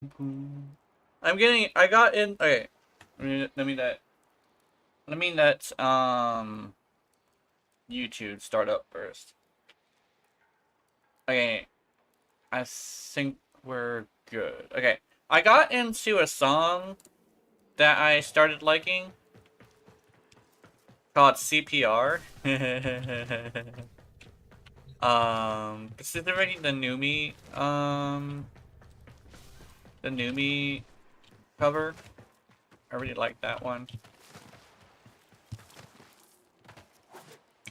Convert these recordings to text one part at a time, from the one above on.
I got in. Okay, let me let YouTube start up first. Okay, I think we're good. Okay, I got into a song that I started liking called CPR. Specifically the Numi cover. I really like that one.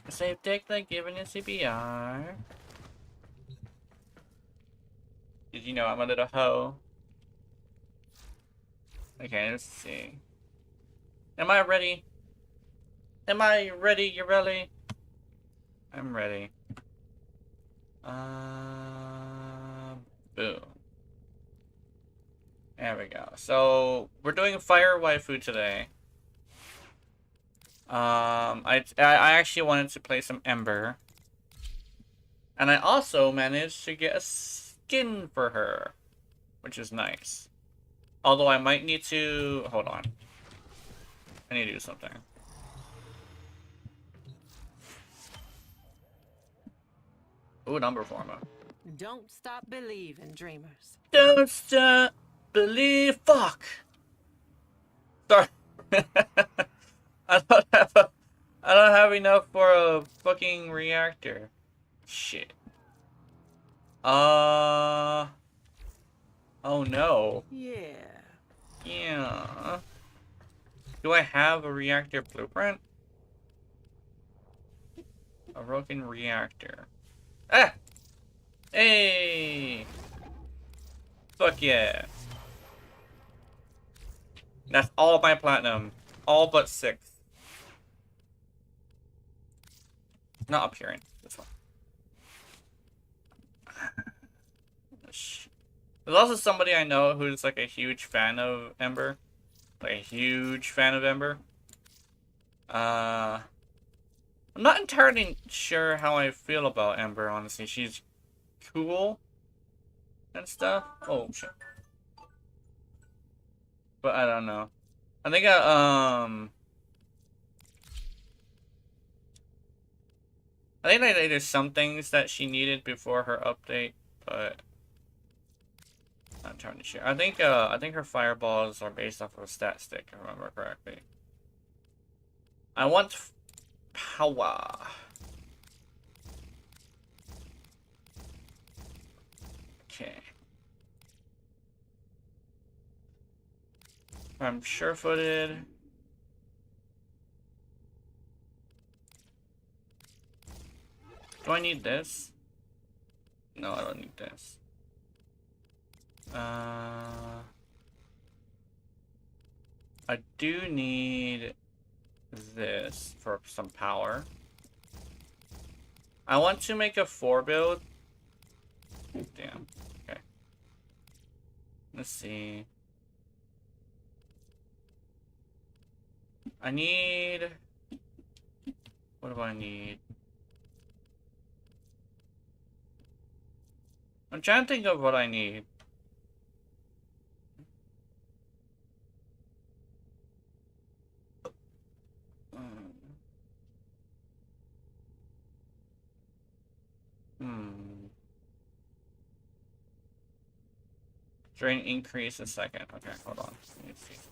Save dick like giving it CPR. Did you know I'm a little hoe? Okay, let's see. Am I ready? Am I ready? You ready? I'm ready. Boom. There we go. So we're doing Fire Waifu today. I actually wanted to play some Ember, and I also managed to get a skin for her, which is nice. Although I might need to hold on. I need to do something. Ooh, number former. Don't stop believing, dreamers. Don't stop believe. Fuck. Sorry. I don't have enough for a fucking reactor. Shit. Oh no. Yeah. Yeah. Do I have a reactor blueprint? A broken reactor. Ah! Hey! Fuck yeah. That's all my platinum. All but 6. Not appearance. This one. There's also somebody I know who's like a huge fan of Ember. Like a huge fan of Ember. I'm not entirely sure how I feel about Ember, honestly. She's cool and stuff. Oh shit. But I don't know. I think I think like, there's some things that she needed before her update, but I'm not entirely sure. I think her fireballs are based off of a stat stick, if I remember correctly. I want power. Okay. I'm sure-footed. Do I need this? No, I don't need this. I do need this for some power. I want to make a 4 build. Damn. Okay. Let's see. I need... What do I need? I'm trying to think of what I need. Drain increase a second. Okay, hold on. Let me see something.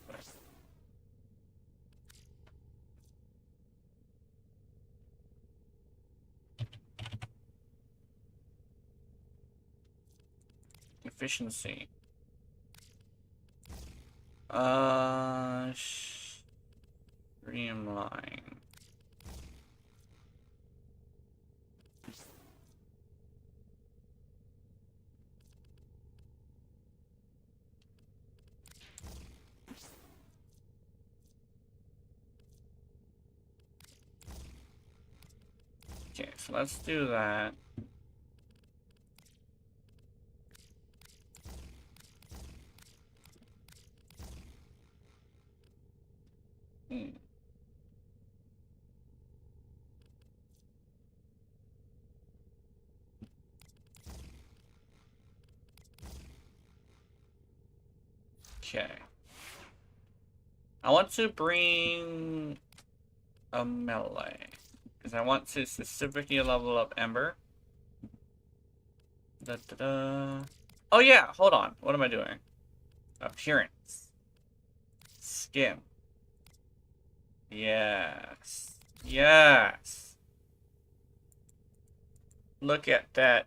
Efficiency. Streamline. Okay, so let's do that. Okay. I want to bring a melee. Because I want to specifically level up Ember. Da, da, da. Oh yeah, hold on. What am I doing? Appearance. Skin. Yes. Yes. Look at that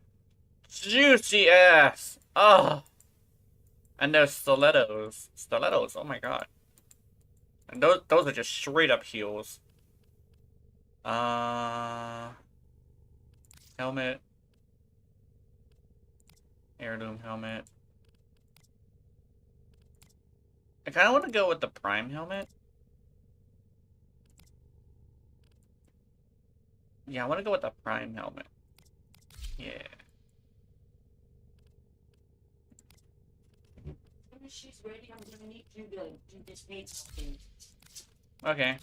juicy ass. Oh. And those stilettos. Stilettos, oh my god. And those are just straight up heels. Helmet. Heirloom helmet. I kind of want to go with the prime helmet. Yeah, I want to go with the prime helmet. Yeah. When she's ready, I'm gonna need you to do this maid something. Okay.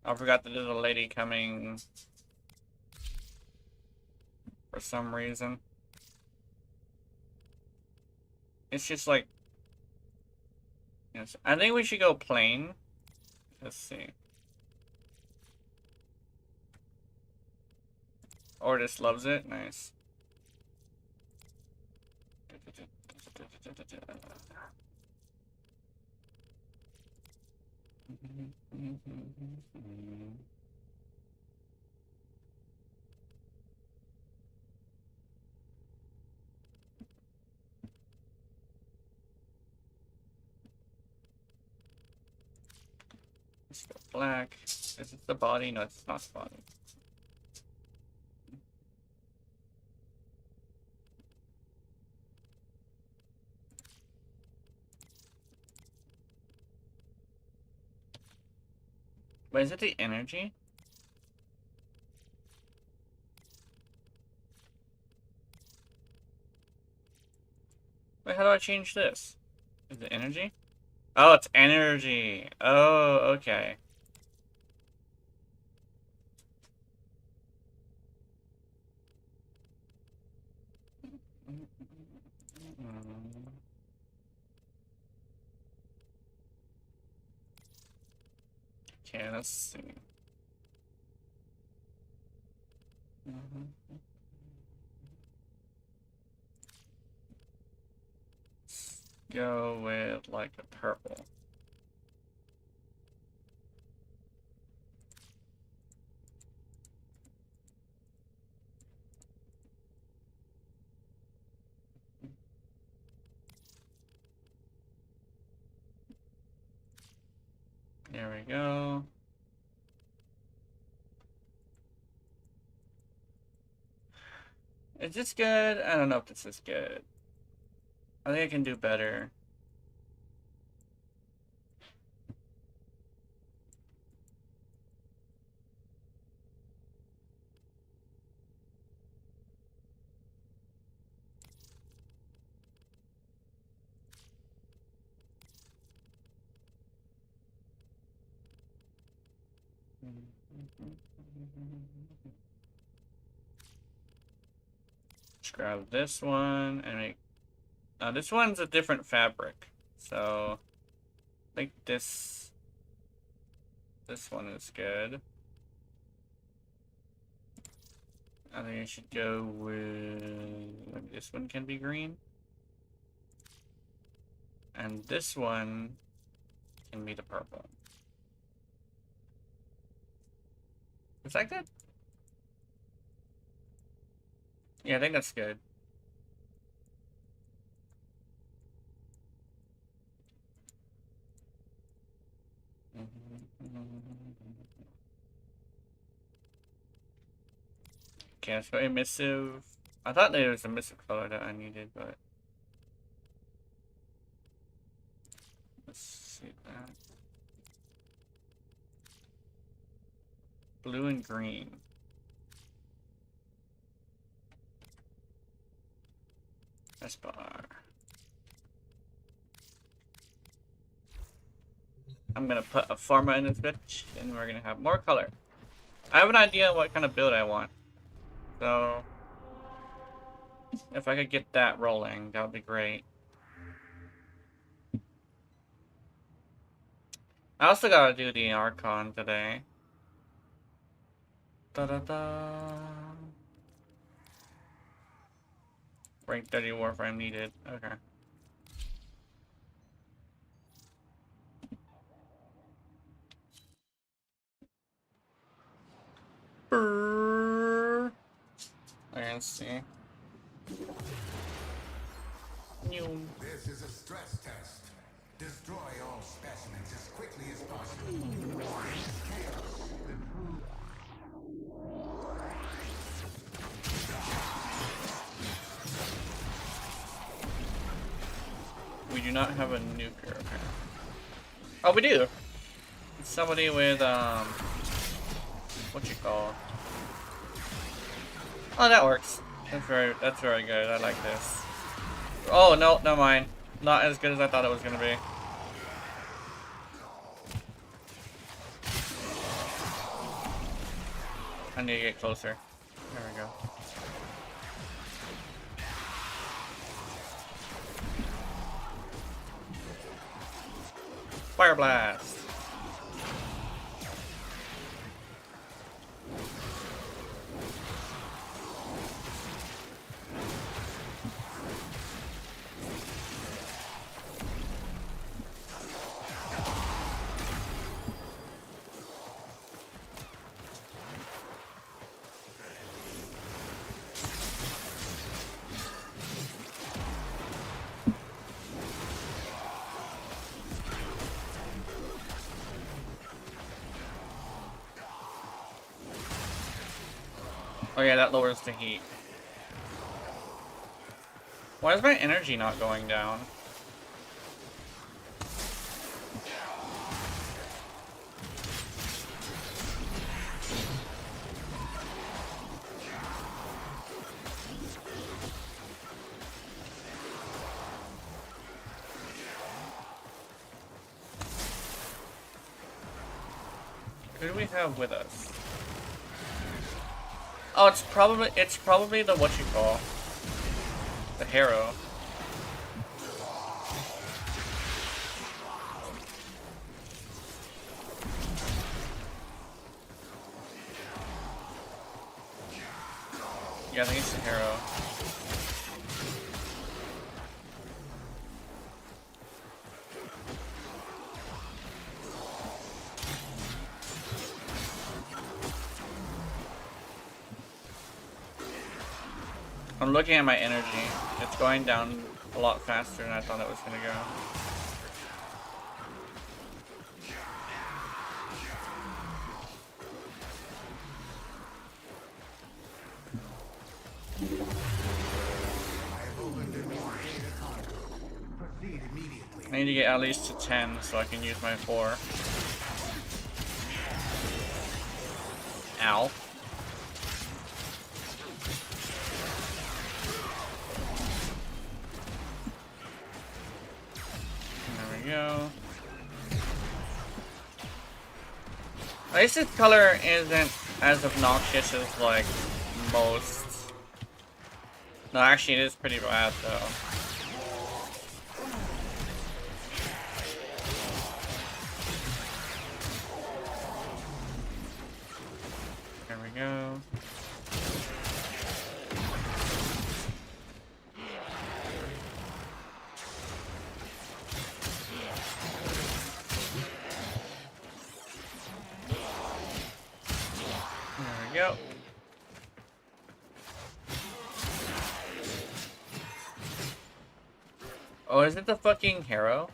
I forgot that there's a lady coming for some reason. It's just like, yes, I think we should go plain. Let's see. Or just loves it. Nice. Let's go black. Is it the body? No, it's not the body. But is it the energy? Wait, how do I change this? Is it energy? Oh, it's energy. Oh, okay. Okay, let's see. Go with like a purple. There we go. Is this good? I don't know if this is good. I think I can do better. Let's grab this one and make. This one's a different fabric, so I think this one is good. I think I should go with maybe this one can be green, and this one can be the purple. Is that good? Yeah, I think that's good. Okay, so emissive. I thought there was a emissive color that I needed, but let's see that. Blue and green. S-bar. I'm gonna put a pharma in this bitch, and we're gonna have more color. I have an idea what kind of build I want. So, if I could get that rolling, that would be great. I also gotta do the Archon today. Da-da-da. Rank 30 Warframe needed. Okay. Brrr. Let's see. This is a stress test. Destroy all specimens as quickly as possible. We do not have a nuker, okay. Oh, we do! It's somebody with, what you call? Oh, that works. That's very good. I like this. Oh, no, never mind. Not as good as I thought it was gonna be. I need to get closer. There we go. Fire blast! Oh yeah, that lowers the heat. Why is my energy not going down? Who do we have with us? Oh, it's probably the what you call the Harrow. Yeah, I think it's the Harrow. I'm looking at my energy. It's going down a lot faster than I thought it was gonna go. Proceed immediately. I need to get at least to 10 so I can use my 4. Ow. There we go. At least this color isn't as obnoxious as like most. No, actually it is pretty bad though. There we go. There we go. Oh, is it the fucking Harrow?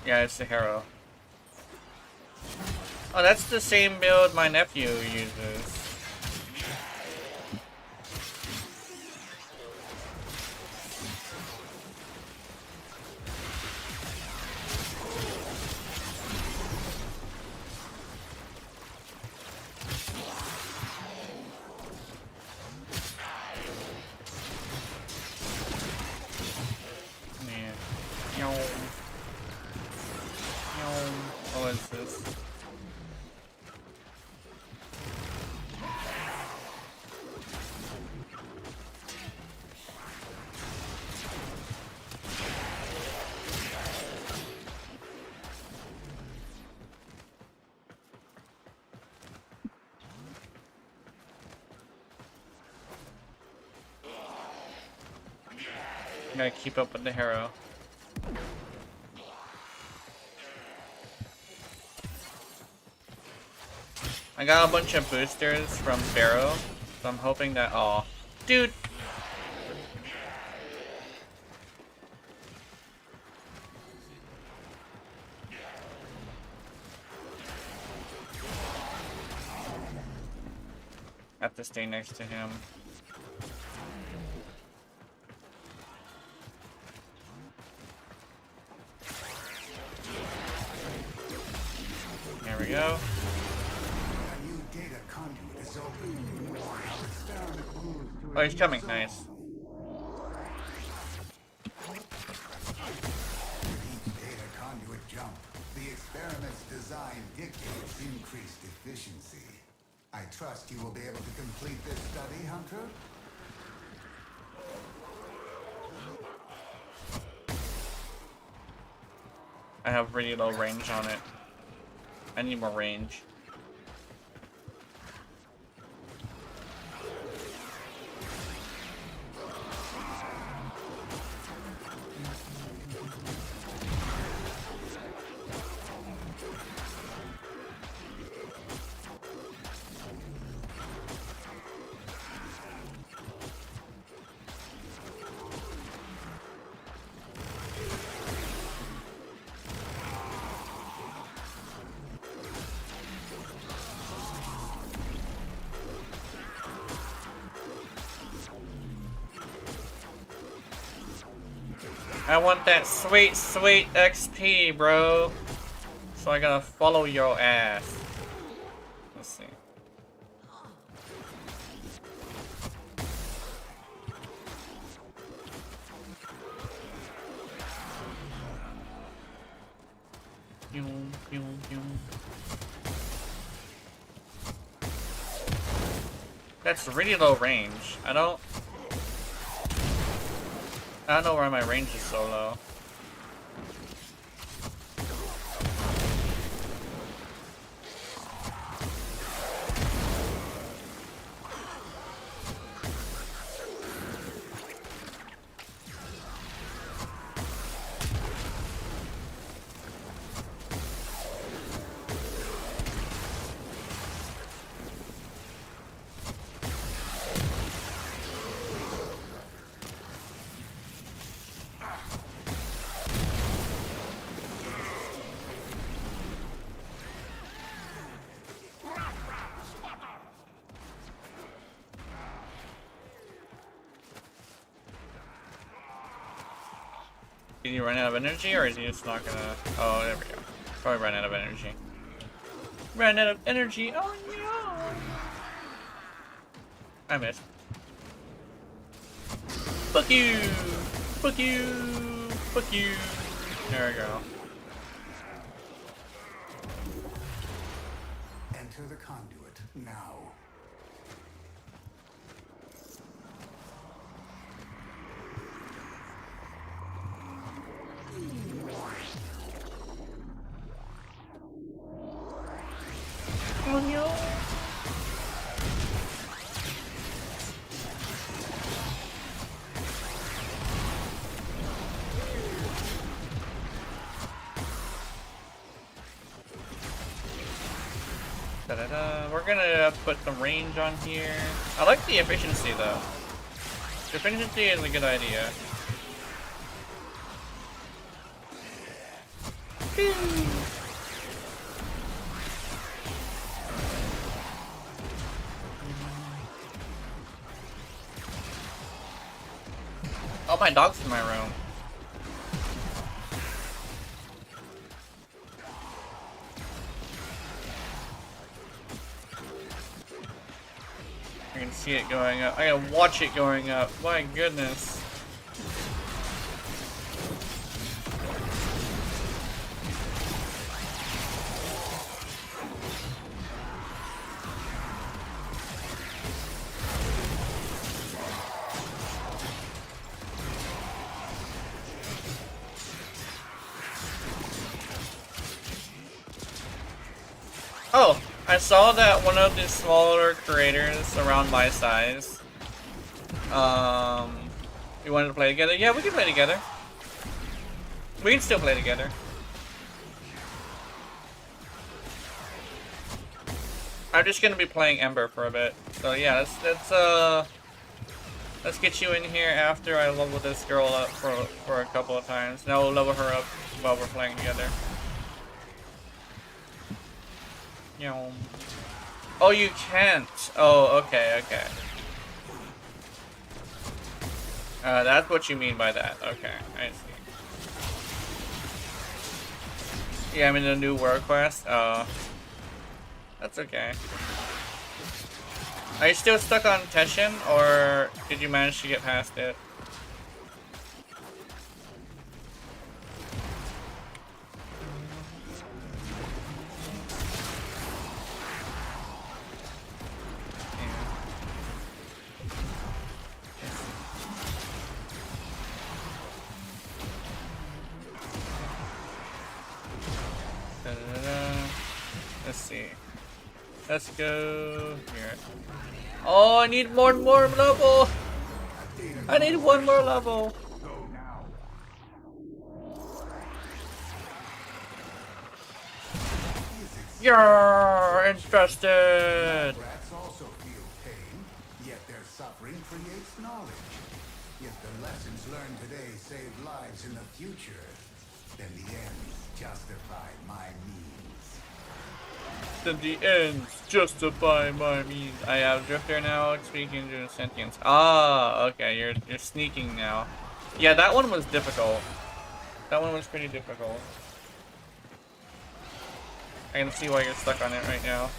Yeah, it's the Harrow. Oh, that's the same build my nephew uses. Man. What is this? Gotta keep up with the hero. I got a bunch of boosters from Pharaoh, so I'm hoping that. Oh, dude! Have to stay next to him. There we go. Oh, he's coming. Nice. Data conduit jump. The experiment's design dictates increased efficiency. I trust you will be able to complete this study, Hunter? I have really low range on it. I need more range. I want that sweet, sweet XP, bro. So I gotta follow your ass. Let's see. That's really low range. I don't know why my range is so low. Did he run out of energy, or is he just not gonna... Oh, there we go. Probably ran out of energy. Ran out of energy! Oh no! I missed. Fuck you! Fuck you! Fuck you! There we go. Enter the conduit now. Oh no! Da-da-da. We're gonna put some range on here. I like the efficiency though. The efficiency is a good idea. Oh, my dog's in my room. I can see it going up. I gotta watch it going up. My goodness. Oh, I saw that one of the smaller creators around my size, You wanted to play together? Yeah, we can play together. We can still play together. I'm just gonna be playing Ember for a bit. So yeah, let's get you in here after I level this girl up for a couple of times. Now we'll level her up while we're playing together. Yo. Oh, you can't. Oh, okay, okay. That's what you mean by that. Okay, I see. Yeah, I'm in a new world quest. That's okay. Are you still stuck on Teshin, or did you manage to get past it? Let's see. Let's go here. Oh, I need one more level. I need one more level. You're infested. Rats also feel pain, yet their suffering creates knowledge. If the lessons learned today save lives in the future, then the ends justify my means. Then the ends justify my means. I have Drifter now, speaking to sentience. Ah, okay, you're sneaking now. Yeah, that one was difficult. That one was pretty difficult. I can see why you're stuck on it right now.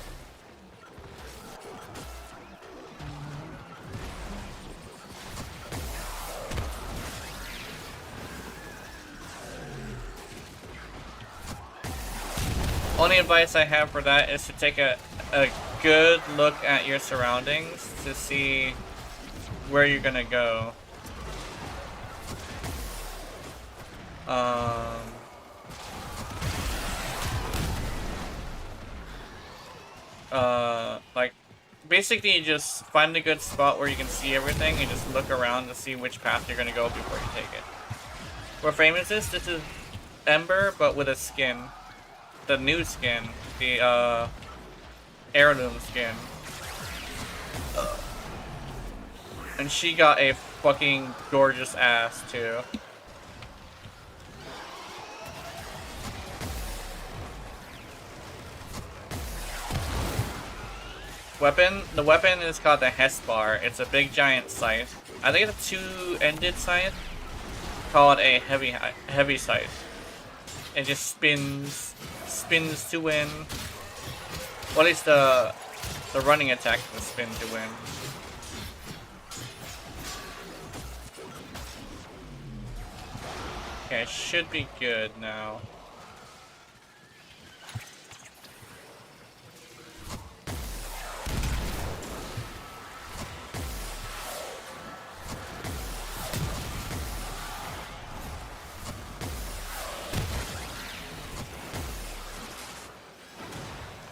Only advice I have for that is to take a good look at your surroundings to see where you're gonna go. Like, basically you just find a good spot where you can see everything and just look around to see which path you're gonna go before you take it. What frame is this? This is Ember, but with a skin. The new skin. The, heirloom skin. And she got a fucking gorgeous ass, too. Weapon? The weapon is called the Hesbar. It's a big giant scythe. I think it's a two-ended scythe. Called a heavy scythe. It just spins to win. What is the running attack to spin to win? Okay, it should be good now.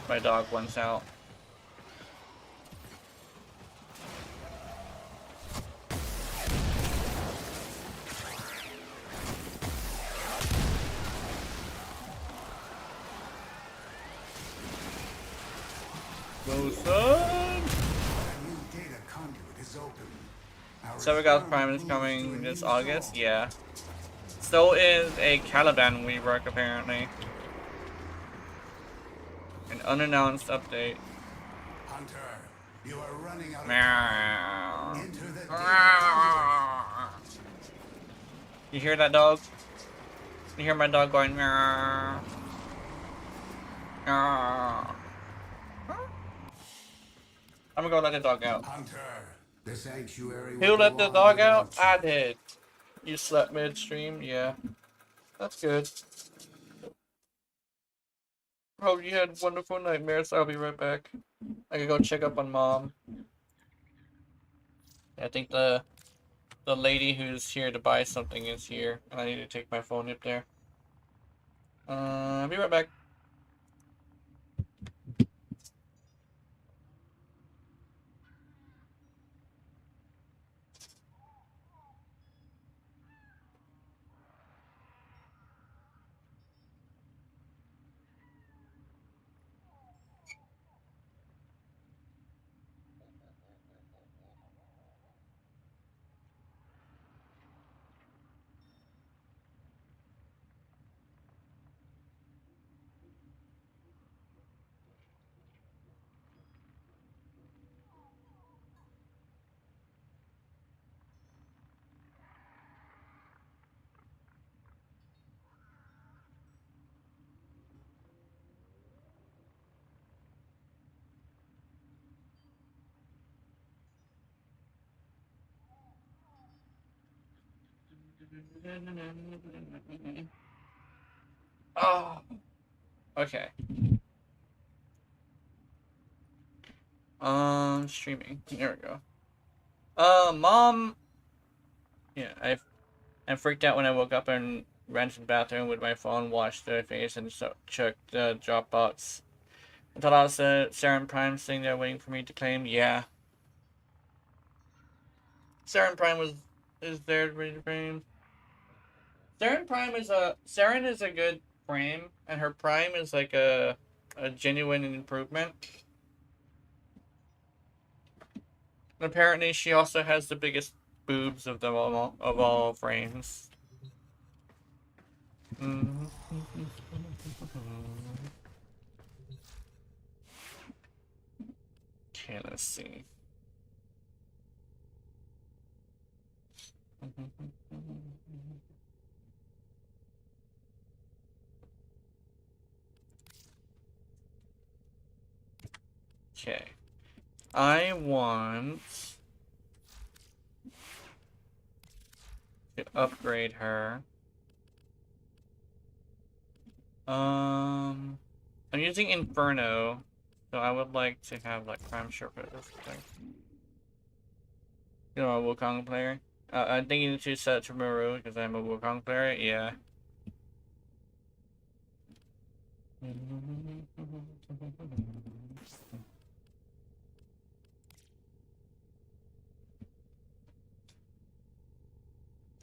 My dog wants out. Go, son! Severgoth Prime is coming this August? Yeah. So is a Caliban rework, apparently. An unannounced update. Hunter, you are running out of Meow. time. Enter the You hear that dog? You hear my dog going meow. Meow. I'm gonna go let the dog out. Hunter, the sanctuary. Who let the dog out? I did. You slept midstream? Yeah. That's good. Hope you had wonderful nightmares. I'll be right back. I can go check up on Mom. I think the lady who's here to buy something is here, and I need to take my phone up there. I'll be right back. Oh, okay. Streaming. There we go. Mom. Yeah, I freaked out when I woke up and ran to the bathroom with my phone, washed the face, and checked the Dropbox. I thought I was a Saren Prime sitting there waiting for me to claim. Yeah. Saren Prime is there ready to frame. Saren is a good frame, and her Prime is like a genuine improvement. And apparently, she also has the biggest boobs of all frames. Okay, let's see. Okay. I want to upgrade her. I'm using Inferno, so I would like to have like Prime Sherpa or something. You know, a Wukong player. I think you need to set to Maru because I'm a Wukong player. Yeah.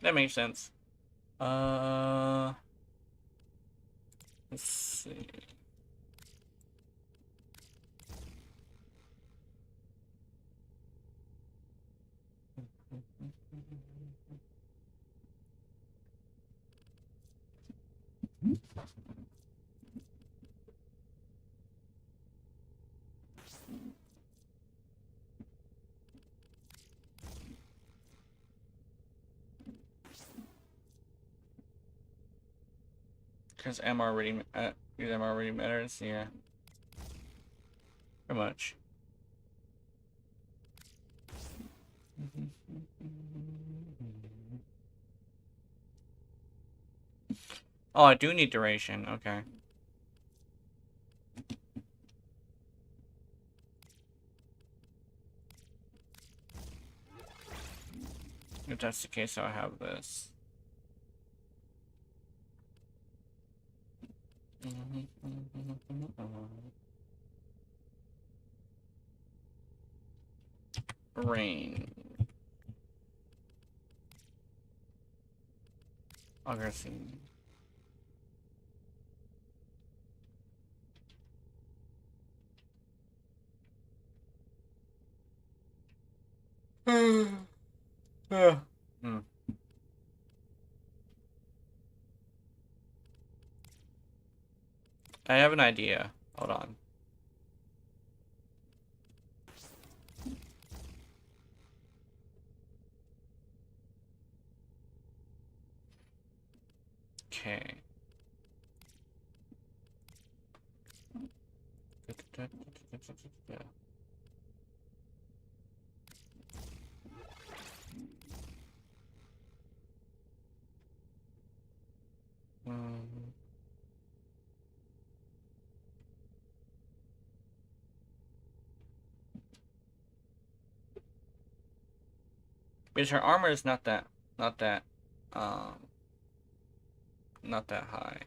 That makes sense. Let's see. Because MR already matters, yeah. Pretty much. Oh, I do need duration, okay. If that's the case, I'll have this. Rain. Augustine. I have an idea. Hold on. Okay. Because her armor is not that um not that high.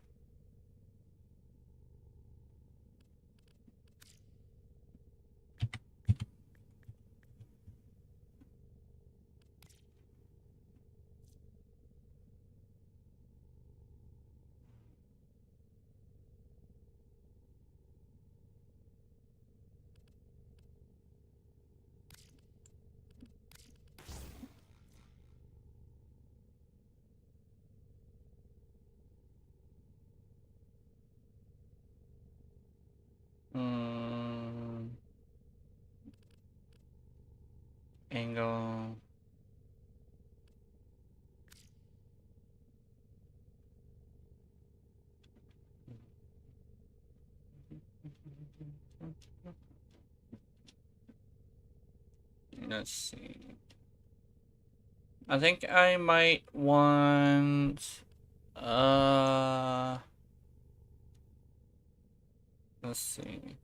Angle. Let's see. I think I might want... Let's see.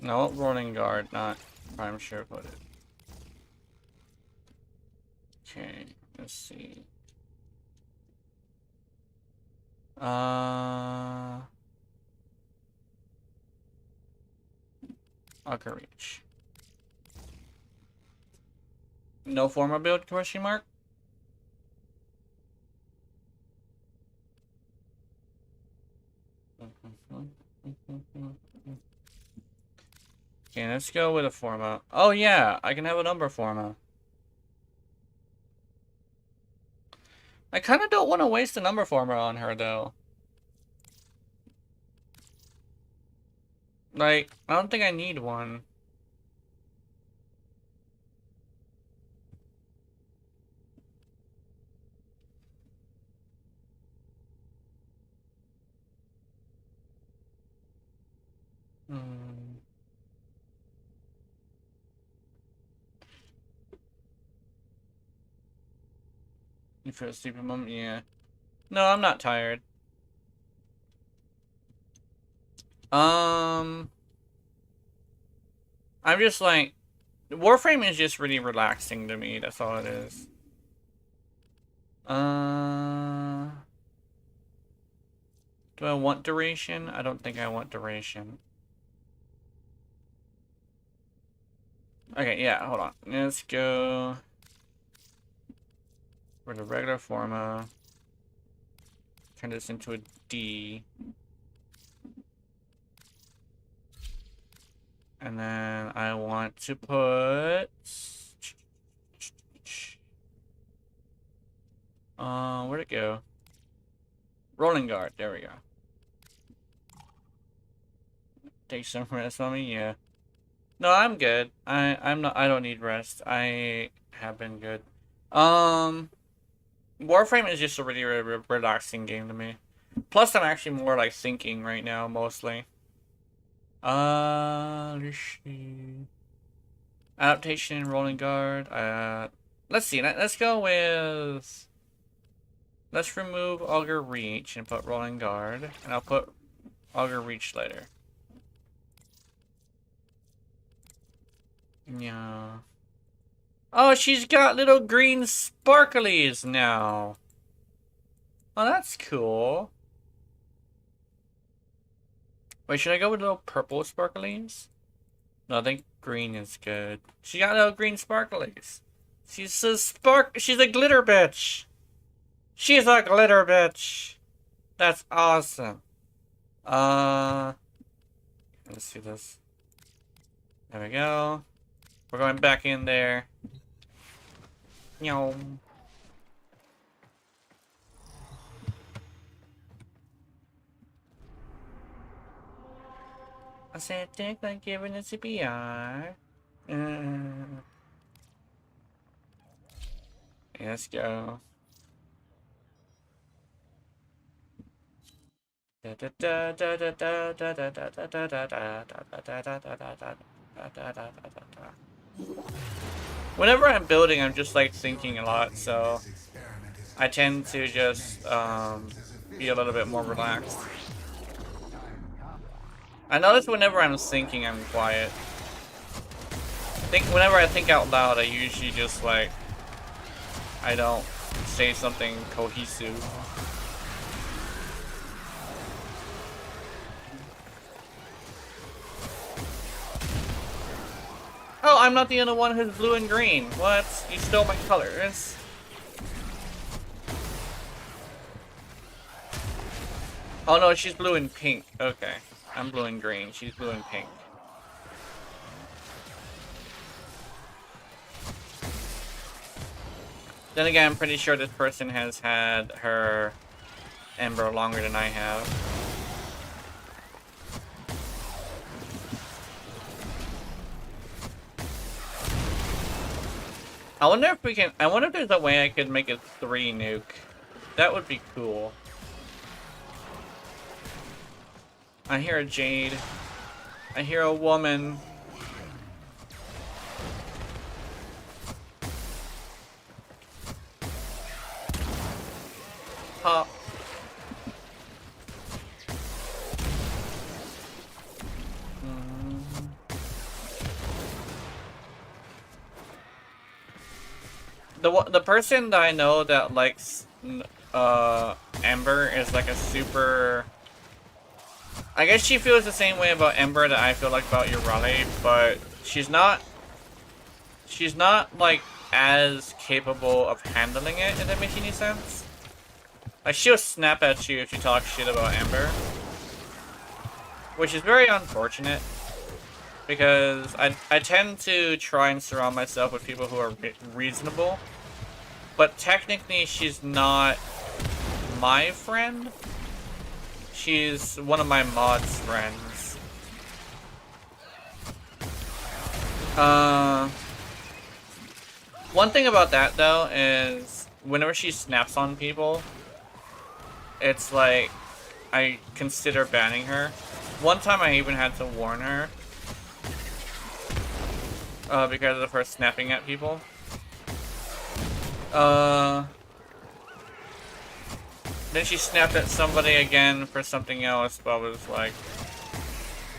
No, rolling guard, not prime sure footed. Okay, let's see. Archer reach. No formal build, question mark? Okay, let's go with a forma. Oh yeah, I can have a number forma. I kind of don't want to waste a number forma on her though. Like, I don't think I need one. You feel sleepy, mom? Yeah. No, I'm not tired. I'm just like, Warframe is just really relaxing to me. That's all it is. Do I want duration? I don't think I want duration. Okay, yeah, hold on. Let's go for the regular forma. Turn this into a D. And then I want to put... where'd it go? Rolling guard, there we go. Take some rest on me, yeah. No, I'm good. I don't need rest. I have been good. Warframe is just a really relaxing game to me. Plus I'm actually more like thinking right now mostly. Let's see. Adaptation and rolling guard. Let's see. Let's go with... Let's remove Augur Reach and put rolling guard. And I'll put Augur Reach later. Yeah. Oh, she's got little green sparklies now. Oh, that's cool. Wait, should I go with little purple sparklies? No, I think green is good. She got little green sparklies. She's a she's a glitter bitch. She's a glitter bitch. That's awesome. Let's see this. There we go. We're going back in there. Yo. I said, think like giving a CPR. Let's go. Whenever I'm building, I'm just like thinking a lot, so I tend to just be a little bit more relaxed. I notice whenever I'm thinking, I'm quiet. Whenever I think out loud, I usually just like I don't say something cohesive. Oh, I'm not the only one who's blue and green. What? You stole my colors. Oh no, she's blue and pink. Okay. I'm blue and green. She's blue and pink. Then again, I'm pretty sure this person has had her Ember longer than I have. I wonder if we can... I wonder if there's a way I could make it 3 nuke. That would be cool. I hear a jade. I hear a woman. Pop. The person that I know that likes Ember is like a super. I guess she feels the same way about Ember that I feel like about Urale, but she's not like as capable of handling it, if that makes any sense. Like she'll snap at you if you talk shit about Ember, which is very unfortunate because I tend to try and surround myself with people who are reasonable, but technically she's not my friend. She's one of my mod's friends. One thing about that though is whenever she snaps on people, it's like I consider banning her. One time I even had to warn her because of her snapping at people. Then she snapped at somebody again for something else, but I was like,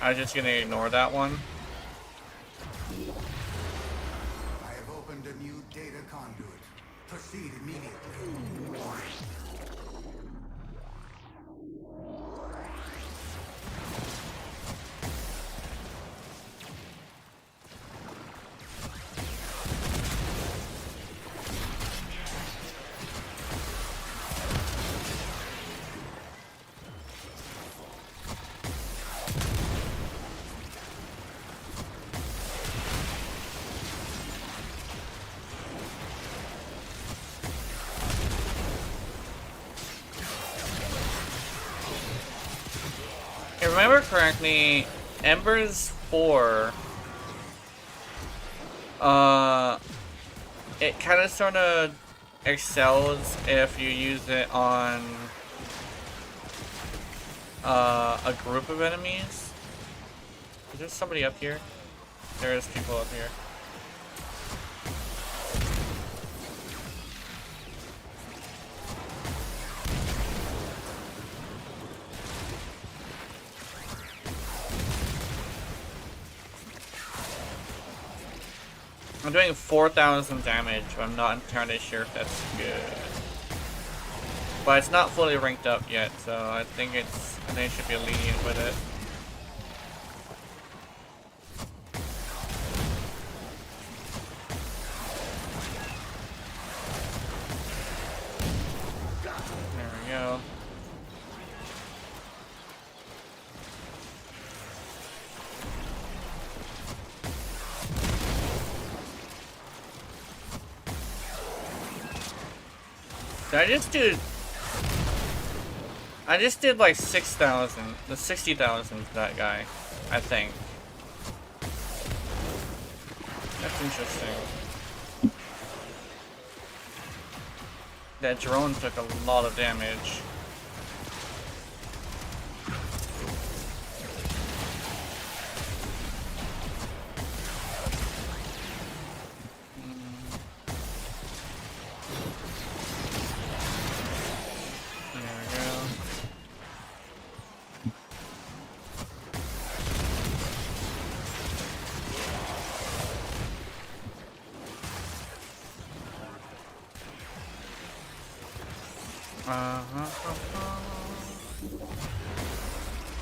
I was just gonna ignore that one. I have opened a new data conduit. Proceed immediately. If I remember correctly, Ember's 4, it kind of sort of excels if you use it on a group of enemies. Is there somebody up here? There is people up here. I'm doing 4,000 damage, but I'm not entirely sure if that's good. But it's not fully ranked up yet, so I think it should be lenient with it. There we go. I just did like 6,000, the 60,000 for that guy, I think. That's interesting. That drone took a lot of damage.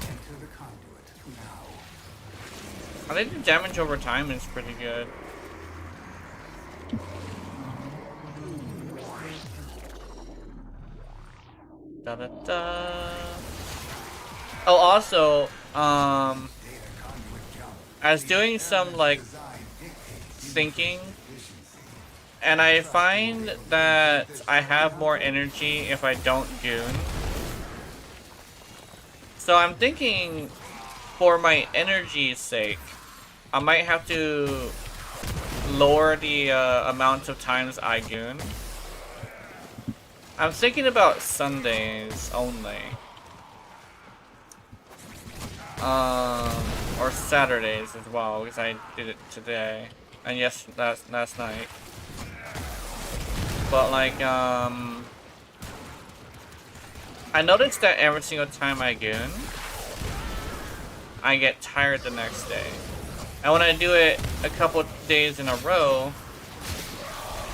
Enter the conduit now. I think the damage over time is pretty good. Da da da. Oh, also, I was doing some like thinking, and I find that I have more energy if I don't goon. So I'm thinking, for my energy's sake, I might have to lower the amount of times I goon. I'm thinking about Sundays only. Or Saturdays as well, because I did it today. And yes, last night. But like, I noticed that every single time I goon, I get tired the next day. And when I do it a couple days in a row,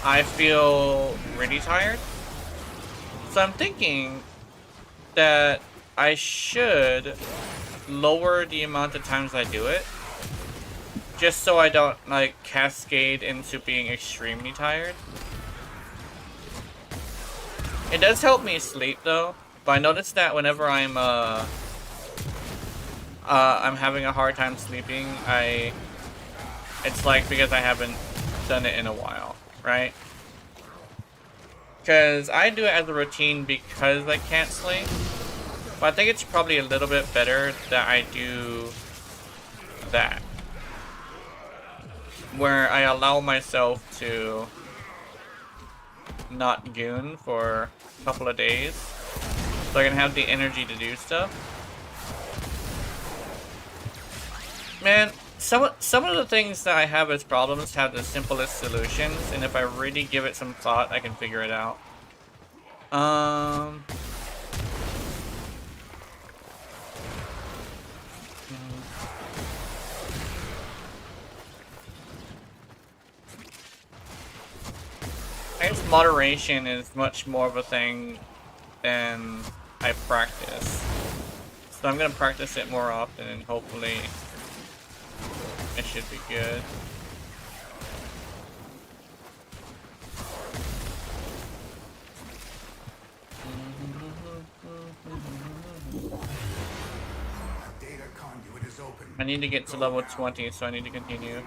I feel really tired. So I'm thinking that I should lower the amount of times I do it, just so I don't like cascade into being extremely tired. It does help me sleep though, but I noticed that whenever I'm having a hard time sleeping, it's like because I haven't done it in a while, right? Because I do it as a routine because I can't sleep. But I think it's probably a little bit better that I do that. Where I allow myself to not goon for a couple of days. So I can have the energy to do stuff. Man, some of the things that I have as problems have the simplest solutions, and if I really give it some thought, I can figure it out. I guess moderation is much more of a thing than I practice. So I'm gonna practice it more often and hopefully it should be good. Data conduit is open. I need to get to level 20, so I need to continue.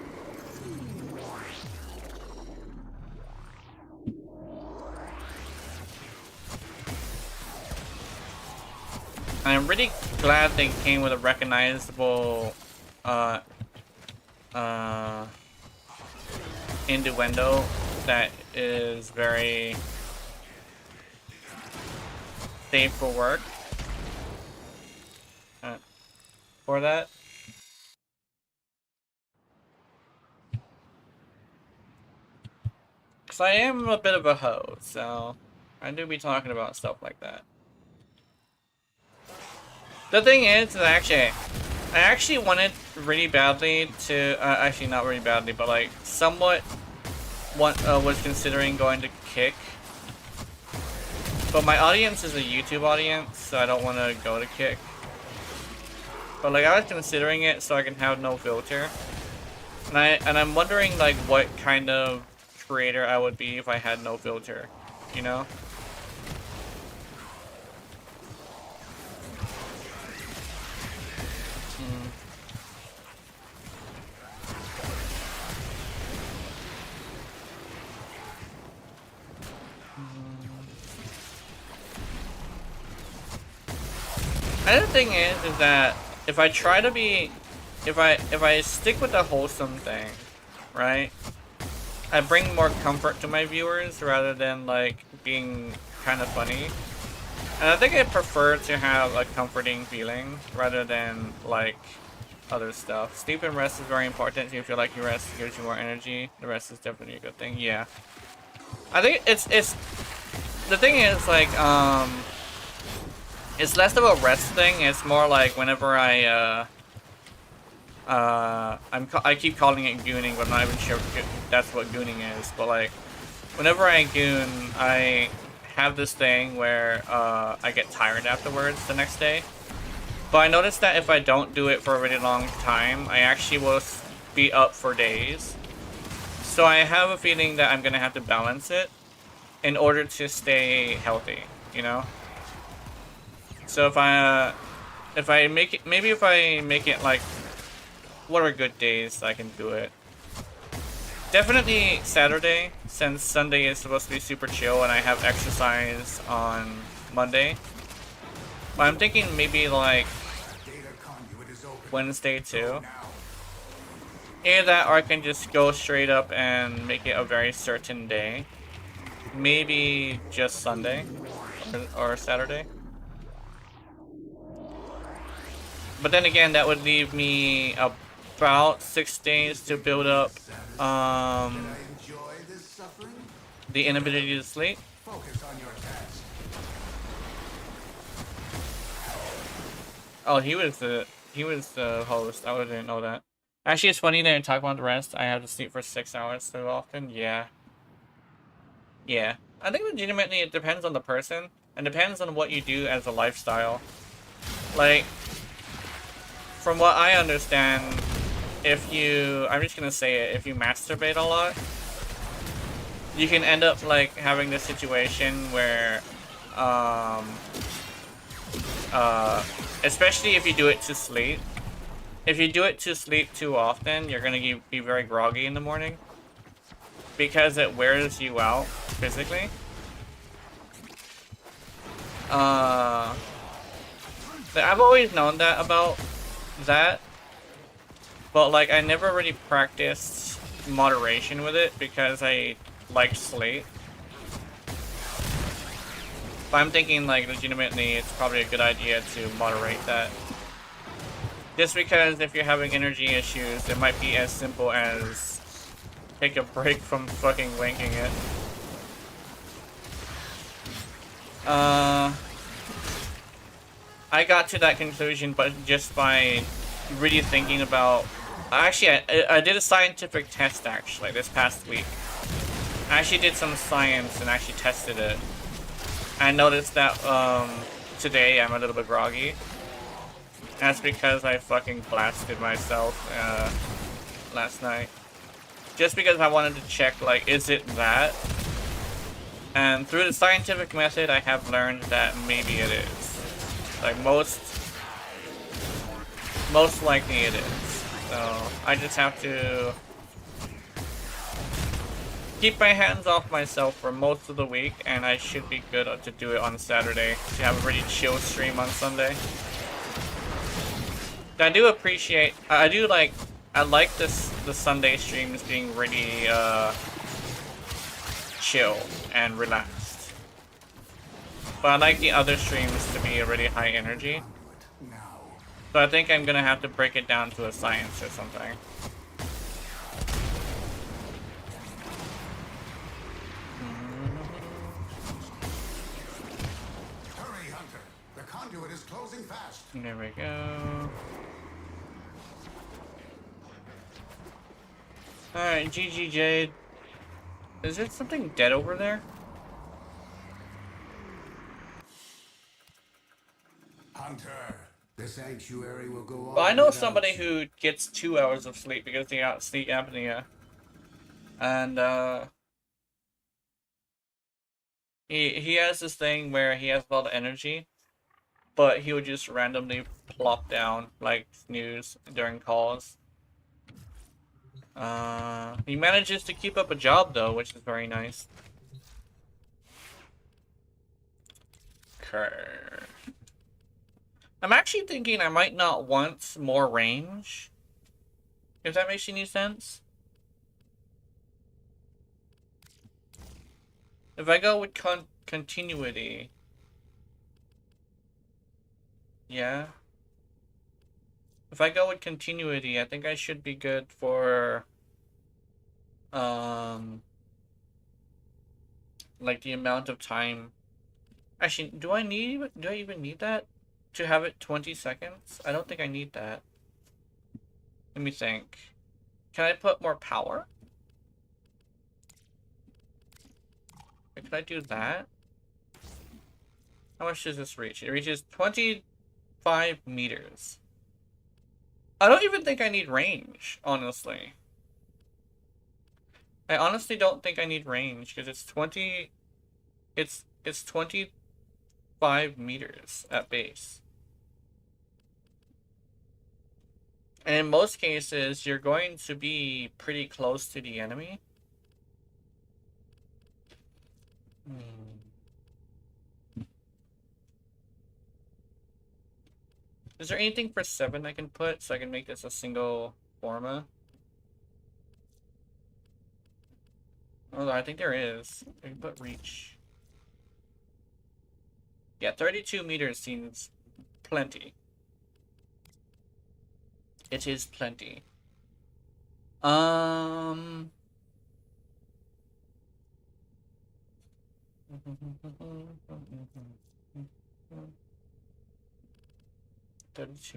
I'm really glad they came with a recognizable innuendo that is very safe for work. For that. Because I am a bit of a hoe, so I do be talking about stuff like that. The thing is, I actually wanted really badly to, actually not really badly, but like somewhat was considering going to Kick. But my audience is a YouTube audience, so I don't want to go to Kick. But like I was considering it so I can have no filter. And I'm wondering like what kind of creator I would be if I had no filter, you know? Another thing is that if I try to be, if I stick with the wholesome thing, right? I bring more comfort to my viewers rather than like being kind of funny. And I think I prefer to have a comforting feeling rather than like other stuff. Sleep and rest is very important. So you feel like you rest, it gives you more energy. The rest is definitely a good thing. Yeah. I think it's the thing is like it's less of a rest thing. It's more like whenever I keep calling it gooning, but I'm not even sure if that's what gooning is. But like, whenever I goon, I have this thing where I get tired afterwards the next day. But I noticed that if I don't do it for a really long time, I actually will be up for days. So I have a feeling that I'm gonna have to balance it in order to stay healthy, you know? So if I make it, maybe if I make it like, what are good days I can do it? Definitely Saturday, since Sunday is supposed to be super chill and I have exercise on Monday. But I'm thinking maybe like Wednesday too. Either that or I can just go straight up and make it a very certain day. maybe just Sunday or Saturday. But then again, that would leave me about 6 days to build up I enjoy this suffering? the inability to sleep. Focus on your task. Oh, he was the host. I didn't know that. Actually, it's funny that I talk about the rest. I have to sleep for 6 hours so often. Yeah. Yeah. I think legitimately it depends on the person and depends on what you do as a lifestyle. Like, from what I understand, I'm just gonna say it, if you masturbate a lot, you can end up like having this situation where, especially if you do it to sleep. If you do it to sleep too often, you're gonna be very groggy in the morning because it wears you out physically. I've always known that about that, but like I never really practiced moderation with it because I like sleep. But I'm thinking like legitimately it's probably a good idea to moderate that. Just because if you're having energy issues, it might be as simple as take a break from fucking wanking it. I got to that conclusion, but just by really thinking about... Actually, I did a scientific test, actually, this past week. I actually did some science and actually tested it. I noticed that, today I'm a little bit groggy. That's because I fucking blasted myself, last night. Just because I wanted to check, like, is it that? And through the scientific method, I have learned that maybe it is. Like, most likely it is. So, I just have to keep my hands off myself for most of the week, and I should be good to do it on Saturday, to have a really chill stream on Sunday. I do appreciate, I like the Sunday streams being really, chill and relaxed. But I like the other streams to be a really high energy. So I think I'm gonna have to break it down to a science or something. Hurry, Hunter. The conduit is closing fast. There we go. Alright, GG Jade. Is there something dead over there? Hunter, the sanctuary will go on. Well, I know without somebody you. who gets 2 hours of sleep because they got sleep apnea. And, he has this thing where he has a lot of energy, but he would just randomly plop down, like, snooze during calls. He manages to keep up a job, though, which is very nice. Okay. I'm actually thinking I might not want more range. If that makes any sense. If I go with continuity. Yeah. If I go with continuity, I think I should be good for... like the amount of time. Actually, do I even need that? To have it 20 seconds? I don't think I need that. Let me think. Can I put more power? Can I do that? How much does this reach? It reaches 25 meters. I don't even think I need range, honestly. I honestly don't think I need range because it's 25 meters at base. And in most cases, you're going to be pretty close to the enemy. Is there anything for 7 I can put so I can make this a single forma? Although I think there is. I can put reach. Yeah, 32 meters seems plenty. It is plenty. 32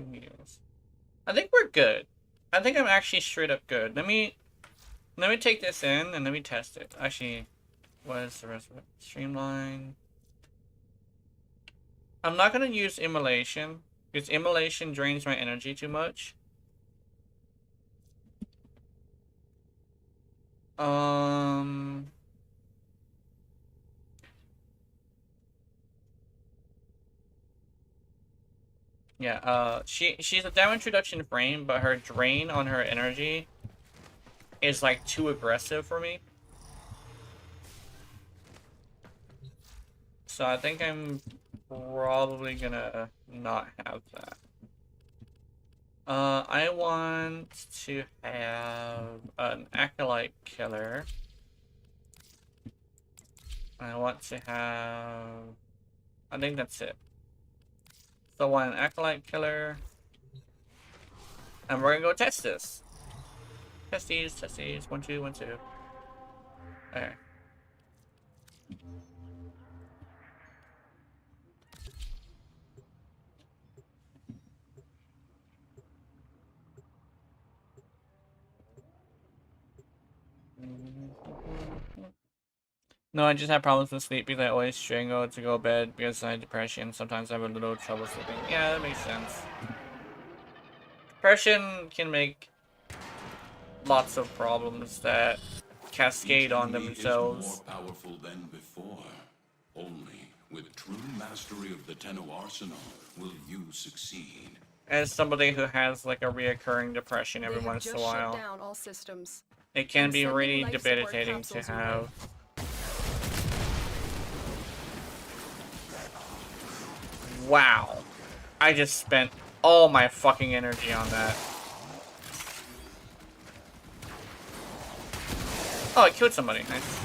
meters. I think we're good. I think I'm actually straight up good. Let me take this in and let me test it. Actually, what is the rest of it? Streamline. I'm not gonna use immolation because immolation drains my energy too much. Yeah, she's a damage reduction frame, but her drain on her energy is like too aggressive for me. So I think I'm probably gonna not have that. I want to have an acolyte killer. I want to have... I think that's it. So I want an acolyte killer. And we're gonna go test this. Test these. 1, 2, 1, 2. Okay. No, I just have problems with sleep because I always strangle to go to bed because I have depression. Sometimes I have a little trouble sleeping. Yeah, that makes sense. Depression can make lots of problems that cascade on themselves. Is more powerful than before. Only with true mastery of the Tenno arsenal will you succeed. As somebody who has like a reoccurring depression every once in a while, shut down all systems. it can I'm be sending really life support debilitating to capsules your way. have. Wow. I just spent all my fucking energy on that. Oh, I killed somebody. Nice.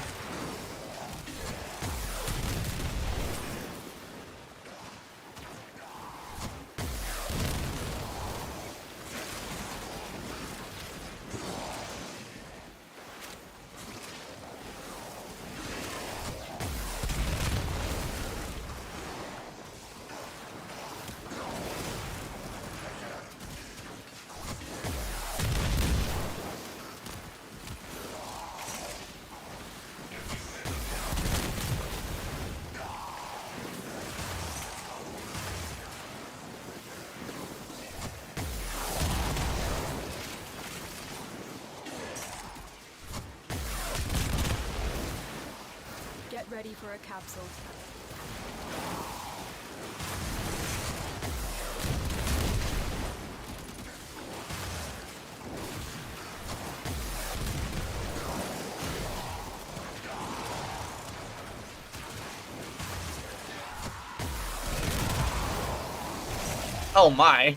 Get ready for a capsule. Oh my.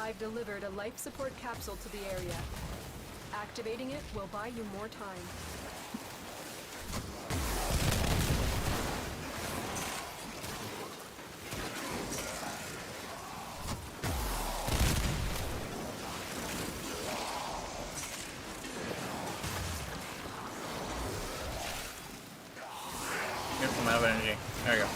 I've delivered a life support capsule to the area. Activating it will buy you more time. Here's some out of energy. There we go.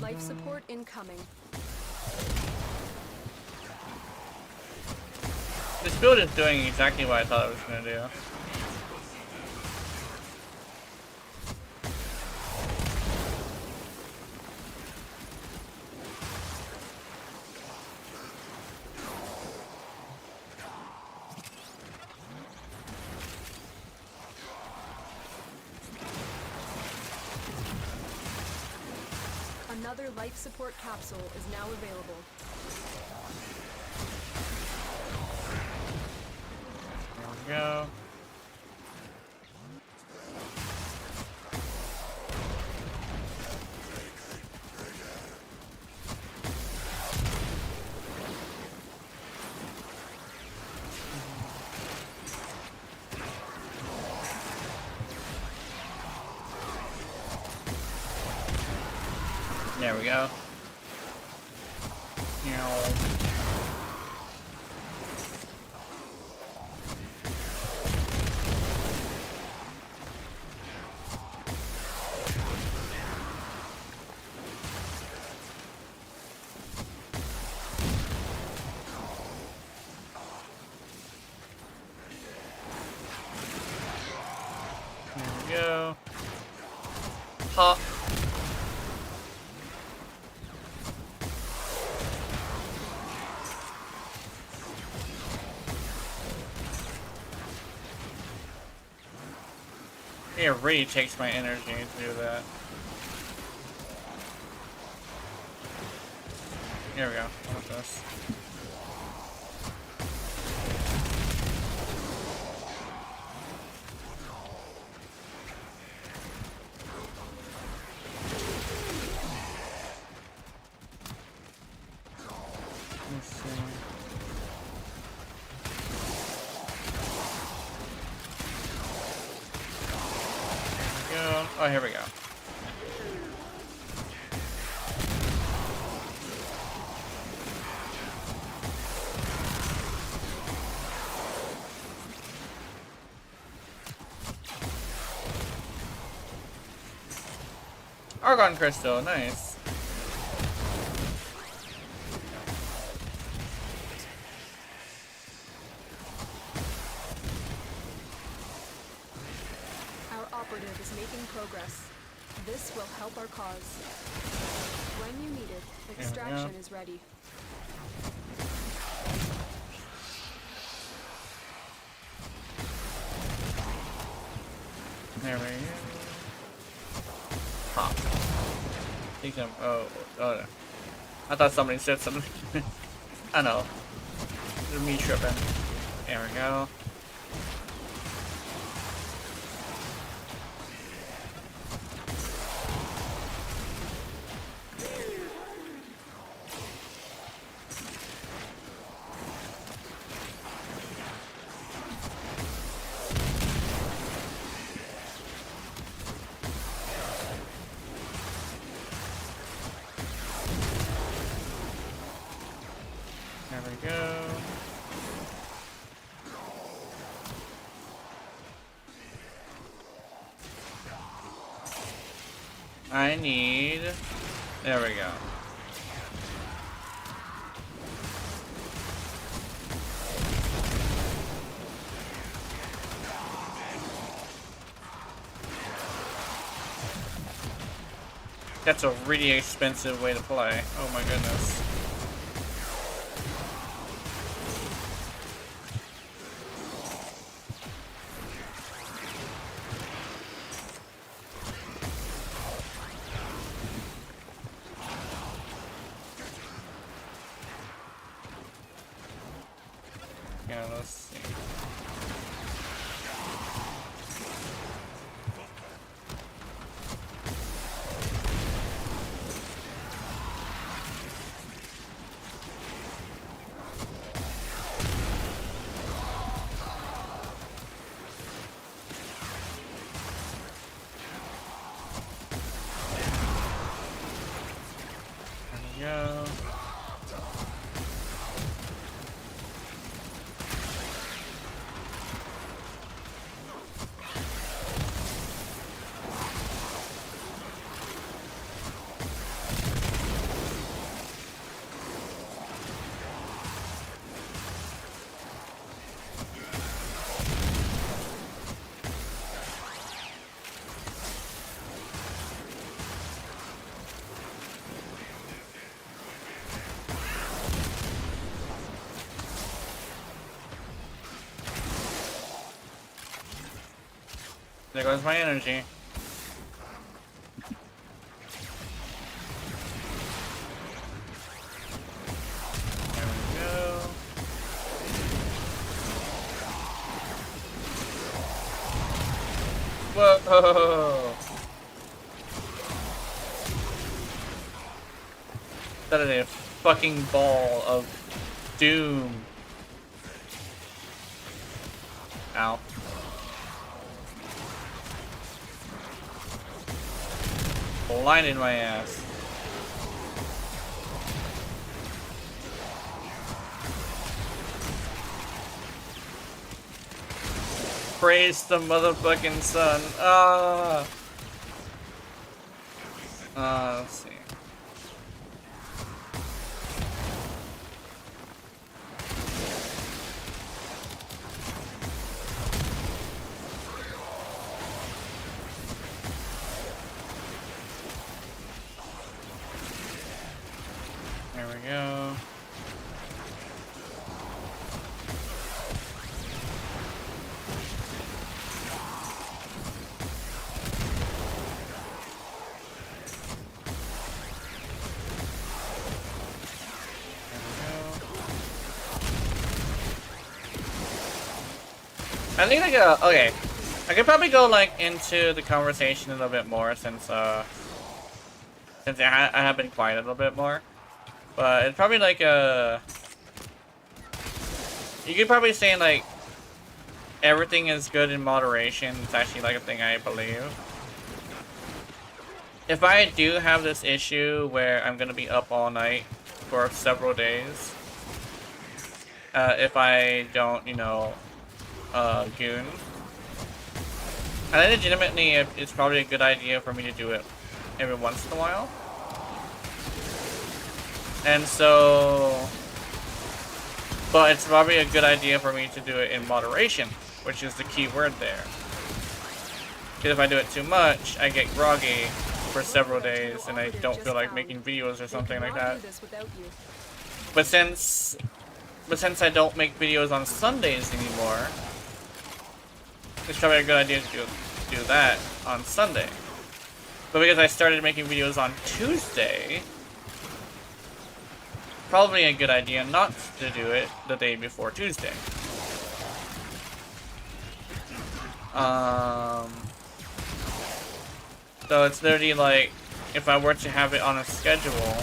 Life support incoming. This build is doing exactly what I thought it was gonna do. Another life support capsule is now available. There we go. There we go. There we go. Pop. It really takes my energy to do that. Here we go. What's this? Let's see. Go. Oh, here we go. Argon crystal, nice. Operative is making progress. This will help our cause. When you need it, extraction is ready. There we go. Pop. Think I'm. Oh, no. I thought somebody said something. I know. It's me tripping. There we go. There we go. I need... There we go. That's a really expensive way to play. Oh my goodness. Yeah, let's see. There we go. There goes my energy. Whoa! That is a fucking ball of doom. Ow. Line in my ass. Praise the motherfucking sun. Let's see. There we go. I think like okay, I could probably go like into the conversation a little bit more since I have been quiet a little bit more, but it's probably like you could probably say like everything is good in moderation. It's actually like a thing I believe. If I do have this issue where I'm gonna be up all night for several days, if I don't, you know, goon, I think legitimately it's probably a good idea for me to do it every once in a while. And so, but it's probably a good idea for me to do it in moderation, which is the key word there. Because if I do it too much, I get groggy for several days and I don't feel like making videos or something like that. But since I don't make videos on Sundays anymore, it's probably a good idea to do that on Sunday. But because I started making videos on Tuesday, probably a good idea not to do it the day before Tuesday. So it's literally like, if I were to have it on a schedule,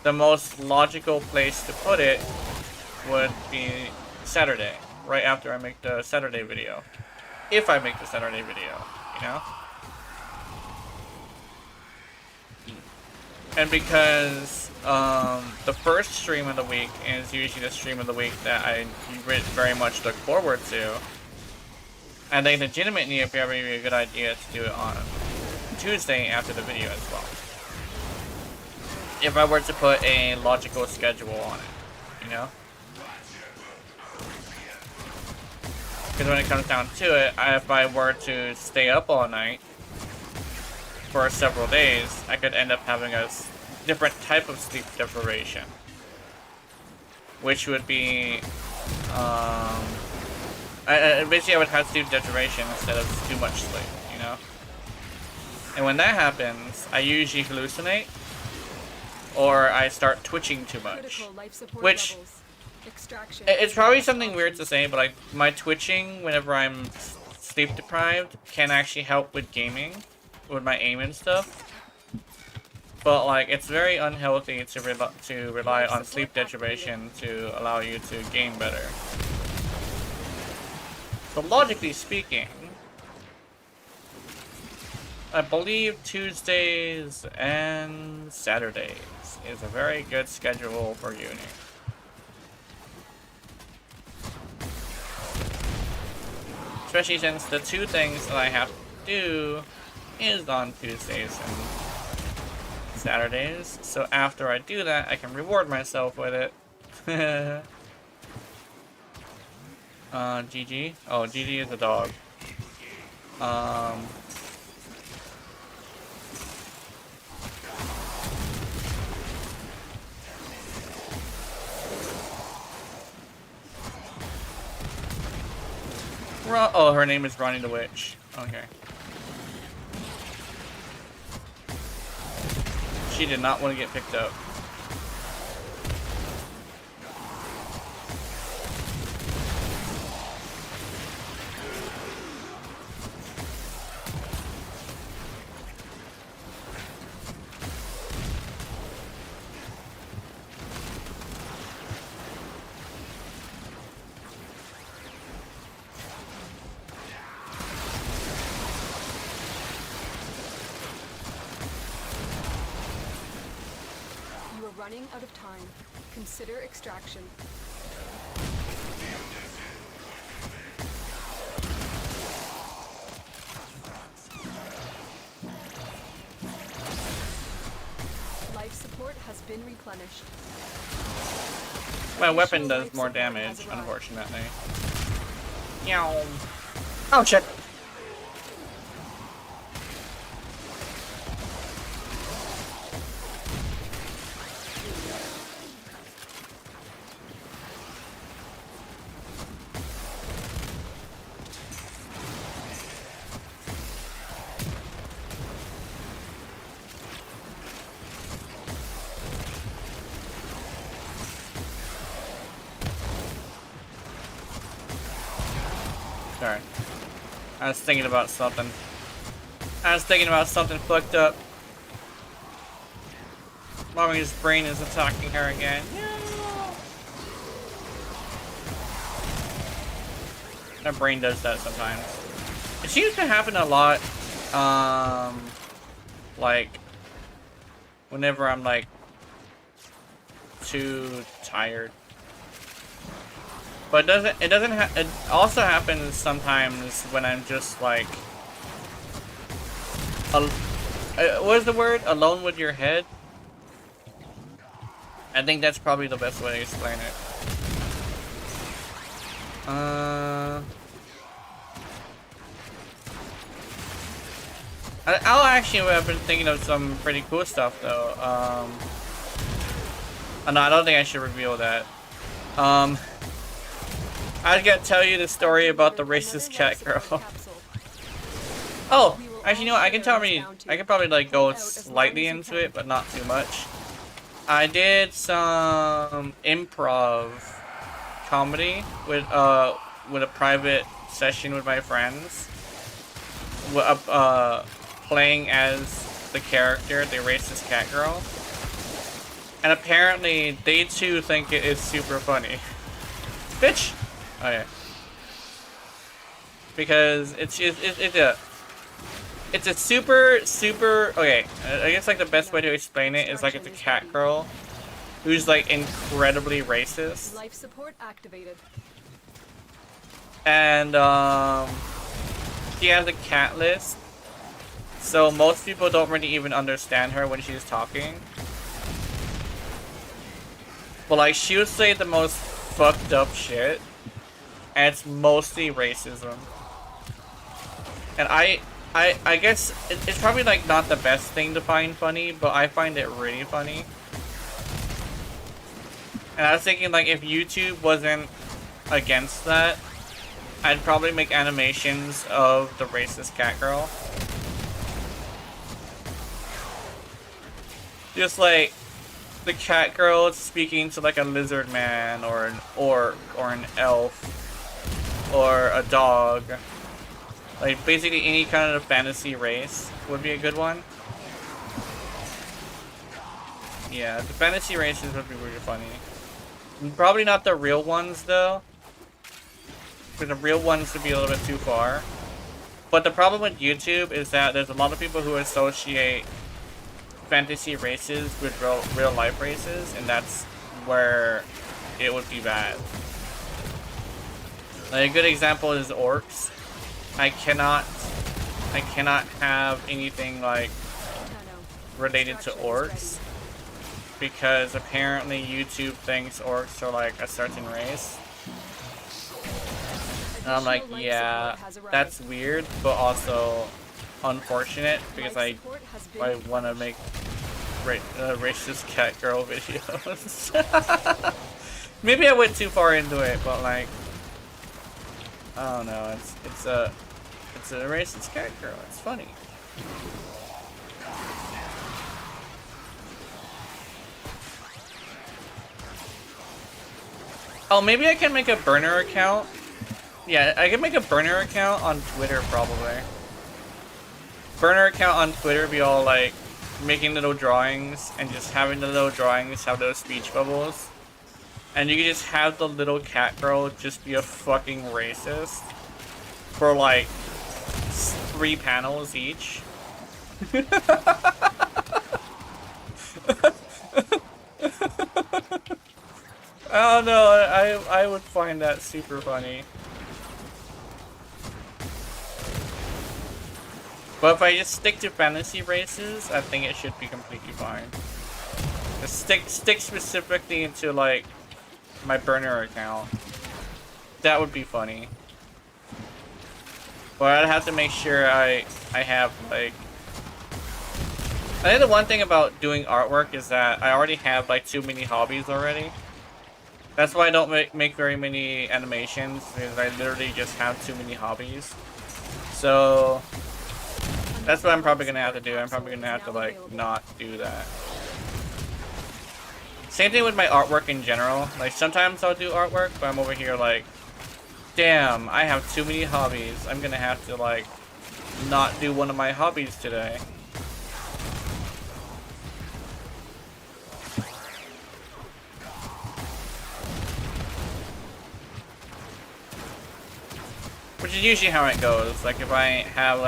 the most logical place to put it would be Saturday, right after I make the Saturday video. If I make the Saturday video, you know? And because the first stream of the week is usually the stream of the week that I very much look forward to, I think legitimately it'd probably be a good idea to do it on Tuesday after the video as well. If I were to put a logical schedule on it, you know? Because when it comes down to it, if I were to stay up all night for several days, I could end up having a different type of sleep deprivation. Which would be, basically I would have sleep deprivation instead of too much sleep, you know? And when that happens, I usually hallucinate, or I start twitching too much. Which, it's probably something weird to say, but like my twitching whenever I'm sleep deprived can actually help with gaming, with my aim and stuff. But like it's very unhealthy to rely on sleep deprivation to allow you to game better. So logically speaking, I believe Tuesdays and Saturdays is a very good schedule for uni. Especially since the two things that I have to do is on Tuesdays and Saturdays. So after I do that, I can reward myself with it. GG? Oh, GG is a dog. Oh, her name is Ronnie the Witch. Okay. She did not want to get picked up. running out of time. Consider extraction. Life support has been replenished. My weapon does Life more support damage, has arrived. unfortunately. Meow. Oh shit. Sorry. I was thinking about something. I was thinking about something fucked up. Mommy's brain is attacking her again. My brain does that sometimes. It seems to happen a lot, like, whenever I'm, like, too tired. But it also happens sometimes when I'm just, like, what is the word? Alone with your head? I think that's probably the best way to explain it. I'll actually have been thinking of some pretty cool stuff though. No, I don't think I should reveal that. I was gonna tell you the story about the racist cat girl. Oh, actually, you know what? I can probably like go slightly into it, but not too much. I did some improv comedy with a private session with my friends. Playing as the character, the racist cat girl. And apparently, they too think it is super funny. Bitch! Okay. Because it's a super, okay, I guess like the best way to explain it is like it's a cat girl who's like incredibly racist. Life support activated. And she has a cat list. So most people don't really even understand her when she's talking. But like she would say the most fucked up shit. And it's mostly racism. And I guess it's probably like not the best thing to find funny, but I find it really funny. And I was thinking like if YouTube wasn't against that, I'd probably make animations of the racist cat girl. Just like the cat girl speaking to like a lizard man or an orc or an elf or a dog. Like basically any kind of fantasy race would be a good one. Yeah, the fantasy races would be really funny. Probably not the real ones though. Because the real ones would be a little bit too far. But the problem with YouTube is that there's a lot of people who associate fantasy races with real life races, and that's where it would be bad. Like a good example is orcs. I cannot have anything like related to orcs because apparently YouTube thinks orcs are like a certain race. And I'm like, yeah, that's weird, but also unfortunate because I want to make racist cat girl videos. Maybe I went too far into it, but like, I don't know. It's a racist cat girl. It's funny. Oh, maybe I can make a burner account. Yeah, I can make a burner account on Twitter probably. Burner account on Twitter be all like making little drawings and just having the little drawings have those speech bubbles. And you can just have the little cat girl just be a fucking racist for like 3 panels each. I don't know. I would find that super funny. But if I just stick to fantasy races, I think it should be completely fine. Just stick specifically into like my burner account. That would be funny. But I'd have to make sure I have like. I think the one thing about doing artwork is that I already have like too many hobbies already. That's why I don't make very many animations, because I literally just have too many hobbies. So that's what I'm probably gonna have to do. I'm probably gonna have to like not do that. Same thing with my artwork in general. Like sometimes I'll do artwork, but I'm over here like, damn, I have too many hobbies. I'm gonna have to like not do one of my hobbies today. Which is usually how it goes. Like if I have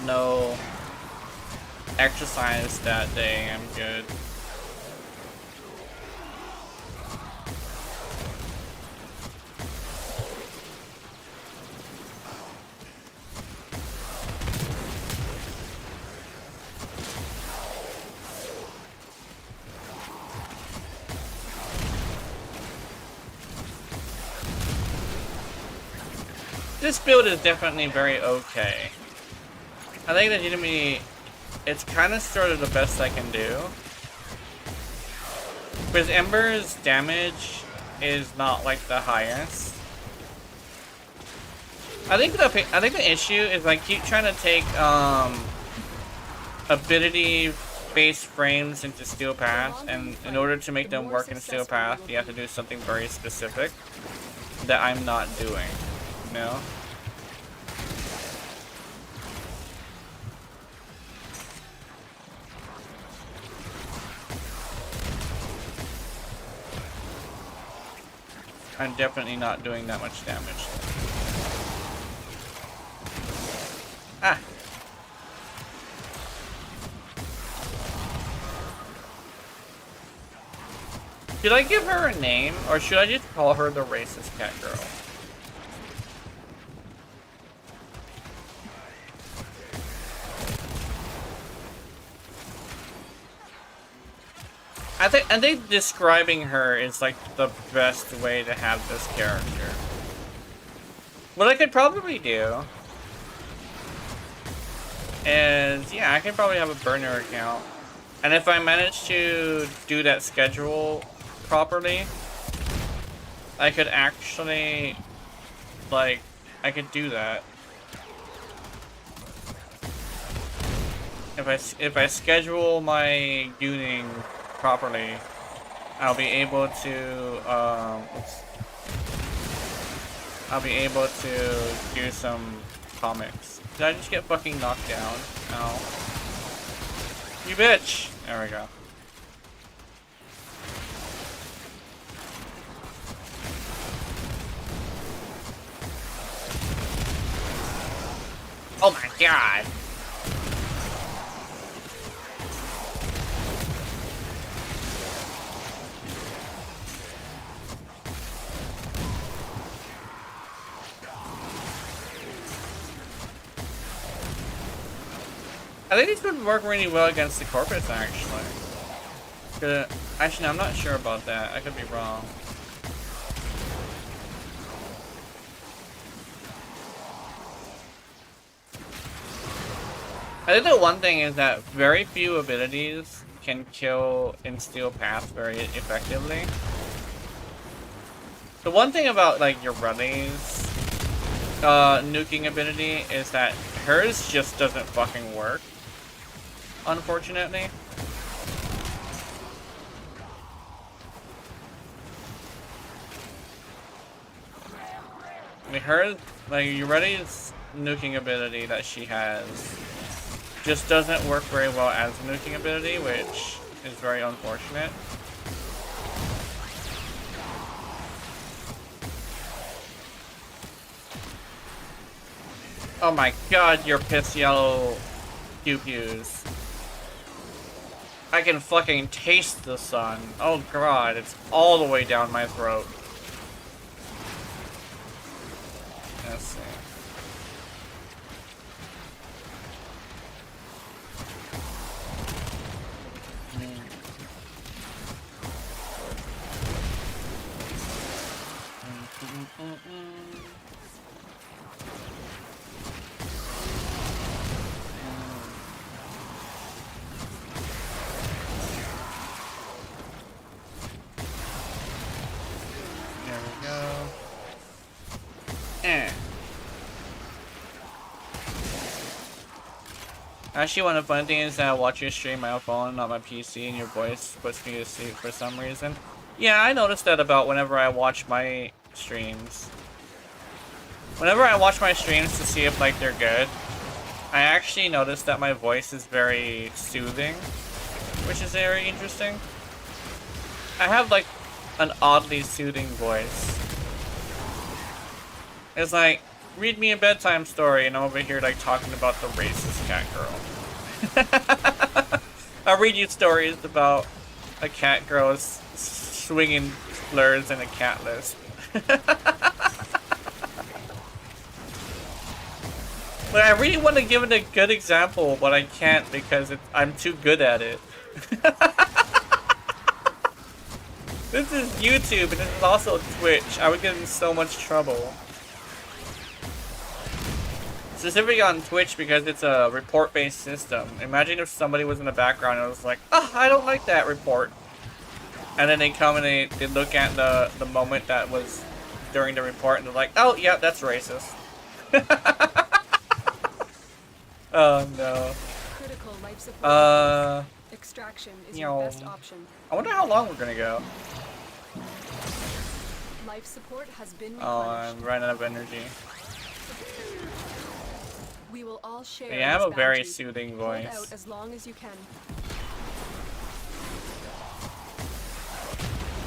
no exercise that day, I'm good. This build is definitely very okay. I think legitimately, it's kind of sort of the best I can do. Because Ember's damage is not like the highest. I think the issue is I keep trying to take ability-based frames into Steel Path, and in order to make them work in Steel Path, you have to do something very specific that I'm not doing. No. I'm definitely not doing that much damage. Ah. Should I give her a name, or should I just call her the racist cat girl? I think describing her is like the best way to have this character. What I could probably do is, yeah, I could probably have a burner account. And if I manage to do that schedule properly, I could actually, like, I could do that. If I schedule my tuning properly, I'll be able to do some comics. Did I just get fucking knocked down? No. You bitch! There we go. Oh my god! I think these would work really well against the corpus, actually. Actually, no, I'm not sure about that. I could be wrong. I think the one thing is that very few abilities can kill in Steel Path very effectively. The one thing about, like, your Runny's nuking ability is that hers just doesn't fucking work. Unfortunately. I mean, her, like, Euredy's nuking ability that she has just doesn't work very well as a nuking ability, which is very unfortunate. Oh my god, your piss yellow pew-pews. I can fucking taste the sun. Oh god, it's all the way down my throat. Let's see. There we go. Actually, one of the fun things is that I watch your stream my phone, not my PC, and your voice puts me to sleep for some reason. Yeah, I noticed that about whenever I watch my streams. Whenever I watch my streams to see if, like, they're good, I actually notice that my voice is very soothing, which is very interesting. I have, like, an oddly soothing voice. It's like, read me a bedtime story, and I'm over here, like, talking about the racist cat girl. I'll read you stories about a cat girl swinging slurs in a cat lisp. But I really want to give it a good example, but I can't because I'm too good at it. This is YouTube, and this is also Twitch. I would get in so much trouble. Specifically on Twitch because it's a report-based system. Imagine if somebody was in the background and was like, oh, I don't like that report. And then they come and they look at the moment that was during the report and they're like, oh, yeah, that's racist. Oh, no. Critical life support. Extraction is your best option. I wonder how long we're gonna go. Life support has been Oh, replenished. I'm running out of energy. We will all share. Yeah, I have this a very bounty. soothing Hold voice. out as long as you can.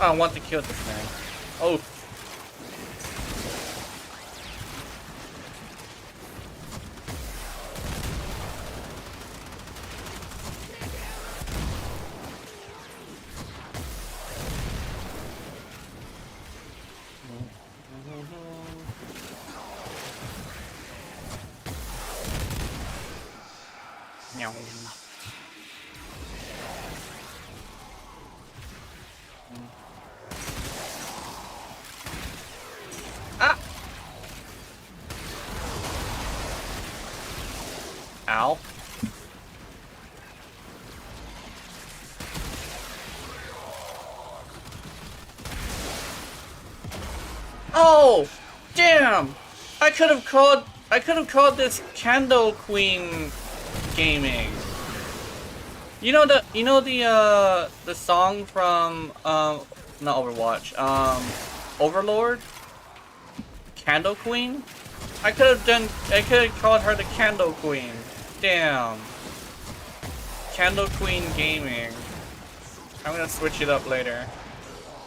Oh, I want to kill this man. Oh. Meow. Ah! Ow. Oh! Damn! I could have called this Candle Queen Gaming. You know the song from not Overwatch, Overlord? Candle Queen? I could have called her the Candle Queen. Damn. Candle Queen Gaming. I'm gonna switch it up later.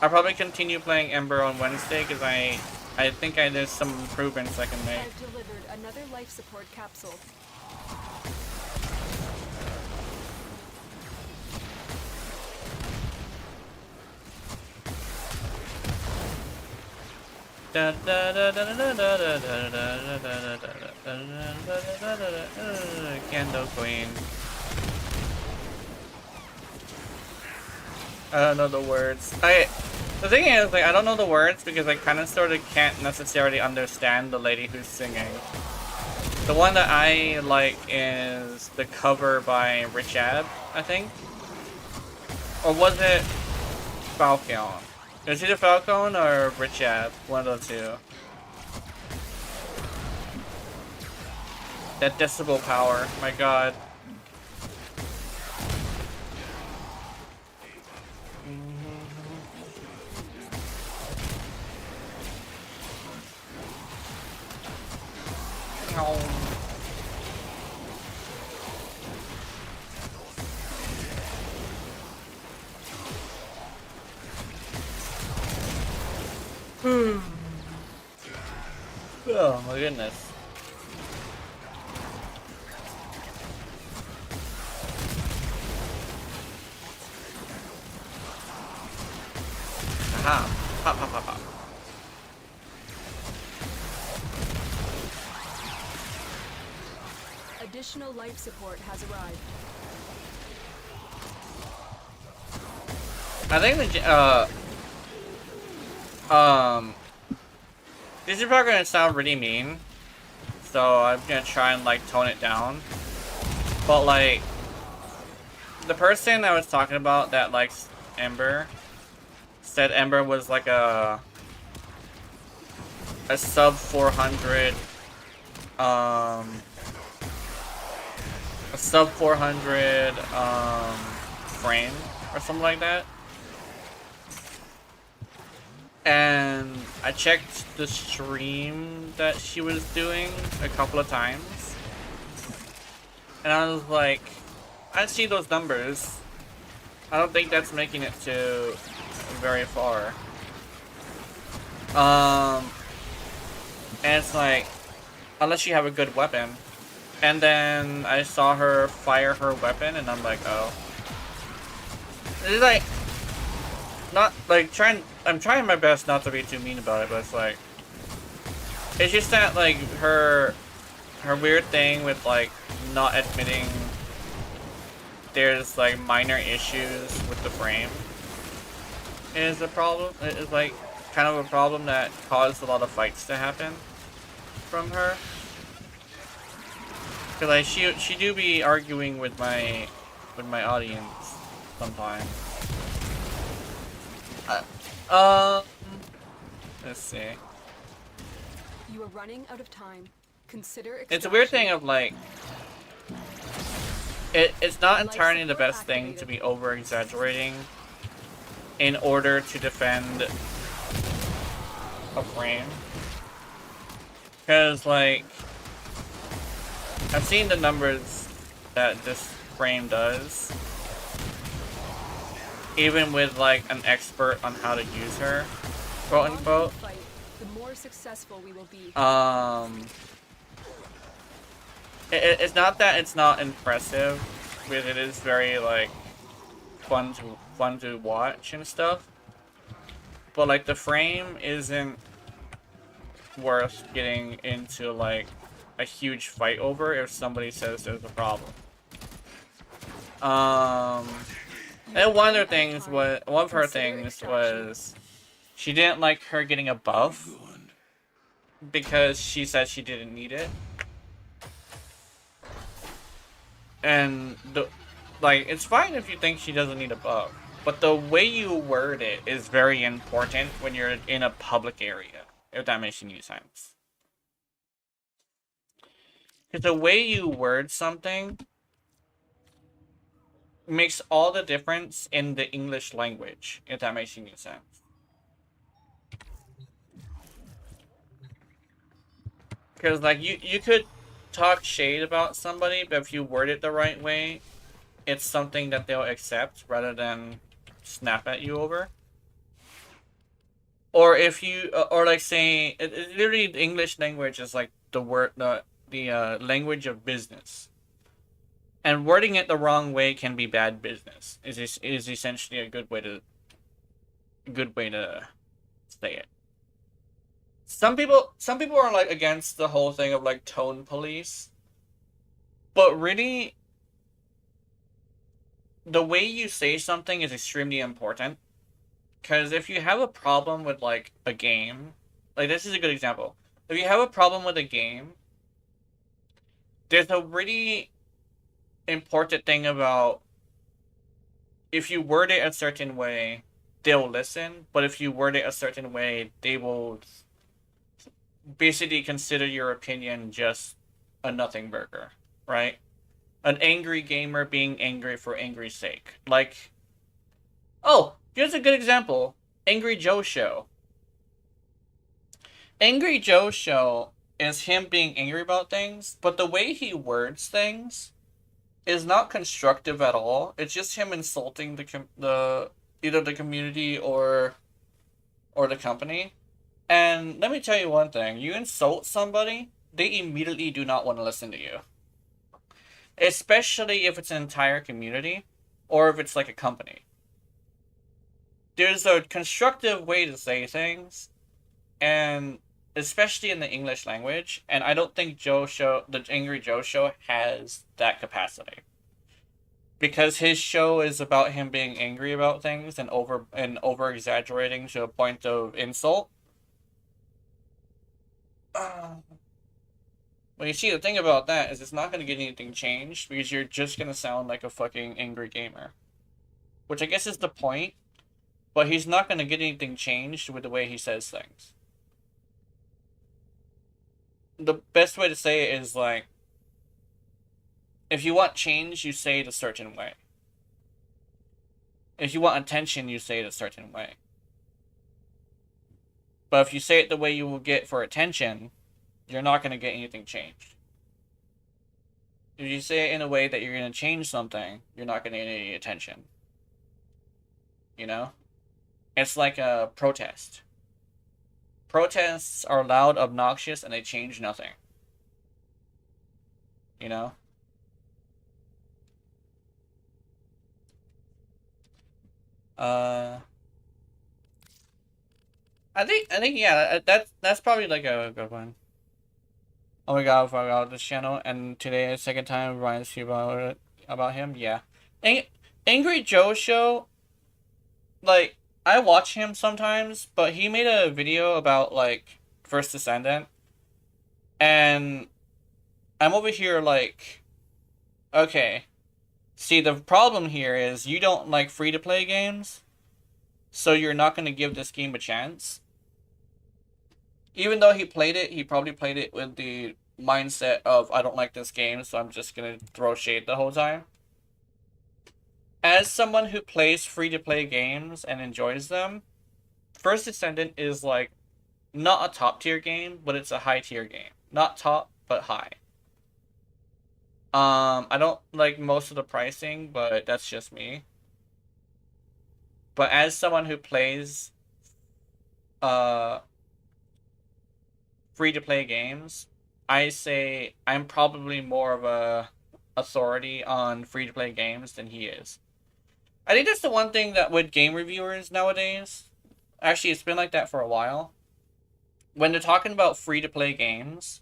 I'll probably continue playing Ember on Wednesday because I think there's some improvements I can make. I've delivered another life support capsule. Candle Queen. I don't know the words. The thing is, like, I don't know the words because I kind of sort of can't necessarily understand the lady who's singing. The one that I like is the cover by Rich Ab, I think. Or was it Falcon? It was either Falcon or Rich Ab, one of the two. That decibel power, my god. Oh my goodness. Pop, pop, pop, pop. Additional life support has arrived. I think this is probably gonna sound really mean, so I'm gonna try and like tone it down. But like, the person I was talking about that likes Ember said Ember was like a sub 400 a sub 400 frame or something like that. And I checked the stream that she was doing a couple of times, and I was like, I see those numbers. I don't think that's making it to very far. And it's like, unless you have a good weapon. And then I saw her fire her weapon, and I'm like, oh. It's like, not like I'm trying my best not to be too mean about it, but it's like, it's just that like her weird thing with like not admitting there's like minor issues with the frame is a problem. It's like kind of a problem that caused a lot of fights to happen from her. Cause like she do be arguing with my audience sometimes. Let's see. You are running out of time. Consider extraction. It's a weird thing of like, it's not entirely the best thing to be over exaggerating in order to defend a frame. Cause like, I've seen the numbers that this frame does, even with like an expert on how to use her, quote unquote. The more successful we will be. It's not that it's not impressive, but it is very like fun to watch and stuff. But like the frame isn't worth getting into like a huge fight over if somebody says there's a problem. And one of her things was she didn't like her getting a buff because she said she didn't need it. And like, it's fine if you think she doesn't need a buff, but the way you word it is very important when you're in a public area, if that makes any sense. Because the way you word something makes all the difference in the English language, if that makes any sense. Because like, you could talk shade about somebody, but if you word it the right way, it's something that they'll accept rather than snap at you over. Or if you, or like saying, literally the English language is like the language of business. And wording it the wrong way can be bad business. Is essentially a good way to say it. Some people are like against the whole thing of like tone police, but really, the way you say something is extremely important. Because if you have a problem with like a game, like this is a good example. If you have a problem with a game, there's a really important thing about if you word it a certain way, they'll listen. But if you word it a certain way, they will basically consider your opinion just a nothing burger, right? An angry gamer being angry for angry's sake. Like, oh, here's a good example. Angry Joe Show. Angry Joe Show is him being angry about things, but the way he words things is not constructive at all. It's just him insulting the either the community or the company. And let me tell you one thing. You insult somebody, they immediately do not want to listen to you. Especially if it's an entire community or if it's like a company. there's a constructive way to say things, and especially in the English language, and I don't think the Angry Joe show has that capacity. Because his show is about him being angry about things and over exaggerating to a point of insult. Well, you see, the thing about that is it's not going to get anything changed because you're just going to sound like a fucking angry gamer. Which I guess is the point, but he's not going to get anything changed with the way he says things. The best way to say it is like, if you want change, you say it a certain way. If you want attention, you say it a certain way. But if you say it the way you will get for attention, you're not going to get anything changed. If you say it in a way that you're going to change something, you're not going to get any attention. You know? It's like a protest. Protests are loud, obnoxious, and they change nothing. You know? I think yeah, that's probably like a good one. Oh my god, I forgot this channel, and today is the second time reminds you about him. Yeah, Angry Joe show. Like, I watch him sometimes, but he made a video about like First Descendant, and I'm over here like, okay. See, the problem here is you don't like free-to-play games, so you're not going to give this game a chance. Even though he played it, he probably played it with the mindset of, I don't like this game, so I'm just going to throw shade the whole time. As someone who plays free-to-play games and enjoys them, First Descendant is like, not a top-tier game, but it's a high-tier game. Not top, but high. I don't like most of the pricing, but that's just me. But as someone who plays free-to-play games, I say I'm probably more of a authority on free-to-play games than he is. I think that's the one thing that with game reviewers nowadays, actually it's been like that for a while, when they're talking about free-to-play games,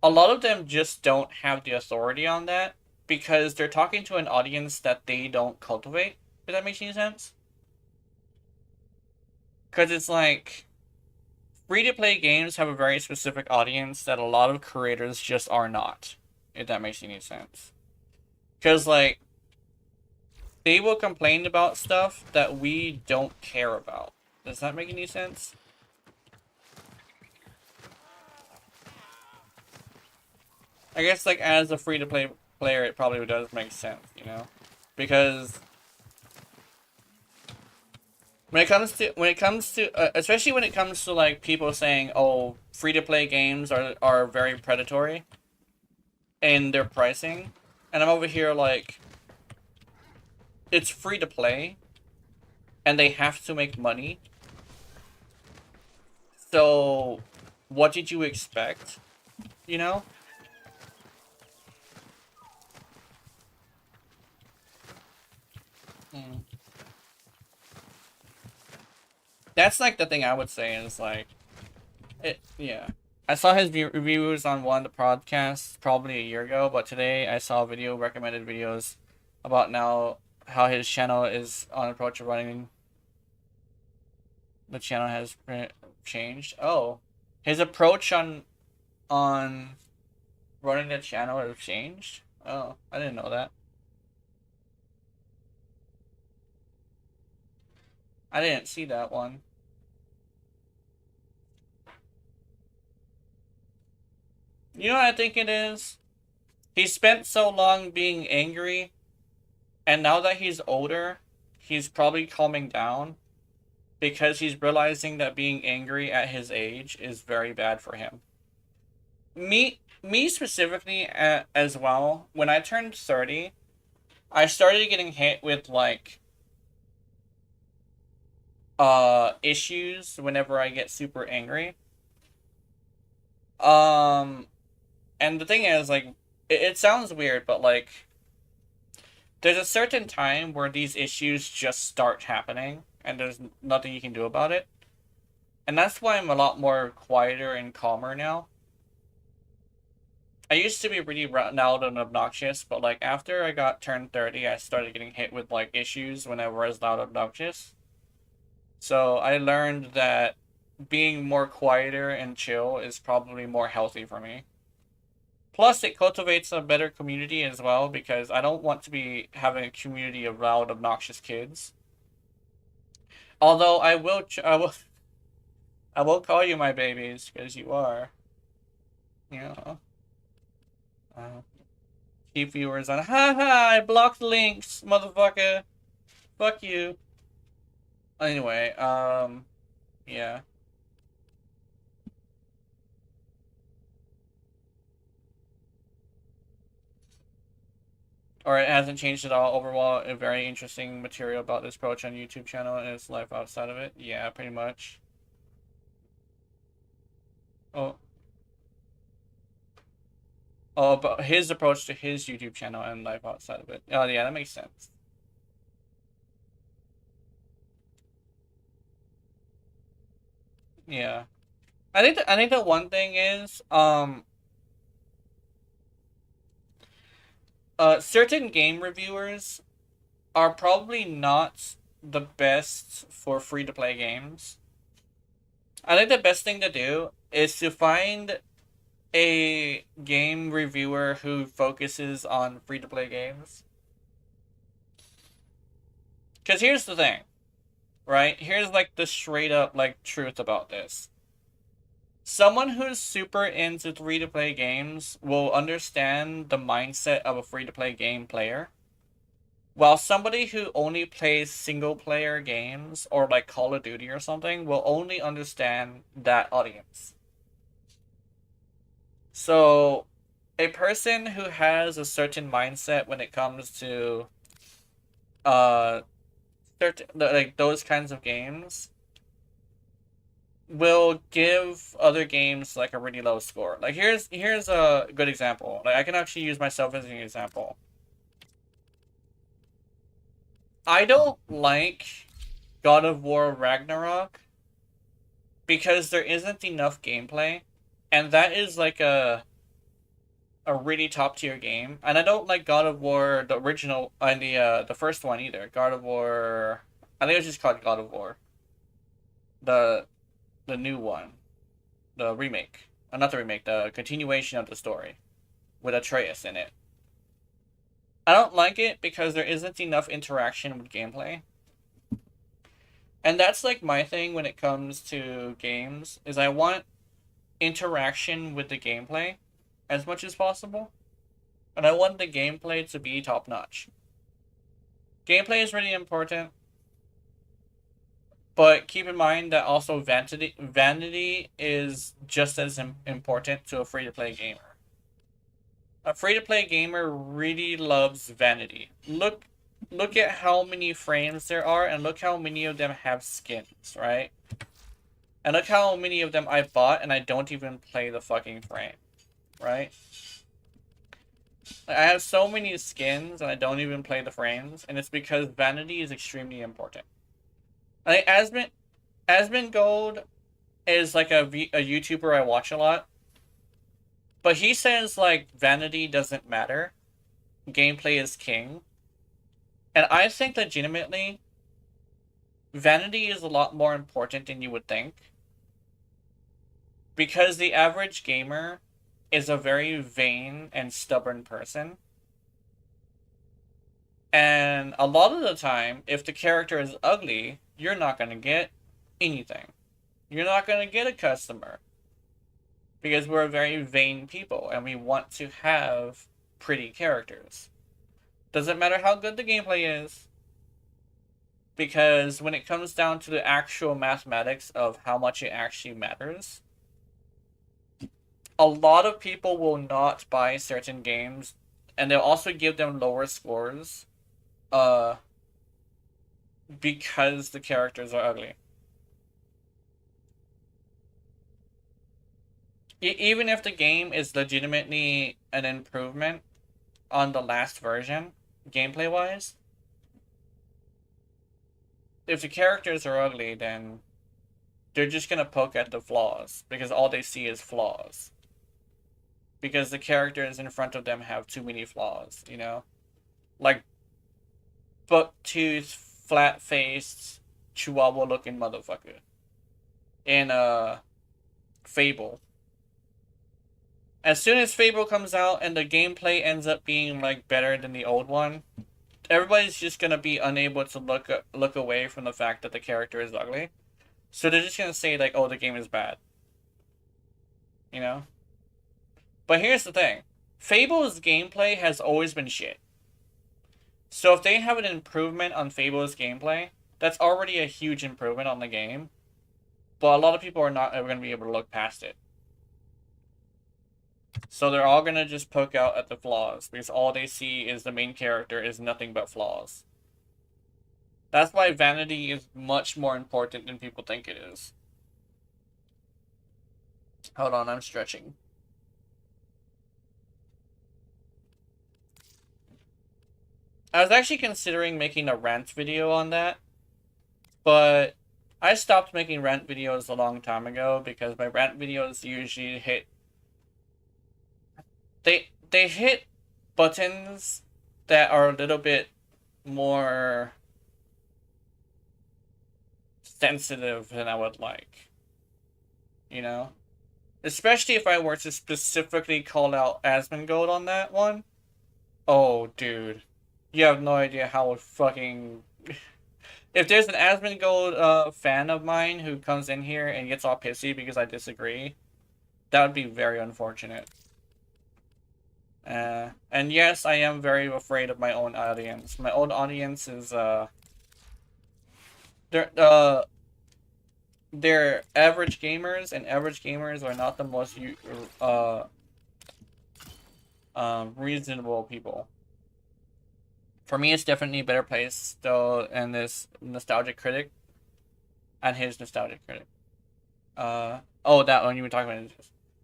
a lot of them just don't have the authority on that because they're talking to an audience that they don't cultivate, if that makes any sense. Because it's like, free-to-play games have a very specific audience that a lot of creators just are not, if that makes any sense. Because, like, they will complain about stuff that we don't care about. Does that make any sense? I guess, like, as a free-to-play player, it probably does make sense, you know? Because when it comes to, especially when it comes to, like, people saying, oh, free-to-play games are very predatory in their pricing, and I'm over here, like, it's free-to-play, and they have to make money, so what did you expect, you know? That's like the thing I would say is like, yeah. I saw his reviews on one of the podcasts probably a year ago, but today I saw recommended videos about now how his channel is on approach of running. The channel has changed. Oh, his approach on running the channel has changed. Oh, I didn't know that. I didn't see that one. You know what I think it is? He spent so long being angry, and now that he's older, he's probably calming down because he's realizing that being angry at his age is very bad for him. Me specifically as well, when I turned 30, I started getting hit with, like, issues whenever I get super angry. And the thing is, like, it sounds weird, but, like, there's a certain time where these issues just start happening, and there's nothing you can do about it. And that's why I'm a lot more quieter and calmer now. I used to be really loud and obnoxious, but like after I got turned 30, I started getting hit with like issues whenever I was loud and obnoxious. So I learned that being more quieter and chill is probably more healthy for me. Plus, it cultivates a better community as well, because I don't want to be having a community of loud, obnoxious kids. Although I will I will call you my babies, because you are. Yeah. Keep viewers on. Haha, I blocked links, motherfucker. Fuck you. Anyway, yeah. Or it hasn't changed at all. Overall, a very interesting material about this approach on YouTube channel and its life outside of it. Yeah, pretty much. Oh. Oh, but his approach to his YouTube channel and life outside of it. Oh, yeah, that makes sense. Yeah. I think the one thing is, certain game reviewers are probably not the best for free-to-play games. I think the best thing to do is to find a game reviewer who focuses on free-to-play games. Because here's the thing, right? Here's like the straight-up like truth about this. Someone who's super into free-to-play games will understand the mindset of a free-to-play game player. While somebody who only plays single-player games, or like Call of Duty or something, will only understand that audience. So, a person who has a certain mindset when it comes to, like those kinds of games, will give other games like a really low score. Like here's a good example. Like I can actually use myself as an example. I don't like God of War Ragnarok because there isn't enough gameplay, and that is like a really top tier game. And I don't like God of War the original and the first one either. God of War, I think it was just called God of War. The new one, the remake, not the remake, the continuation of the story, with Atreus in it. I don't like it because there isn't enough interaction with gameplay. And that's like my thing when it comes to games, is I want interaction with the gameplay as much as possible. And I want the gameplay to be top notch. Gameplay is really important. But keep in mind that also vanity is just as important to a free-to-play gamer. A free-to-play gamer really loves vanity. Look at how many frames there are, and look how many of them have skins, right? And look how many of them I bought and I don't even play the fucking frame, right? I have so many skins and I don't even play the frames, and it's because vanity is extremely important. I think Asmongold is like a YouTuber I watch a lot. But he says like vanity doesn't matter. Gameplay is king. And I think legitimately vanity is a lot more important than you would think. Because the average gamer is a very vain and stubborn person. And a lot of the time, if the character is ugly, you're not going to get anything. You're not going to get a customer. Because we're very vain people, and we want to have pretty characters. Doesn't matter how good the gameplay is. Because when it comes down to the actual mathematics of how much it actually matters, a lot of people will not buy certain games, and they'll also give them lower scores because the characters are ugly. Even if the game is legitimately an improvement on the last version, gameplay wise, if the characters are ugly, then they're just gonna poke at the flaws because all they see is flaws. Because the characters in front of them have too many flaws, you know? Like, buck-toothed, flat-faced, chihuahua-looking motherfucker. In, Fable. As soon as Fable comes out and the gameplay ends up being, like, better than the old one, everybody's just gonna be unable to look away from the fact that the character is ugly. So they're just gonna say, like, oh, the game is bad. You know? But here's the thing. Fable's gameplay has always been shit. So if they have an improvement on Fable's gameplay, that's already a huge improvement on the game. But a lot of people are not ever going to be able to look past it. So they're all going to just poke out at the flaws, because all they see is the main character is nothing but flaws. That's why vanity is much more important than people think it is. Hold on, I'm stretching. I was actually considering making a rant video on that, but I stopped making rant videos a long time ago because my rant videos usually hit... They hit buttons that are a little bit more sensitive than I would like. You know? Especially if I were to specifically call out Asmongold on that one. Oh, dude. You have no idea how fucking... If there's an Asmongold fan of mine who comes in here and gets all pissy because I disagree, that would be very unfortunate. And yes, I am very afraid of my own audience. My own audience is, they're average gamers, and average gamers are not the most, reasonable people. For me, it's definitely Better Place, though, and this Nostalgic Critic, and his Nostalgic Critic. Oh, that one you were talking about.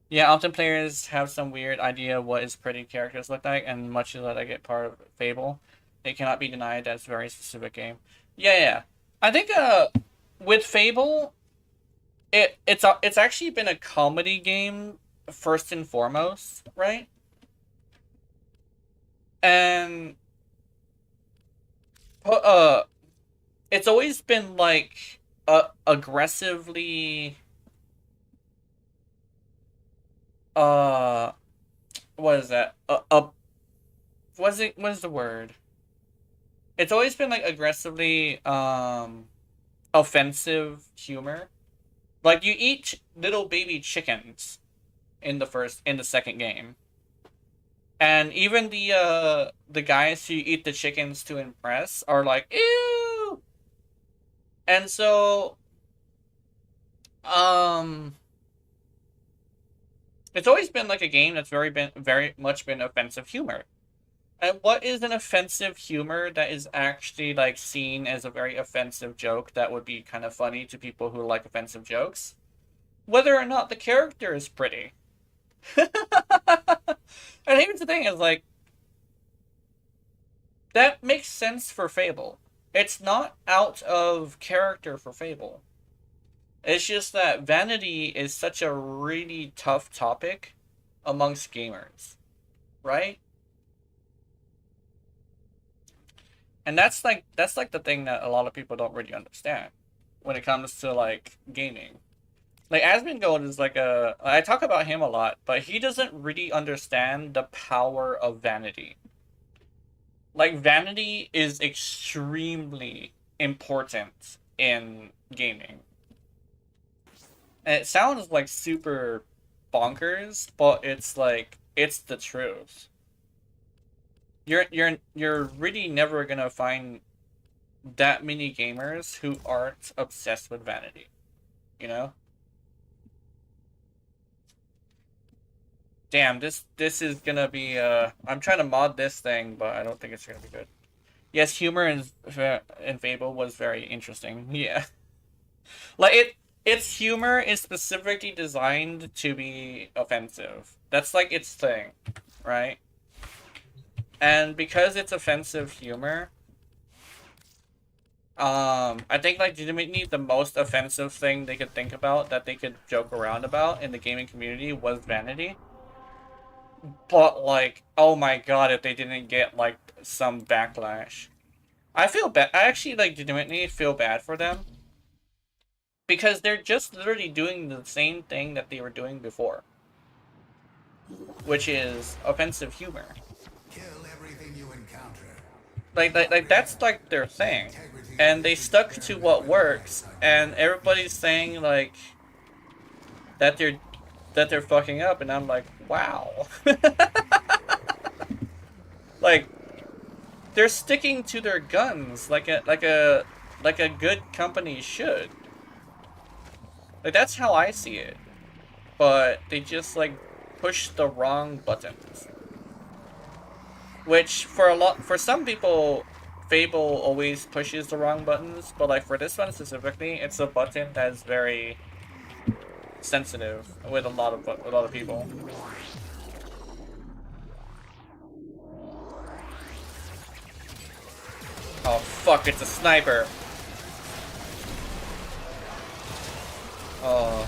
Yeah, often players have some weird idea of what his pretty characters look like, and much as that I get part of Fable, it cannot be denied that it's a very specific game. Yeah. I think, with Fable, it's actually been a comedy game, first and foremost, right? And... it's always been, like, aggressively... what is that? What is the word? It's always been, like, aggressively, offensive humor. Like, you eat little baby chickens in the second game. And even the guys who eat the chickens to impress are like, ew! And so, it's always been like a game that's very much been offensive humor. And what is an offensive humor that is actually, like, seen as a very offensive joke that would be kind of funny to people who like offensive jokes? Whether or not the character is pretty. And here's the thing is, like, that makes sense for Fable. It's not out of character for Fable. It's just that vanity is such a really tough topic amongst gamers, right? And that's like the thing that a lot of people don't really understand when it comes to, like, gaming. Like, Asmongold is like I talk about him a lot, but he doesn't really understand the power of vanity. Like, vanity is extremely important in gaming. And it sounds, like, super bonkers, but it's, like, it's the truth. You're really never gonna find that many gamers who aren't obsessed with vanity. You know? Damn, this is gonna be, I'm trying to mod this thing, but I don't think it's gonna be good. Yes, humor in Fable was very interesting. Yeah. Like, its humor is specifically designed to be offensive. That's, like, its thing, right? And because it's offensive humor, I think like legitimately the most offensive thing they could think about that they could joke around about in the gaming community was vanity. But like, oh my god, if they didn't get like some backlash. I feel bad. I actually like legitimately feel bad for them. Because they're just literally doing the same thing that they were doing before. Which is offensive humor. Kill everything you encounter. Like that's like their thing. And they stuck to what works, and everybody's saying like that they're fucking up, and I'm like, wow. Like they're sticking to their guns like a good company should. Like that's how I see it. But they just like push the wrong buttons. Which for some people, Fable always pushes the wrong buttons, but like for this one specifically, it's a button that is very sensitive with a lot of people. Oh fuck! It's a sniper. Oh.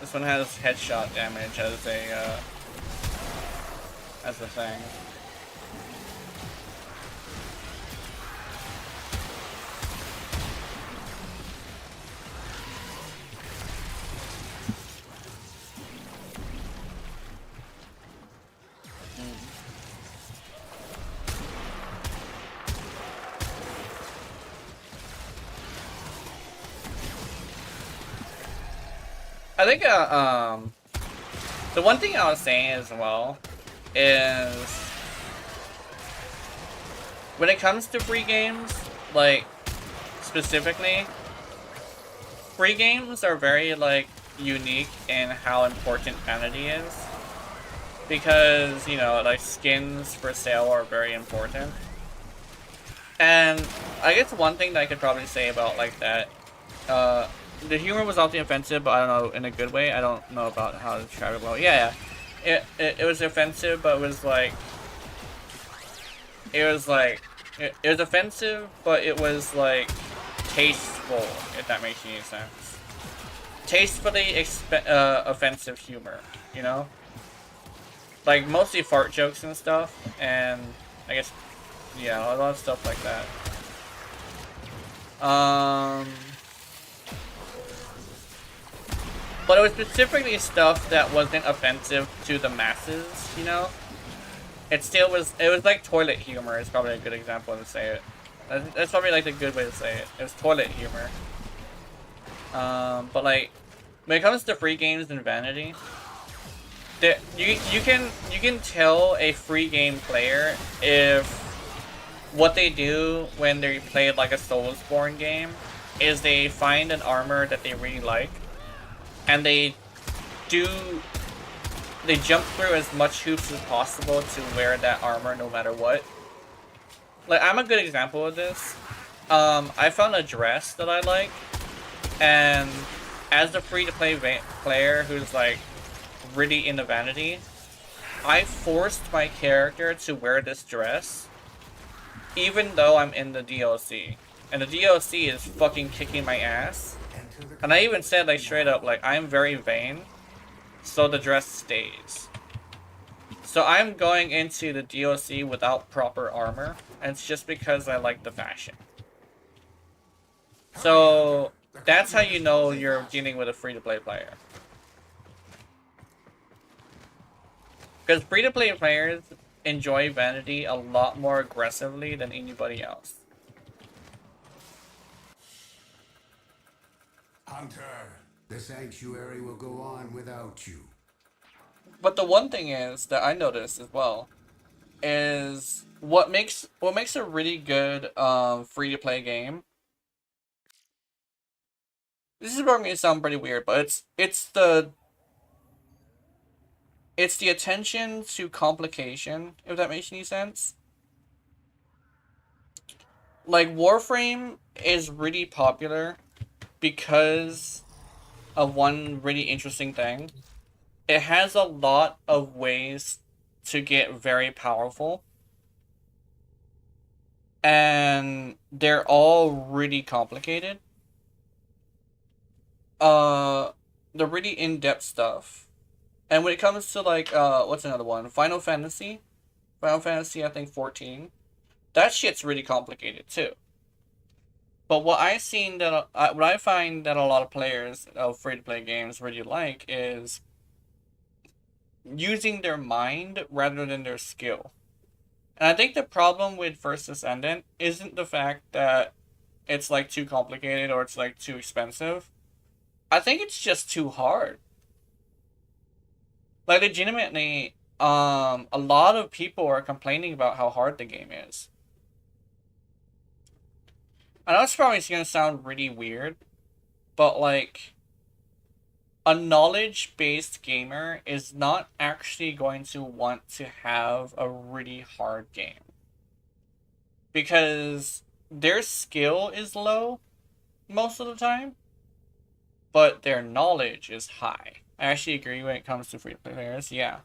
This one has headshot damage as a thing. I think the one thing I was saying as well is when it comes to free games, like specifically, free games are very like unique in how important vanity is, because you know like skins for sale are very important. And I guess one thing that I could probably say about like that, the humor was often offensive, but I don't know in a good way. I don't know about how to describe it well. Yeah, it was offensive, but it was offensive, but it was like tasteful, if that makes any sense. Tastefully offensive humor, you know? Like mostly fart jokes and stuff, and I guess yeah, a lot of stuff like that. But it was specifically stuff that wasn't offensive to the masses, you know? It was like toilet humor is probably a good example to say it. That's probably like a good way to say it. It was toilet humor. But like, when it comes to free games and vanity, you can tell a free game player if what they do when they play like a Soulsborne game is they find an armor that they really like, and they jump through as much hoops as possible to wear that armor no matter what. Like, I'm a good example of this. I found a dress that I like, and as a free-to-play player who's like really into vanity, I forced my character to wear this dress even though I'm in the DLC. And the DLC is fucking kicking my ass. And I even said like straight up, like, I'm very vain, so the dress stays. So I'm going into the DLC without proper armor, and it's just because I like the fashion. So that's how you know you're dealing with a free-to-play player. Because free-to-play players enjoy vanity a lot more aggressively than anybody else. Hunter, the sanctuary will go on without you. But the one thing is that I noticed as well is what makes a really good free-to-play game. This is going to sound pretty weird, but it's the attention to complication, if that makes any sense. Like, Warframe is really popular because of one really interesting thing. It has a lot of ways to get very powerful. And they're all really complicated. The really in-depth stuff. And when it comes to like what's another one? Final Fantasy I think 14. That shit's really complicated too. But what I find that a lot of players of free-to-play games really like is using their mind rather than their skill. And I think the problem with First Ascendant isn't the fact that it's like too complicated or it's like too expensive. I think it's just too hard. Like legitimately, a lot of people are complaining about how hard the game is. I know it's probably gonna sound really weird, but like a knowledge-based gamer is not actually going to want to have a really hard game. Because their skill is low most of the time, but their knowledge is high. I actually agree when it comes to free-to-play players, yeah.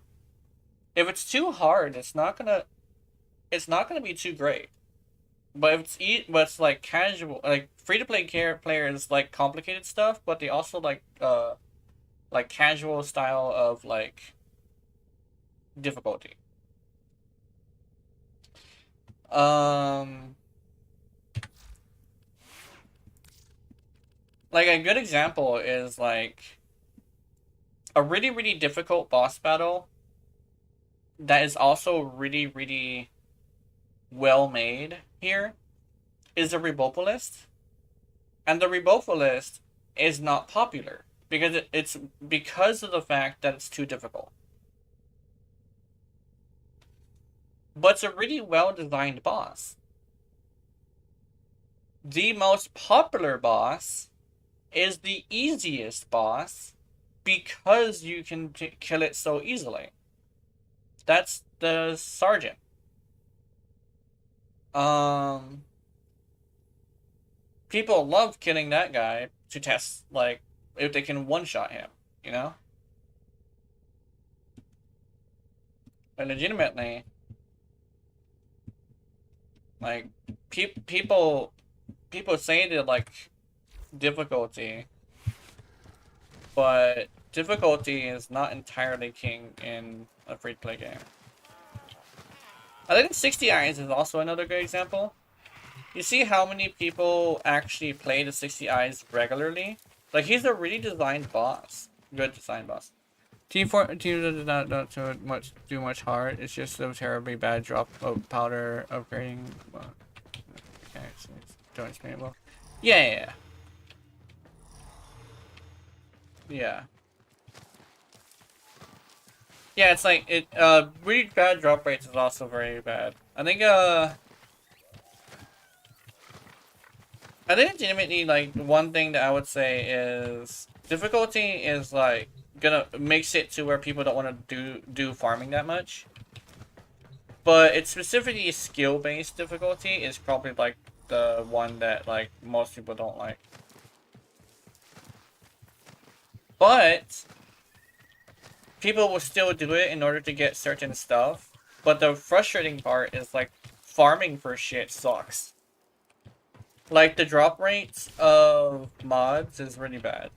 If it's too hard, it's not gonna be too great. But if it's like casual, like free-to-play players like complicated stuff, but they also like casual style of like difficulty. Like a good example is like a really, really difficult boss battle that is also really, really well made here is a Rebopolist. And the Rebopolist is not popular because it's because of the fact that it's too difficult. But it's a really well designed boss. The most popular boss is the easiest boss because you can kill it so easily. That's the sergeant. People love killing that guy to test, like, if they can one-shot him, you know? But legitimately, like, people say that, like, difficulty, but difficulty is not entirely king in a free-to-play game. I think 60 Eyes is also another good example. You see how many people actually play the 60 Eyes regularly? Like, he's a really designed boss. Good designed boss. Team does not do much hard. It's just a terribly bad drop of powder upgrading. Well, okay, so don't explain it well. Yeah. Yeah, it's like really bad drop rates is also very bad. I think legitimately, like, one thing that I would say is difficulty is like gonna makes it to where people don't want to do farming that much. But it's specifically skill-based difficulty is probably like the one that like most people don't like. But people will still do it in order to get certain stuff. But the frustrating part is like farming for shit sucks. Like the drop rates of mods is really bad.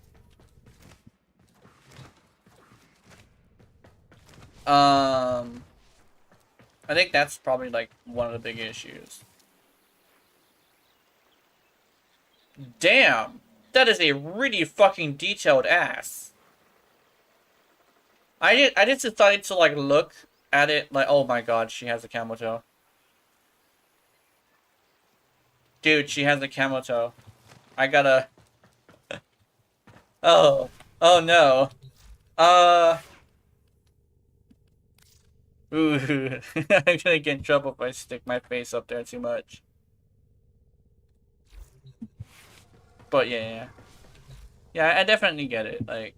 I think that's probably like one of the big issues. Damn! That is a really fucking detailed ass. I just decided to like look at it like, oh my god, she has a camel toe. Dude, she has a camel toe. I gotta... Oh no. Ooh, I'm gonna get in trouble if I stick my face up there too much. But yeah. Yeah, I definitely get it. Like,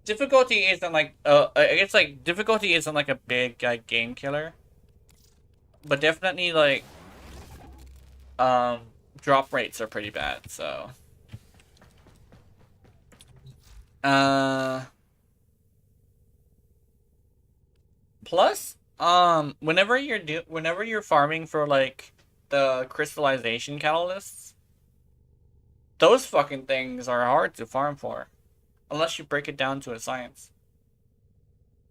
difficulty isn't like it's like difficulty isn't like a big like game killer. But definitely like drop rates are pretty bad, so Plus, whenever you're farming for like the crystallization catalysts, those fucking things are hard to farm for, unless you break it down to a science.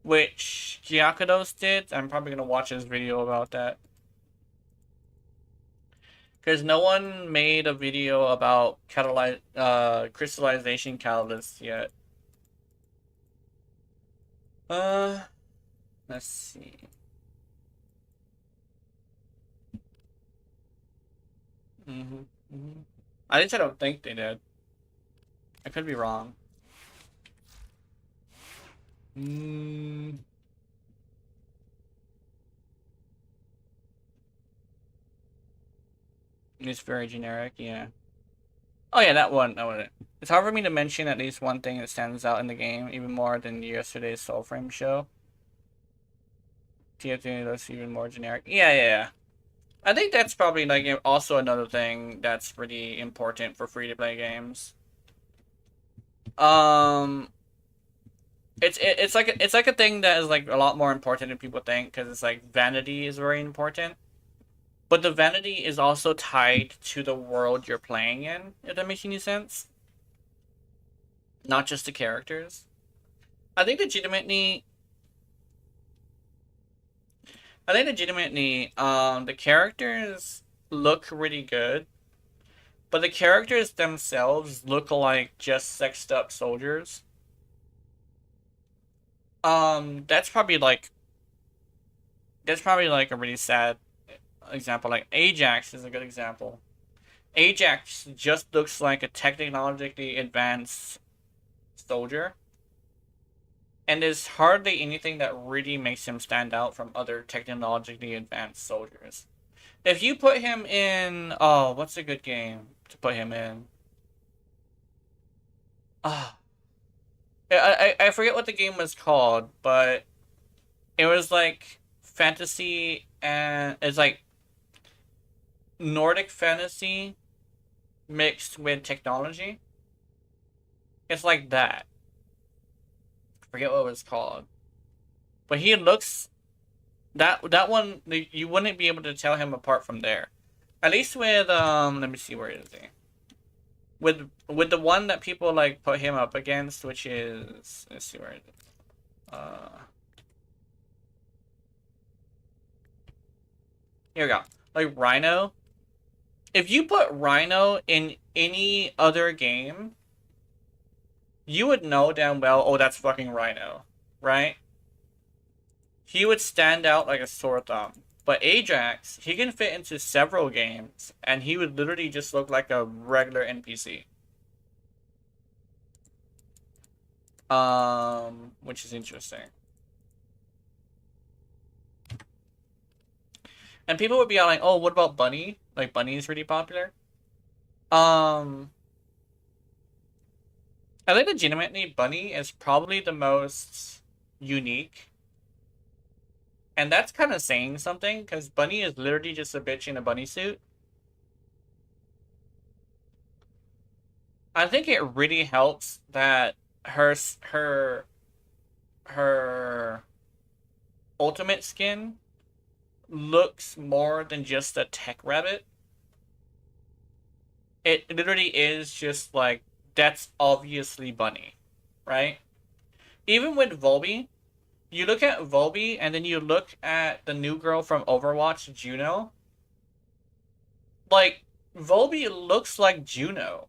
Which Gyakados did. I'm probably gonna watch his video about that. Because no one made a video about crystallization catalysts yet. Let's see. At least I don't think they did. I could be wrong. It's very generic, yeah. Oh yeah, that one. It's hard for me to mention at least one thing that stands out in the game, even more than yesterday's Soulframe show. TF2 looks even more generic. Yeah. I think that's probably like also another thing that's pretty important for free-to-play games. It's like a thing that is like a lot more important than people think, because it's like vanity is very important. But the vanity is also tied to the world you're playing in, if that makes any sense. Not just the characters. I think legitimately, the characters look really good. But the characters themselves look like just sexed up soldiers. That's probably like a really sad example. Like Ajax is a good example. Ajax just looks like a technologically advanced soldier, and there's hardly anything that really makes him stand out from other technologically advanced soldiers. If you put him in, oh, what's a good game to put him in? I forget what the game was called, but it was like fantasy, and it's like Nordic fantasy mixed with technology. It's like that. I forget what it was called. But he looks that one, you wouldn't be able to tell him apart from there. At least with let me see, where is he? With the one that people like put him up against, which is, let's see where it is. Here we go. Like Rhino. If you put Rhino in any other game, you would know damn well, oh, that's fucking Rhino, right? He would stand out like a sore thumb. But Ajax, he can fit into several games, and he would literally just look like a regular NPC. Which is interesting. And people would be like, oh, what about Bunny? Like, Bunny is really popular. I think legitimately Bunny is probably the most unique. And that's kind of saying something, because Bunny is literally just a bitch in a bunny suit. I think it really helps that her ultimate skin looks more than just a tech rabbit. It literally is just like, that's obviously Bunny, right? Even with Volby, you look at Volby and then you look at the new girl from Overwatch, Juno. Like, Volby looks like Juno.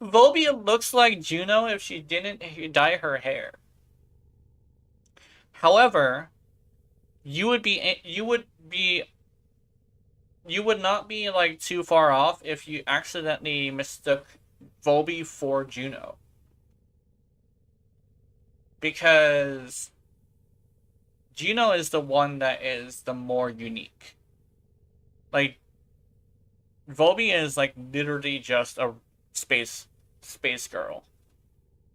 Volby looks like Juno if she didn't dye her hair. However, you would not be like too far off if you accidentally mistook Volby for Juno. Because Juno is the one that is the more unique. Like, Volby is like literally just a space girl.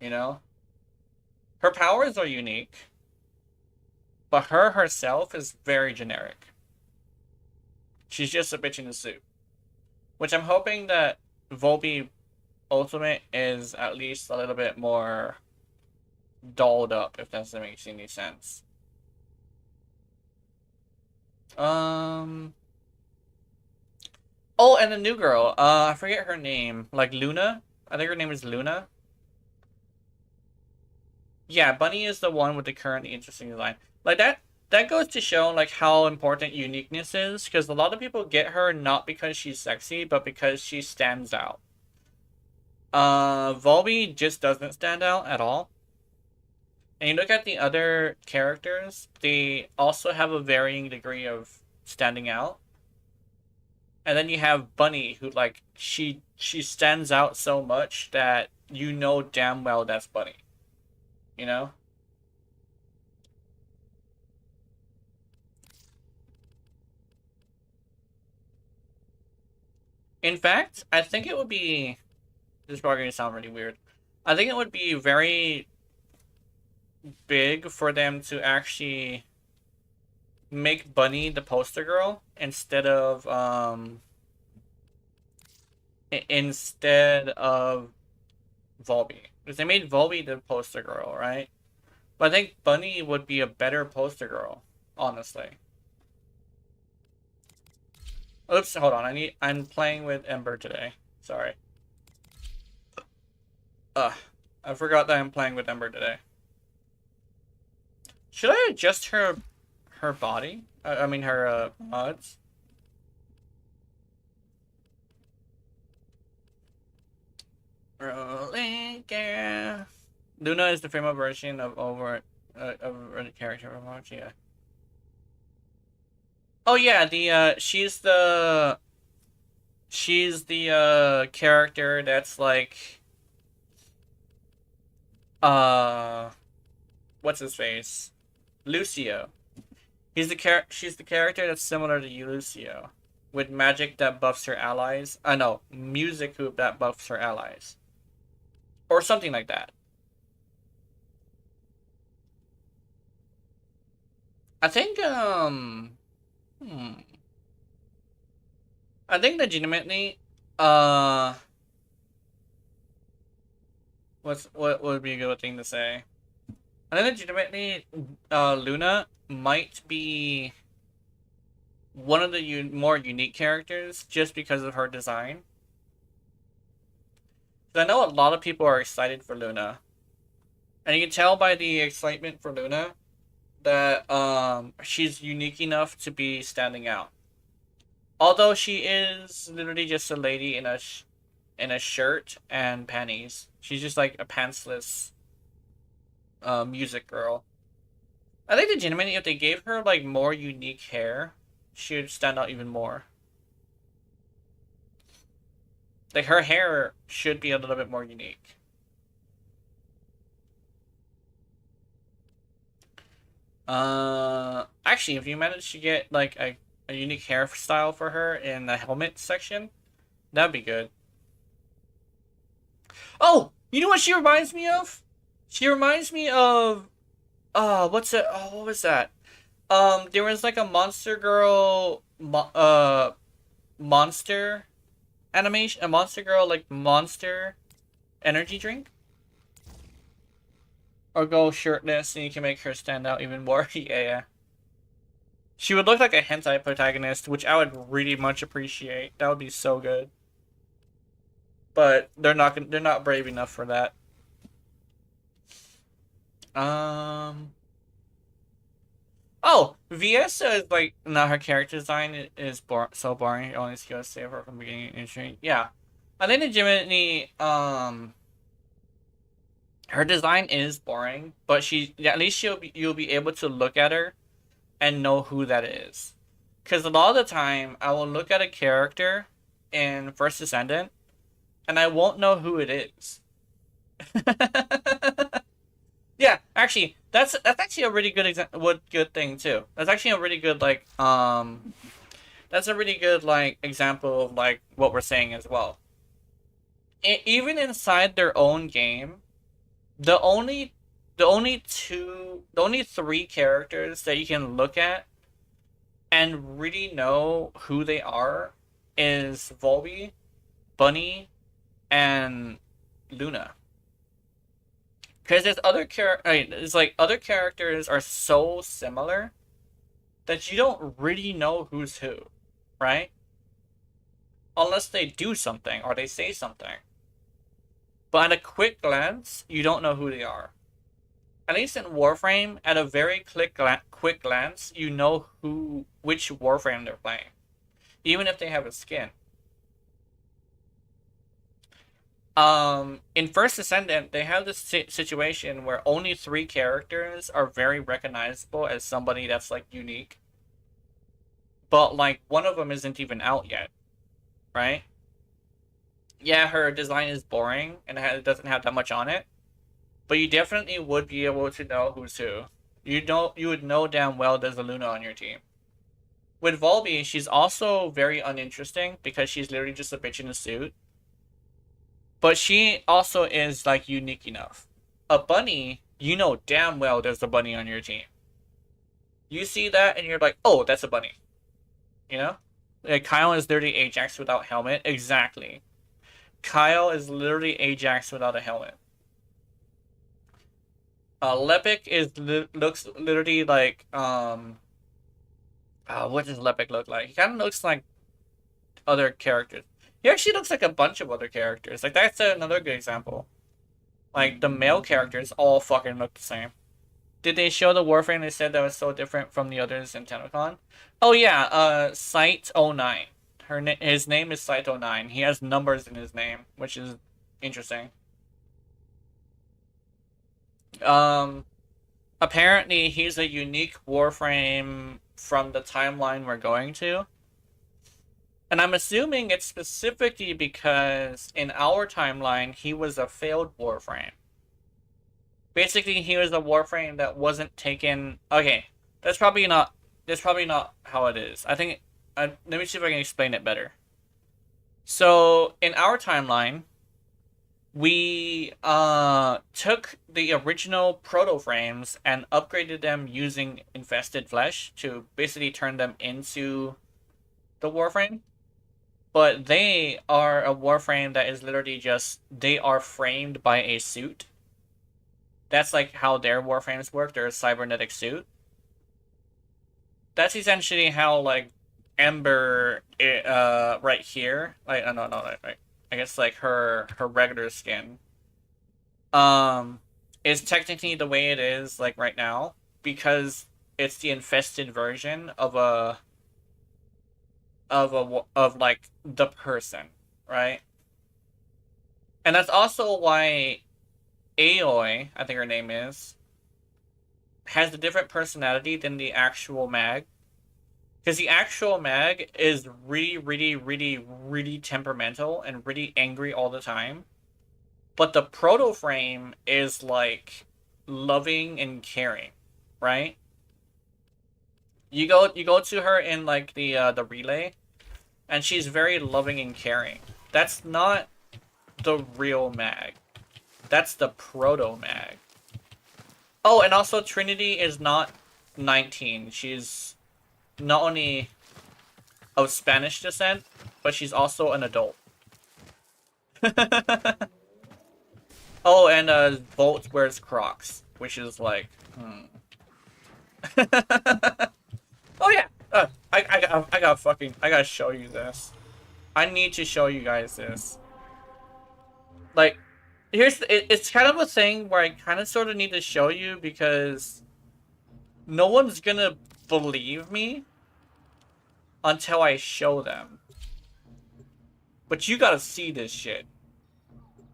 You know? Her powers are unique. But her herself is very generic. She's just a bitch in a suit. Which I'm hoping that Volby ultimate is at least a little bit more dolled up, if that makes any sense. Oh, and the new girl. I forget her name. Like Luna? I think her name is Luna. Yeah, Bunny is the one with the current interesting design. Like that goes to show like how important uniqueness is, because a lot of people get her not because she's sexy, but because she stands out. Volby just doesn't stand out at all. And you look at the other characters, they also have a varying degree of standing out. And then you have Bunny, who like she stands out so much that you know damn well that's Bunny. You know? In fact, I think it would be... This is probably going to sound really weird. I think it would be very big for them to actually make Bunny the poster girl instead of Volby. Because they made Volby the poster girl, right? But I think Bunny would be a better poster girl, honestly. Oops, hold on. I'm playing with Ember today. Sorry. I forgot that I'm playing with Ember today. Should I adjust her body? I mean her mods. Rolling girl. Luna is the female version of a character of March, yeah. Oh yeah, she's the character that's like what's his face? Lucio. She's the character that's similar to you, Lucio, with magic that buffs her allies. No, music that buffs her allies. Or something like that. I think I think legitimately what would be a good thing to say? I think legitimately Luna might be one of the more unique characters just because of her design. I know a lot of people are excited for Luna. And you can tell by the excitement for Luna that she's unique enough to be standing out. Although she is literally just a lady in a shirt and panties. She's just like a pantsless music girl. I think legitimately if they gave her like more unique hair, she would stand out even more. Like her hair should be a little bit more unique. Actually, if you manage to get like a unique hairstyle for her in the helmet section, that'd be good. Oh, you know what she reminds me of? She reminds me of what's it? Oh, what was that? There was like a Monster Girl monster animation, a Monster Girl like monster energy drink. Or go shirtless and you can make her stand out even more. Yeah. She would look like a hentai protagonist, which I would really much appreciate. That would be so good. But they're not brave enough for that. Oh, Viesa is like now her character design is so boring. You only see us save her from beginning and entry. Yeah, I think legitimately her design is boring, but at least you'll be able to look at her and know who that is. Because a lot of the time, I will look at a character in First Descendant, and I won't know who it is. Yeah, actually, that's actually a really good thing too. That's actually a really good like that's a really good like example of like what we're saying as well. Even inside their own game, the only three characters that you can look at and really know who they are is Volby, Bunny, and Luna. Because there's other it's like other characters are so similar that you don't really know who's who, right? Unless they do something or they say something. But at a quick glance, you don't know who they are. At least in Warframe, at a very quick glance, you know which Warframe they're playing, even if they have a skin. In First Ascendant, they have this situation where only 3 characters are very recognizable as somebody that's like unique. But like one of them isn't even out yet, right? Yeah, her design is boring and it doesn't have that much on it, but you definitely would be able to know who's who. You would know damn well there's a Luna on your team. With Volby, she's also very uninteresting because she's literally just a bitch in a suit. But she also is, like, unique enough. A bunny, you know damn well there's a bunny on your team. You see that and you're like, oh, that's a bunny. You know? Like, Kyle is literally Ajax without helmet. Exactly. Kyle is literally Ajax without a helmet. Lepic looks literally like, what does Lepic look like? He kind of looks like other characters. He actually looks like a bunch of other characters. Like, that's another good example. Like, the male characters all fucking look the same. Did they show the Warframe they said that was so different from the others in TennoCon? Oh, yeah, Site09. His name is Site09. He has numbers in his name, which is interesting. Apparently, he's a unique Warframe from the timeline we're going to. And I'm assuming it's specifically because in our timeline, he was a failed Warframe. Basically, he was a Warframe that wasn't taken... Okay, that's probably not how it is. I think... let me see if I can explain it better. So, in our timeline, we took the original proto-frames and upgraded them using infested flesh to basically turn them into the Warframe. But they are a Warframe that is literally just, they are framed by a suit. That's like how their Warframes work. They're a cybernetic suit. That's essentially how, like, Ember, right here, like, no, right. I guess, like, her regular skin, is technically the way it is, like, right now, because it's the infested version of like, the person, right? And that's also why Aoi, I think her name is, has a different personality than the actual Mag. Because the actual Mag is really, really, really, really temperamental and really angry all the time. But the proto-frame is, like, loving and caring, right? You go to her in, like, the relay, and she's very loving and caring. That's not the real Mag. That's the proto-Mag. Oh, and also Trinity is not 19. She's not only of Spanish descent, but she's also an adult. Oh, and Volt wears Crocs, which is like, Oh yeah, I gotta show you this. I need to show you guys this. Like, it's kind of a thing where I kind of sort of need to show you because no one's gonna believe me until I show them. But you gotta see this shit.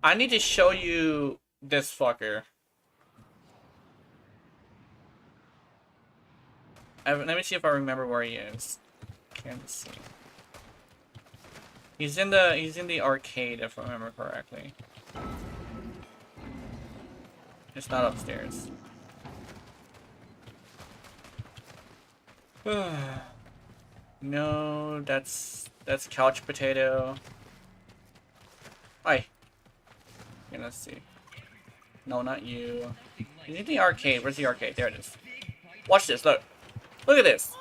I need to show you this fucker. Let me see if I remember where he is. Can't see. He's in the arcade, if I remember correctly. It's not upstairs. No, that's Couch Potato. Hi. Okay, let's see. No, not you. He's in the arcade. Where's the arcade? There it is. Watch this. Look. Look at this.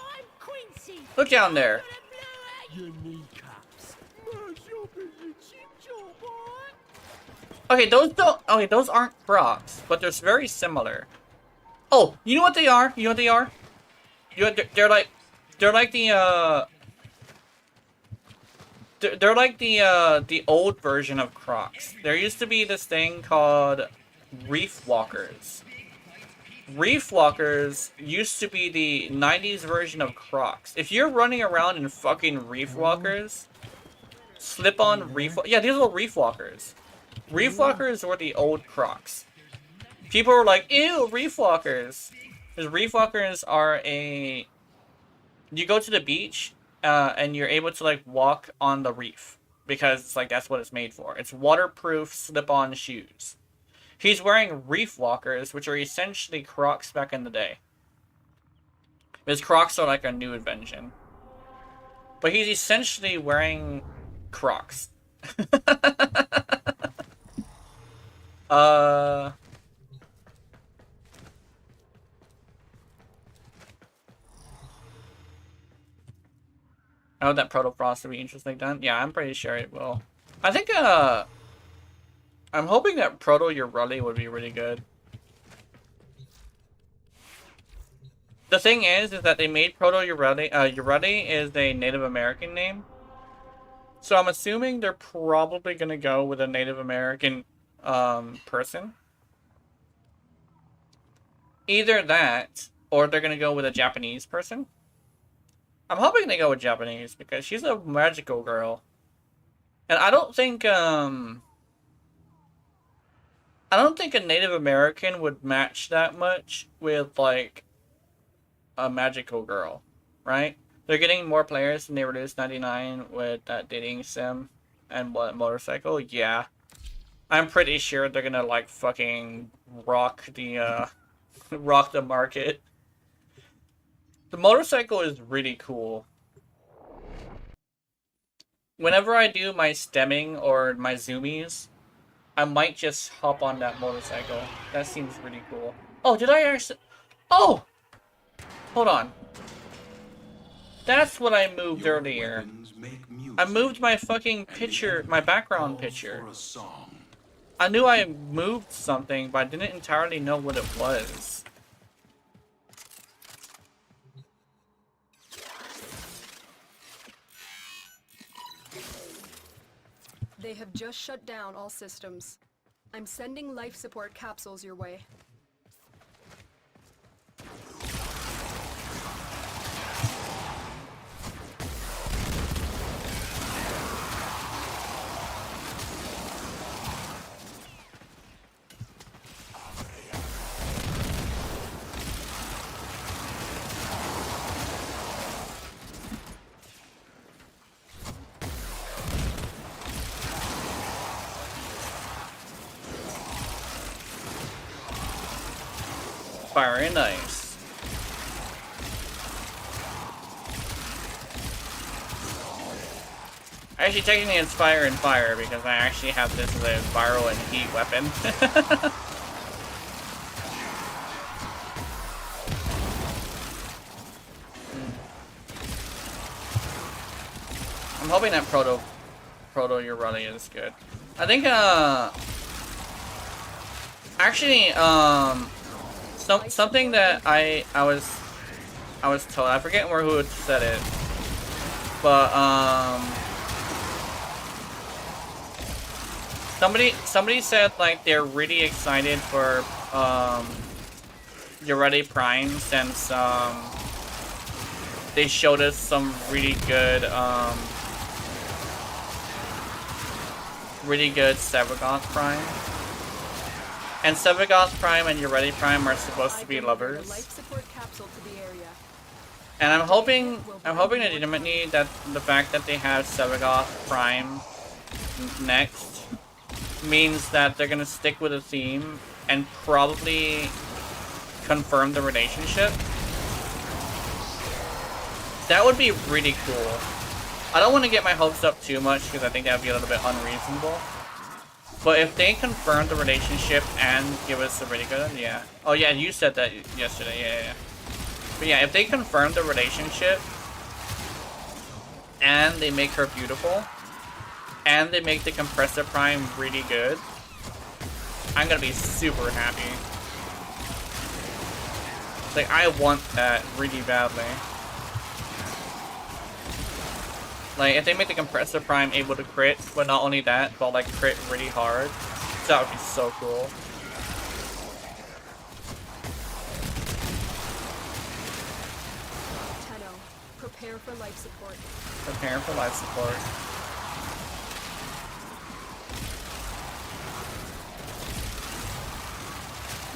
Look down there. Okay, those don't. Okay, those aren't Crocs, but they're very similar. Oh, you know what they are? You know what they are? They're like they're like the old version of Crocs. There used to be this thing called Reef Walkers. Reef Walkers used to be the 90s version of Crocs. If you're running around in fucking Reef Walkers, slip-on Reef... Yeah, these are Reef Walkers. Reef Walkers were the old Crocs. People were like, ew, Reef Walkers. Because Reef Walkers are a... You go to the beach, and you're able to, like, walk on the reef. Because, it's like, that's what it's made for. It's waterproof, slip-on shoes. He's wearing Reef Walkers, which are essentially Crocs back in the day. Because Crocs are like a new invention. But he's essentially wearing Crocs. Oh, that Proto Frost will be interesting done. Yeah, I'm pretty sure it will. I think, I'm hoping that Proto Uruli would be really good. The thing is that they made Proto Uruli. Uruli is a Native American name. So I'm assuming they're probably going to go with a Native American person. Either that, or they're going to go with a Japanese person. I'm hoping they go with Japanese, because she's a magical girl. And I don't think a Native American would match that much with, like, a magical girl, right? They're getting more players than they released 99 with that dating sim and what, motorcycle? Yeah. I'm pretty sure they're gonna, like, fucking rock the market. The motorcycle is really cool. Whenever I do my stemming or my zoomies, I might just hop on that motorcycle. That seems really cool. Oh, did I actually... Oh! Hold on. That's what I moved earlier. I moved my fucking picture, my background picture. I knew I moved something, but I didn't entirely know what it was. They have just shut down all systems. I'm sending life support capsules your way. Fire and ice. Actually, technically it's fire and fire because I actually have this as a viral and heat weapon. I'm hoping that Proto Uruli is good. I think actually something that I was told, I forget who had said it, but somebody said like they're really excited for Uruli Prime since they showed us some really good Sevagoth Prime. And Sevagoth Prime and Uruli Prime are supposed to be lovers. And I'm hoping legitimately that the fact that they have Sevagoth Prime next means that they're gonna stick with a theme and probably confirm the relationship. That would be really cool. I don't want to get my hopes up too much because I think that would be a little bit unreasonable. But if they confirm the relationship and give us a really good, yeah. Oh yeah, you said that yesterday, yeah. But yeah, if they confirm the relationship and they make her beautiful and they make the Compressor Prime really good, I'm gonna be super happy. Like, I want that really badly. Like, if they make the Compressor Prime able to crit, but not only that, but like crit really hard, that would be so cool. Tenno, prepare for life support. Prepare for life support.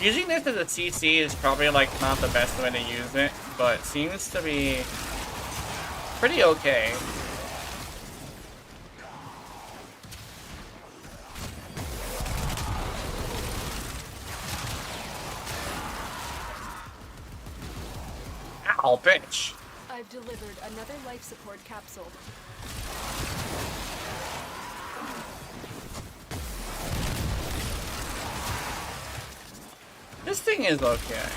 Using this as a CC is probably like not the best way to use it, but seems to be pretty okay. Ow, bitch! I've delivered another life support capsule. This thing is okay.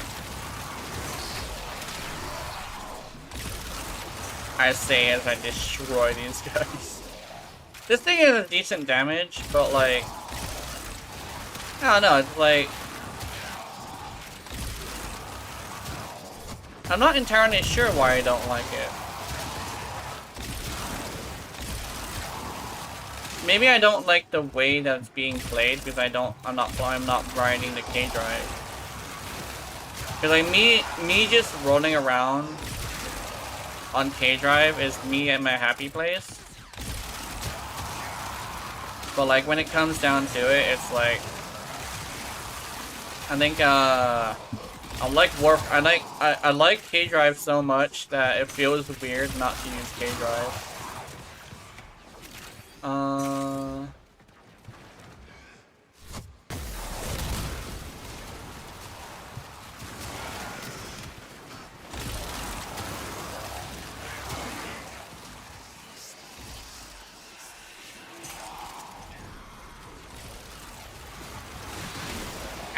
I say as I destroy these guys. This thing is a decent damage, but like, I don't know, it's like, I'm not entirely sure why I don't like it. Maybe I don't like the way that it's being played because I'm not riding the K drive. Cause like me just rolling around on K drive is me at my happy place. But like when it comes down to it, it's like I think I like K drive so much that it feels weird not to use K drive.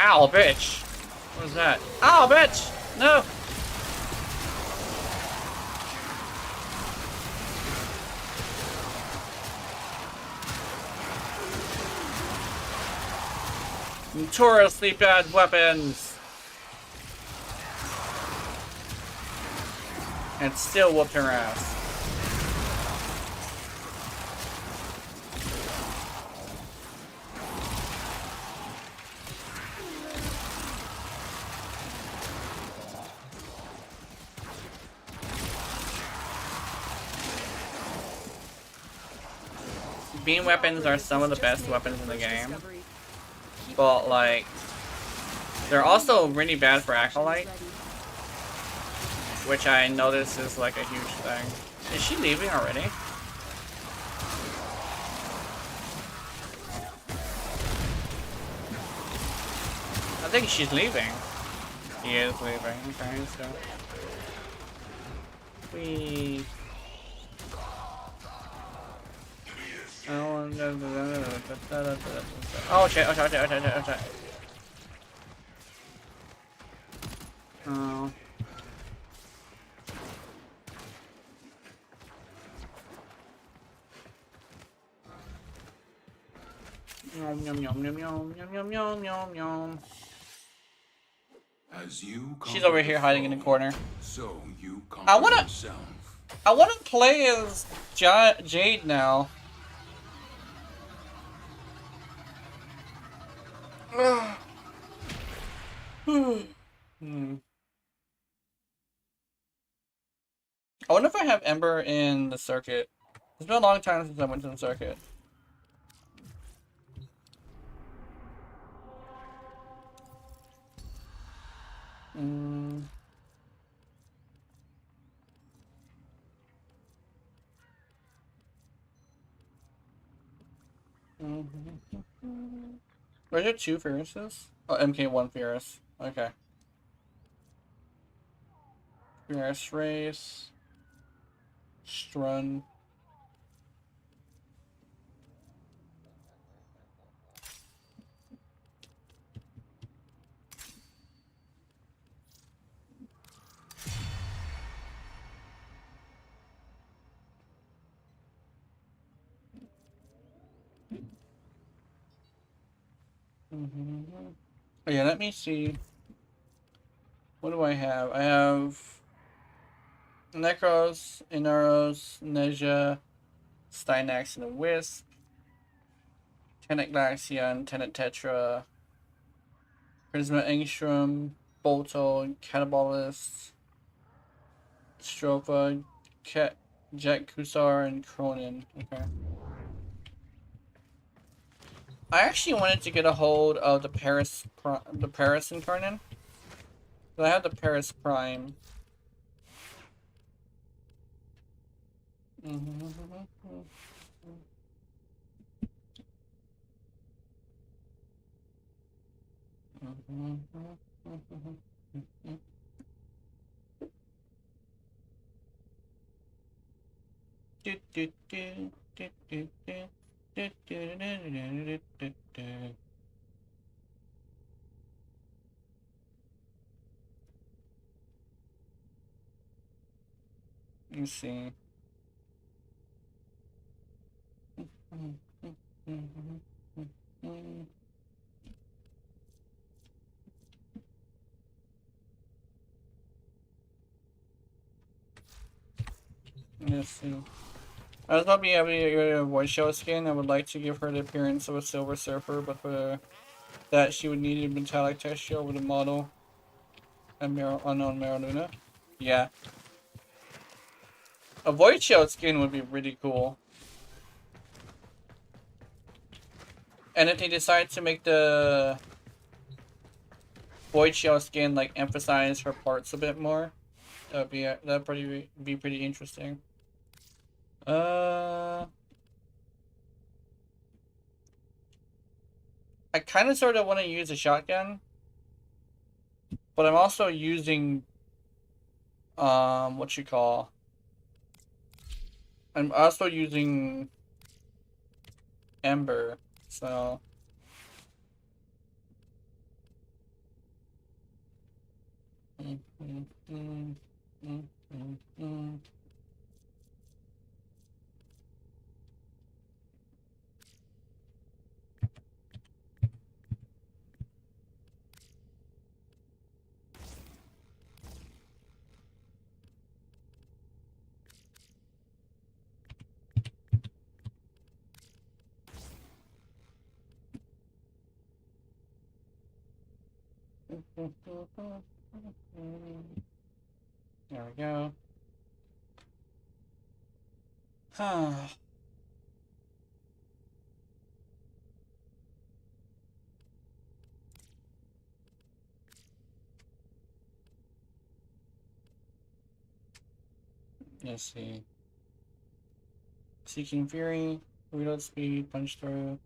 Ow, bitch! What was that? Ow, bitch! No! Notoriously bad weapons! And still whooped her ass. Beam weapons are some of the best weapons in the game, but like, they're also really bad for Acolyte, which I notice is like a huge thing. Is she leaving already? I think she's leaving. She is leaving, okay, so. Oh shit, oh shit, oh shit, oh shit, oh shit. Oh. Yum yum yum yum yum yum yum yum yum yum. As you She's over here hiding in the corner. So you I wanna yourself. I wanna play as Jade now. I wonder if I have Ember in the circuit. It's been a long time since I went to the circuit. Were there two Furiouses? Oh, MK1 Furious. Okay. Furious Race. Strun. Oh, yeah, let me see. What do I have? I have Necros, Inaros, Neja, Stynax, and a Wisp, Tenet Glaxion, Tenet Tetra, Prisma Engstrom, Bolto, Catabolist, Strofa, Jet Kusar, and Cronin. Okay. I actually wanted to get a hold of the Paris Incarnate. I have the Paris Prime. Let's see. Let's see. I was about to be able to get rid of Voice Shell skin. I would like to give her the appearance of a Silver Surfer, but for that she would need a metallic texture with a model and unknown Mariluna. Yeah. A Void Shell skin would be really cool. And if they decide to make the Void Shell skin like emphasize her parts a bit more, that'd be pretty interesting. I kind of sort of want to use a shotgun, but I'm also using what you call. I'm also using Ember, so. There we go. Huh. Let's see. Seeking Fury, reload speed, punch through.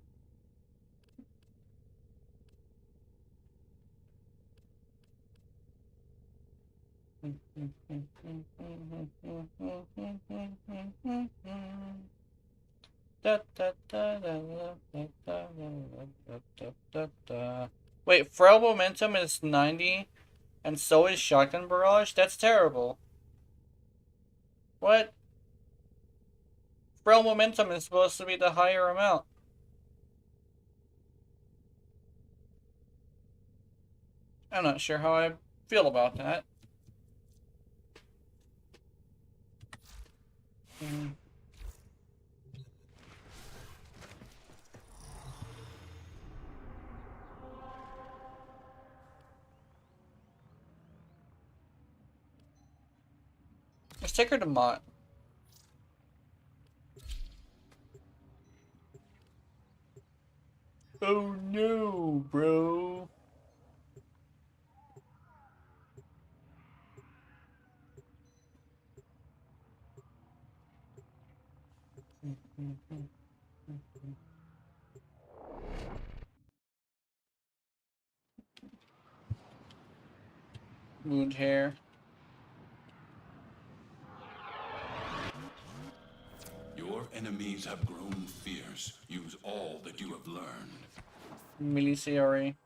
Wait, Frail Momentum is 90, and so is Shotgun Barrage? That's terrible. What? Frail Momentum is supposed to be the higher amount. I'm not sure how I feel about that. Let's take her to Mott. Oh no, bro. Wound hair. Your enemies have grown fierce. Use all that you have learned. Miliciary.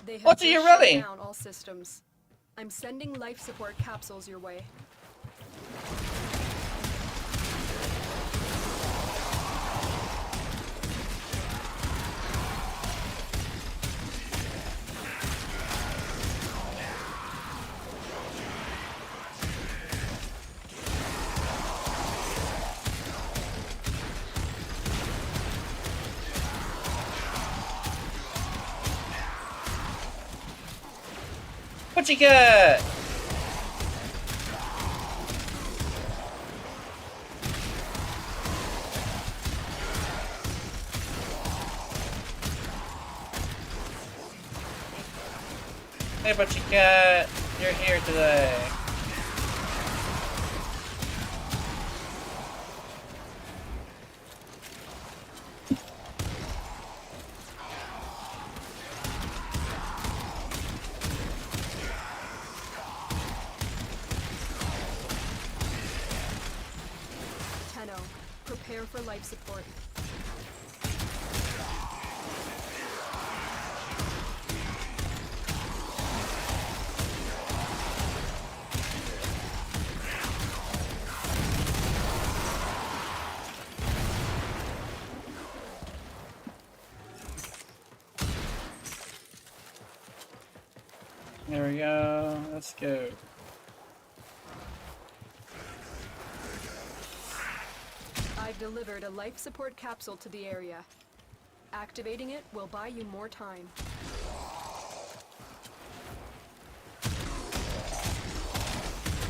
They have What are you just shut ready? down all systems. I'm sending life support capsules your way. What you got? Hey, but you got. You're here today. Prepare for life support. There we go. Let's go. I've delivered a life support capsule to the area. Activating it will buy you more time.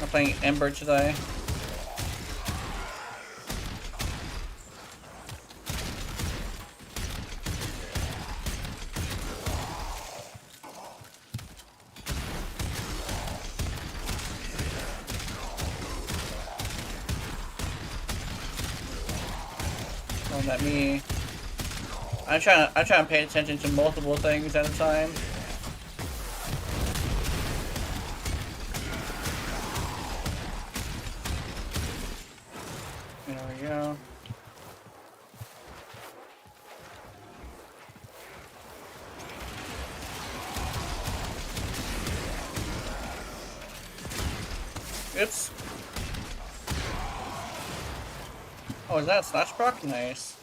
I'm playing Ember today. Don't let me. I'm trying to pay attention to multiple things at a time. There we go. Oops. Oh, is that a slash proc? Nice.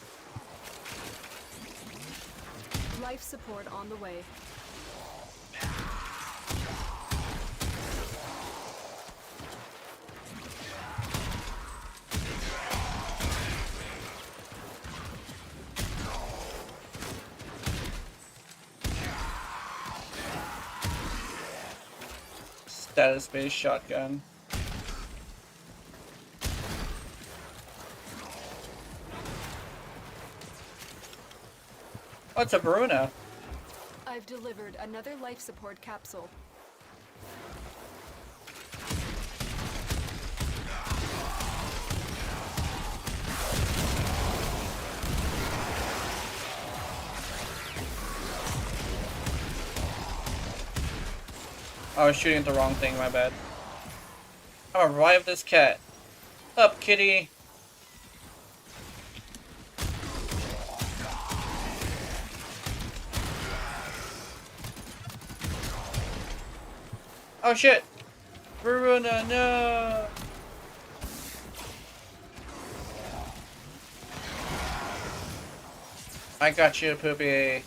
Life support on the way. Status-based shotgun. Oh, it's a Bruna. I've delivered another life support capsule. I was shooting at the wrong thing, my bad. I'm gonna revive this cat. Up, kitty. Oh shit! Verona, no! I got you, Poopy.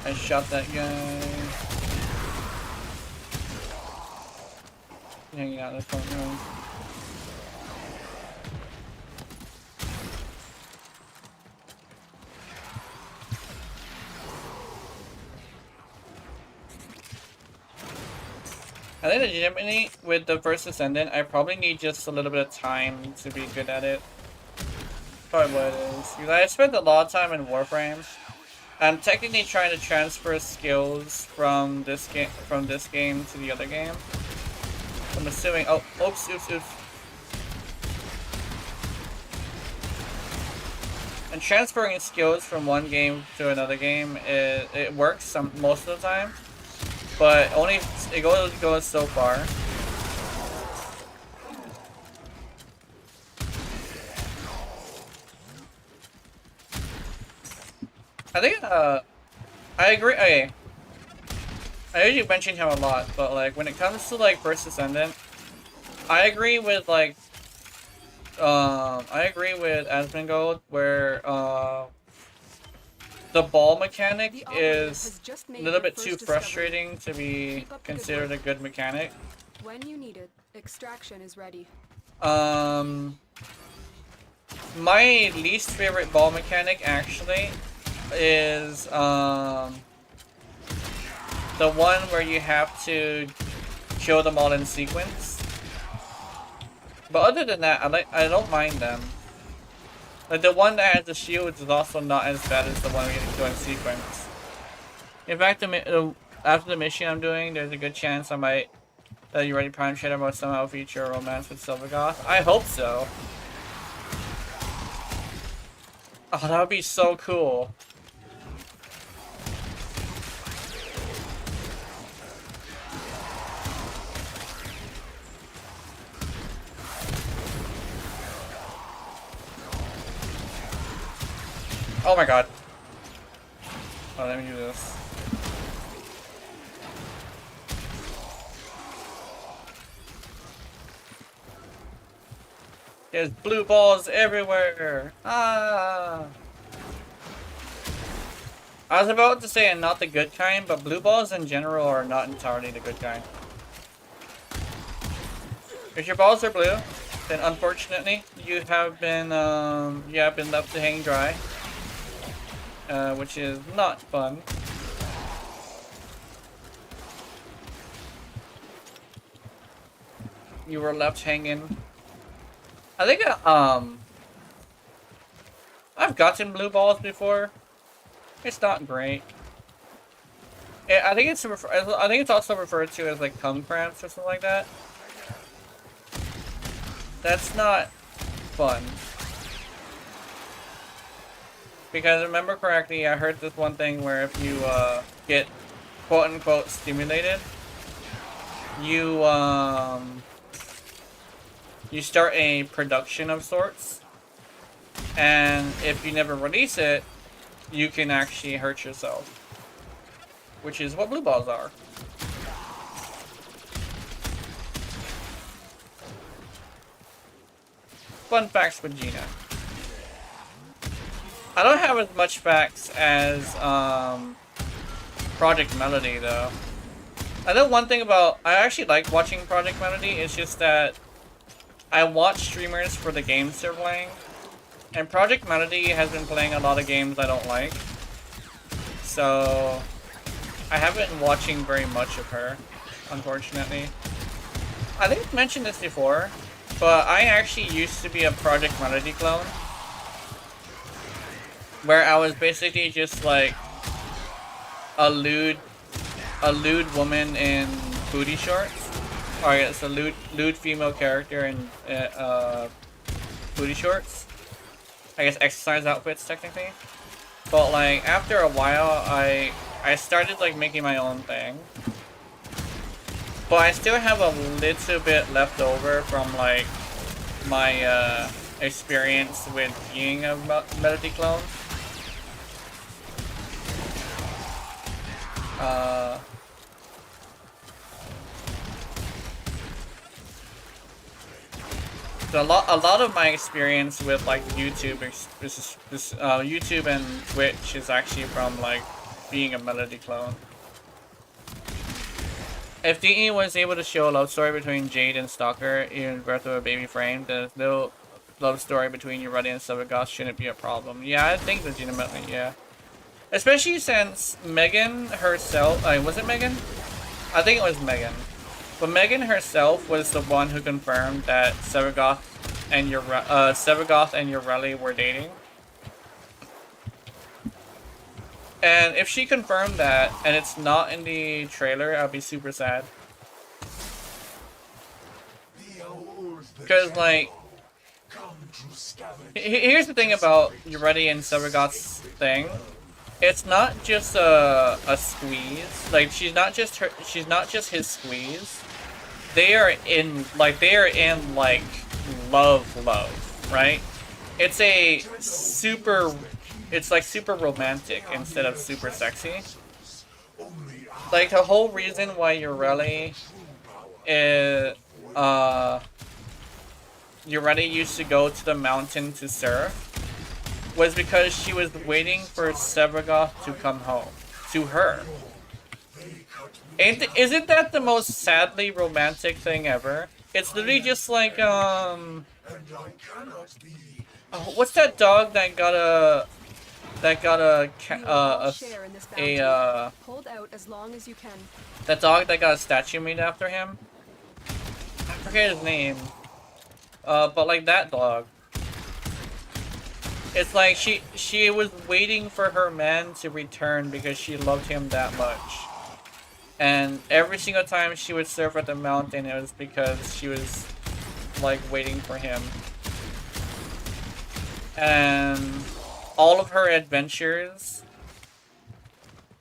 I shot that guy. Hanging out in the front room. I think legitimately, with the first Ascendant, I probably need just a little bit of time to be good at it. Probably what it is. Because I spent a lot of time in Warframe. I'm technically trying to transfer skills from this game to the other game. I'm assuming. Oh, oops. And transferring skills from one game to another game, it works most of the time. But only it goes so far. I think, I agree. Okay. I usually mention him a lot, but like when it comes to like First Descendant, I agree with like, I agree with Asmongold where the ball mechanic The operator is has just a made little their bit too first discovery. frustrating to be Keep up the good considered a work. good mechanic. When you need it, extraction is ready. My least favorite ball mechanic actually is the one where you have to kill them all in sequence. But other than that, I don't mind them. Like the one that has the shields is also not as bad as the one we do in sequence. In fact, after the mission I'm doing, there's a good chance I might you ready Prime Shadow will somehow feature a romance with Silvergoth. I hope so. Oh, that would be so cool. Oh my god. Oh, let me do this. There's blue balls everywhere. Ah. I was about to say not the good kind, but blue balls in general are not entirely the good kind. If your balls are blue, then unfortunately you have been left to hang dry, which is not fun. You were left hanging. I think I've gotten blue balls before. It's not great. I think it's also referred to as like cum cramps or something like that. That's not fun. Because remember correctly, I heard this one thing where if you get quote unquote stimulated, you start a production of sorts, and if you never release it, you can actually hurt yourself, which is what blue balls are. Fun facts with Gina. I don't have as much facts as Project Melody though. I know one thing about, I actually like watching Project Melody, it's just that I watch streamers for the games they're playing, and Project Melody has been playing a lot of games I don't like, so I haven't been watching very much of her, unfortunately. I think I've mentioned this before, but I actually used to be a Project Melody clone, where I was basically just like a lewd woman in booty shorts. Or I guess a lewd female character in booty shorts. I guess exercise outfits technically. But like after a while, I started like making my own thing. But I still have a little bit left over from like my experience with being a Melody clone. So a lot of my experience with like YouTube YouTube and Twitch is actually from like being a Melody clone. If DE was able to show a love story between Jade and Stalker in Birth of a Baby Frame, the no love story between Urardi and Silvergoth shouldn't be a problem. Yeah, I think legitimately, yeah. Especially since Megan herself, was it Megan? I think it was Megan. But Megan herself was the one who confirmed that Silvergoth and Urardi were dating. And if she confirmed that, and it's not in the trailer, I'll be super sad. Because, like, here's the thing about Urardi and Silvergoth's thing. It's not just a squeeze. Like, she's not just his squeeze. They are in like love, right? It's it's like super romantic instead of super sexy. Like the whole reason why Ureli is Ureli used to go to the mountain to surf was because she was waiting for Sevagoth to come home to her. Isn't that the most sadly romantic thing ever? It's literally just like oh, what's that dog that got a Hold out as long as you can. that dog that got a statue made after him? I forget his name. But like that dog. It's like she was waiting for her man to return because she loved him that much. And every single time she would surf at the mountain, it was because she was like waiting for him. And all of her adventures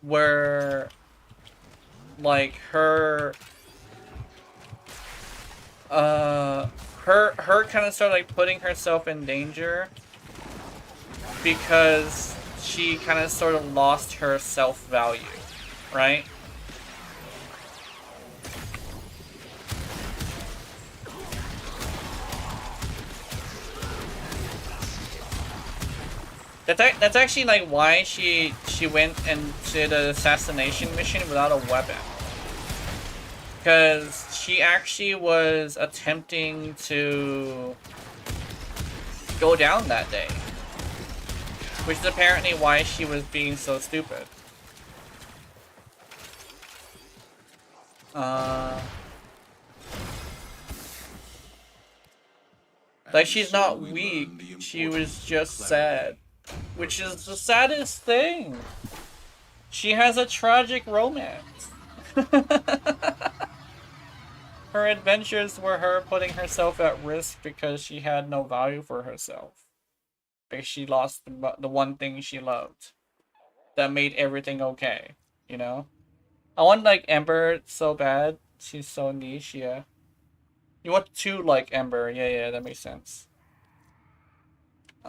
were like her kind of started like putting herself in danger because she kind of sort of lost her self-value, right? That's actually like why she went and did an assassination mission without a weapon. Because she actually was attempting to go down that day. Which is apparently why she was being so stupid. Like she's not weak, she was just sad. Which is the saddest thing. She has a tragic romance. Her adventures were her putting herself at risk because she had no value for herself. Because she lost the one thing she loved. That made everything okay, you know? I want like Ember so bad. She's so niche, yeah. You want to like Ember, yeah, that makes sense.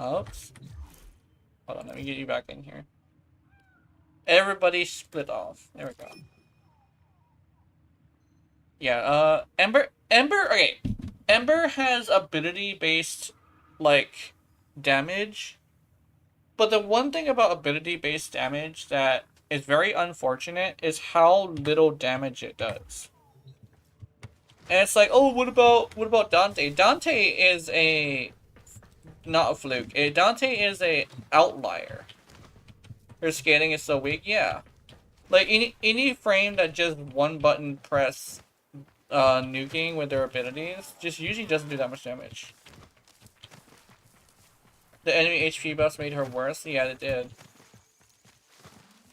Oops. Hold on, let me get you back in here. Everybody split off. There we go. Yeah, Ember, okay. Ember has ability-based, like, damage. But the one thing about ability-based damage that is very unfortunate is how little damage it does. And it's like, oh, what about Dante? Dante is not a fluke. Dante is a outlier. Her scaling is so weak, yeah. Like any frame that just one button press nuking with their abilities just usually doesn't do that much damage. The enemy HP buffs made her worse, yeah it did.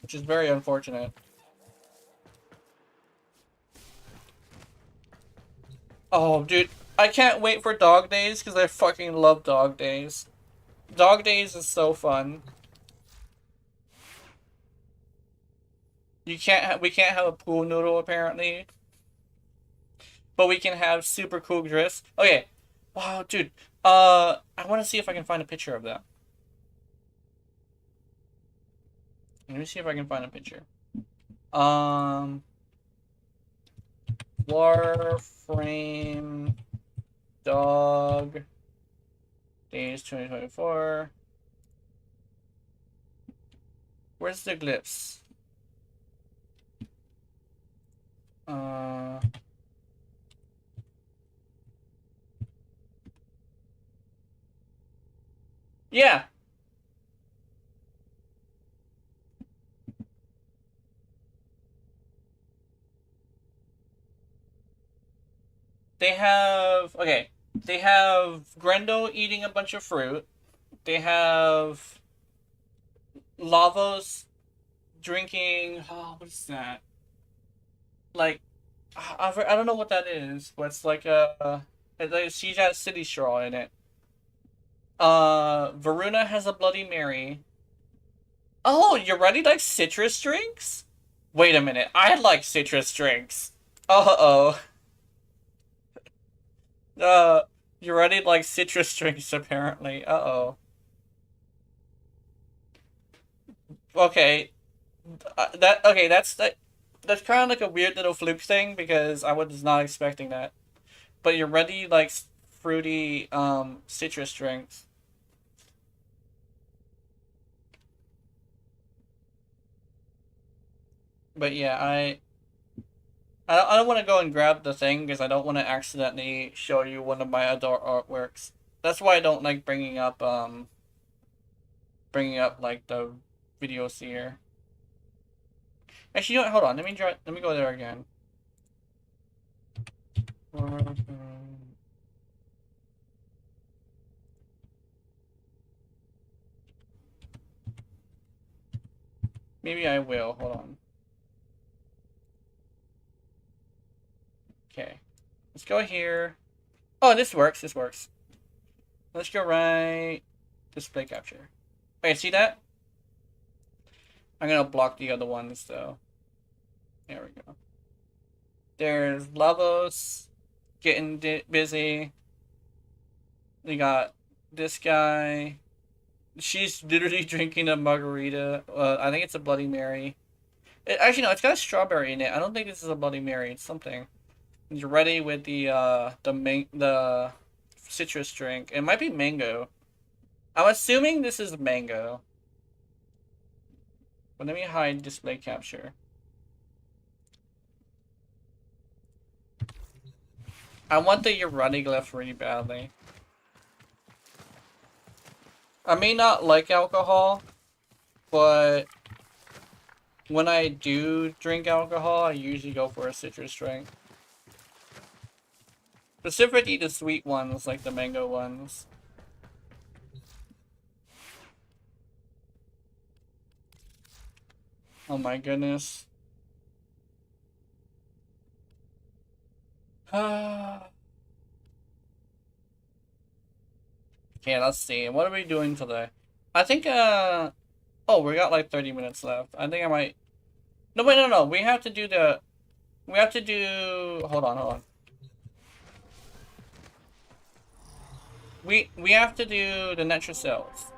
Which is very unfortunate. Oh dude, I can't wait for Dog Days because I fucking love Dog Days. Dog Days is so fun. We can't have a pool noodle apparently. But we can have super cool drifts. Okay. Wow, dude. I want to see if I can find a picture of that. Let me see if I can find a picture. Warframe Dog Days 2024. Where's the glyphs? Yeah. They have Grendel eating a bunch of fruit. They have Lavos drinking, oh, what is that? Like, I don't know what that is, but it's like she has city straw in it. Varuna has a Bloody Mary. Oh, you already like citrus drinks? Wait a minute, I like citrus drinks. Uh-oh. You already like citrus drinks apparently. Uh-oh. Okay, that's kind of like a weird little fluke thing because I was not expecting that. But your ready likes fruity citrus drinks. But yeah, I don't want to go and grab the thing because I don't want to accidentally show you one of my adult artworks. That's why I don't like bringing up like the videos here. Actually, you know what? Hold on. Let me go there again. Maybe I will. Hold on. Okay. Let's go here. Oh, this works. This works. Let's go right. Display capture. Okay, see that? I'm gonna block the other ones though. There we go. There's Lavos getting busy. We got this guy. She's literally drinking a margarita. I think it's a Bloody Mary. Actually, no, it's got a strawberry in it. I don't think this is a Bloody Mary. It's something. You're ready with the citrus drink. It might be mango. I'm assuming this is mango. But let me hide display capture. I want the Urani glyph really badly. I may not like alcohol, but when I do drink alcohol, I usually go for a citrus drink. Specifically the sweet ones, like the mango ones. Oh my goodness. Okay, let's see. What are we doing today? I think, oh, we got like 30 minutes left. I think I might... No, wait, no. We have to do the... We have to do... Hold on. We have to do the Netra cells.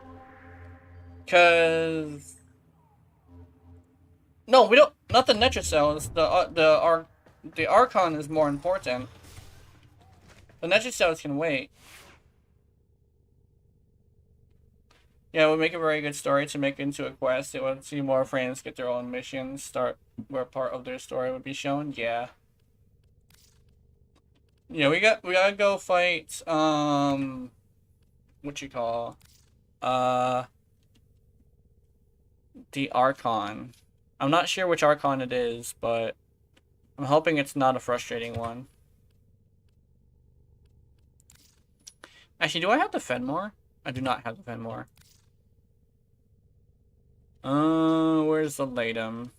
Cause... No, we don't... Not the Netra cells. The Archon is more important. The Netra cells can wait. Yeah, it would make a very good story to make into a quest. It would see more friends get their own missions, start where part of their story would be shown. Yeah. Yeah, we gotta go fight what you call the Archon. I'm not sure which Archon it is, but I'm hoping it's not a frustrating one. Actually, do I have the Fenmore? I do not have the Fenmore. Where's the Latum?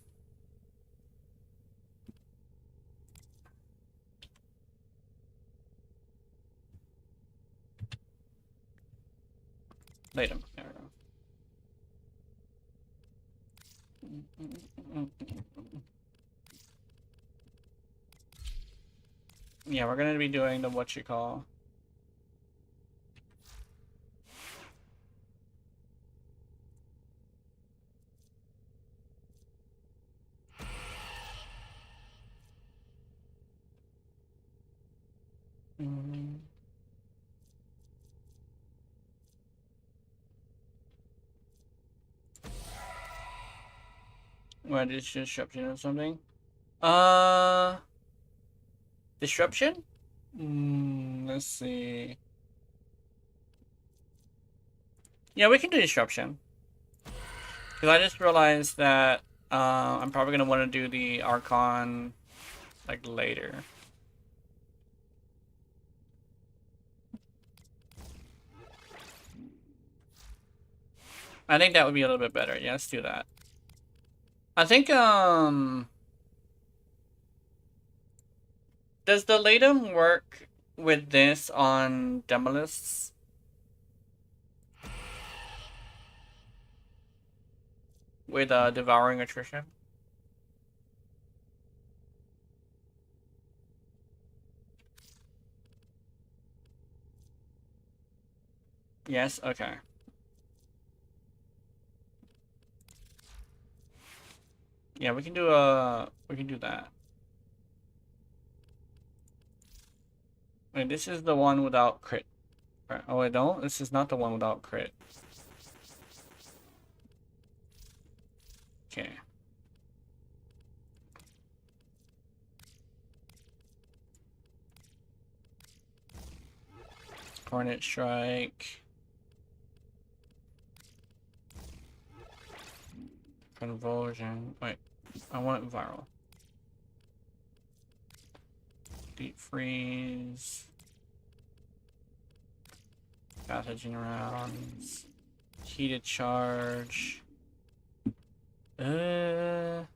Latum. There we go. Yeah, we're gonna be doing the what you call. What is disruption or something? Disruption? Let's see. Yeah, we can do disruption. Because I just realized that I'm probably gonna want to do the Archon like later. I think that would be a little bit better. Yeah, let's do that. I think does the Latum work with this on Demolists? With Devouring Attrition? Yes, okay. Yeah, we can do that. Wait, this is the one without crit. Right. Oh wait, don't. This is not the one without crit. Okay. Hornet Strike. Convulsion. Wait, I want viral. Deep freeze. Pathogen rounds. Heated charge. Lethal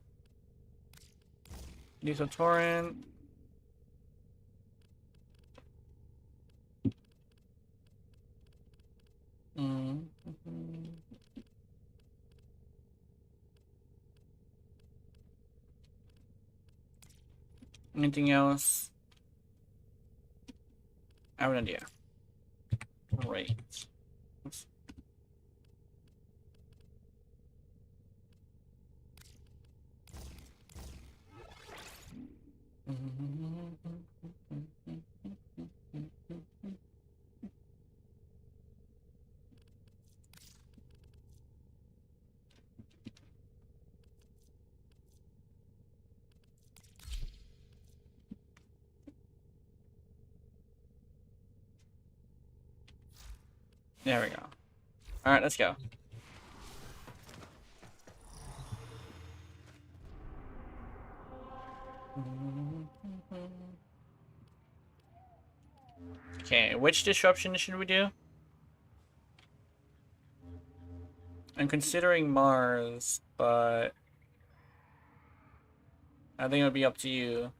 torrent. Anything else? I have an idea. Great. Oops. There we go. Alright, let's go. Okay, which disruption should we do? I'm considering Mars, but I think it'll be up to you.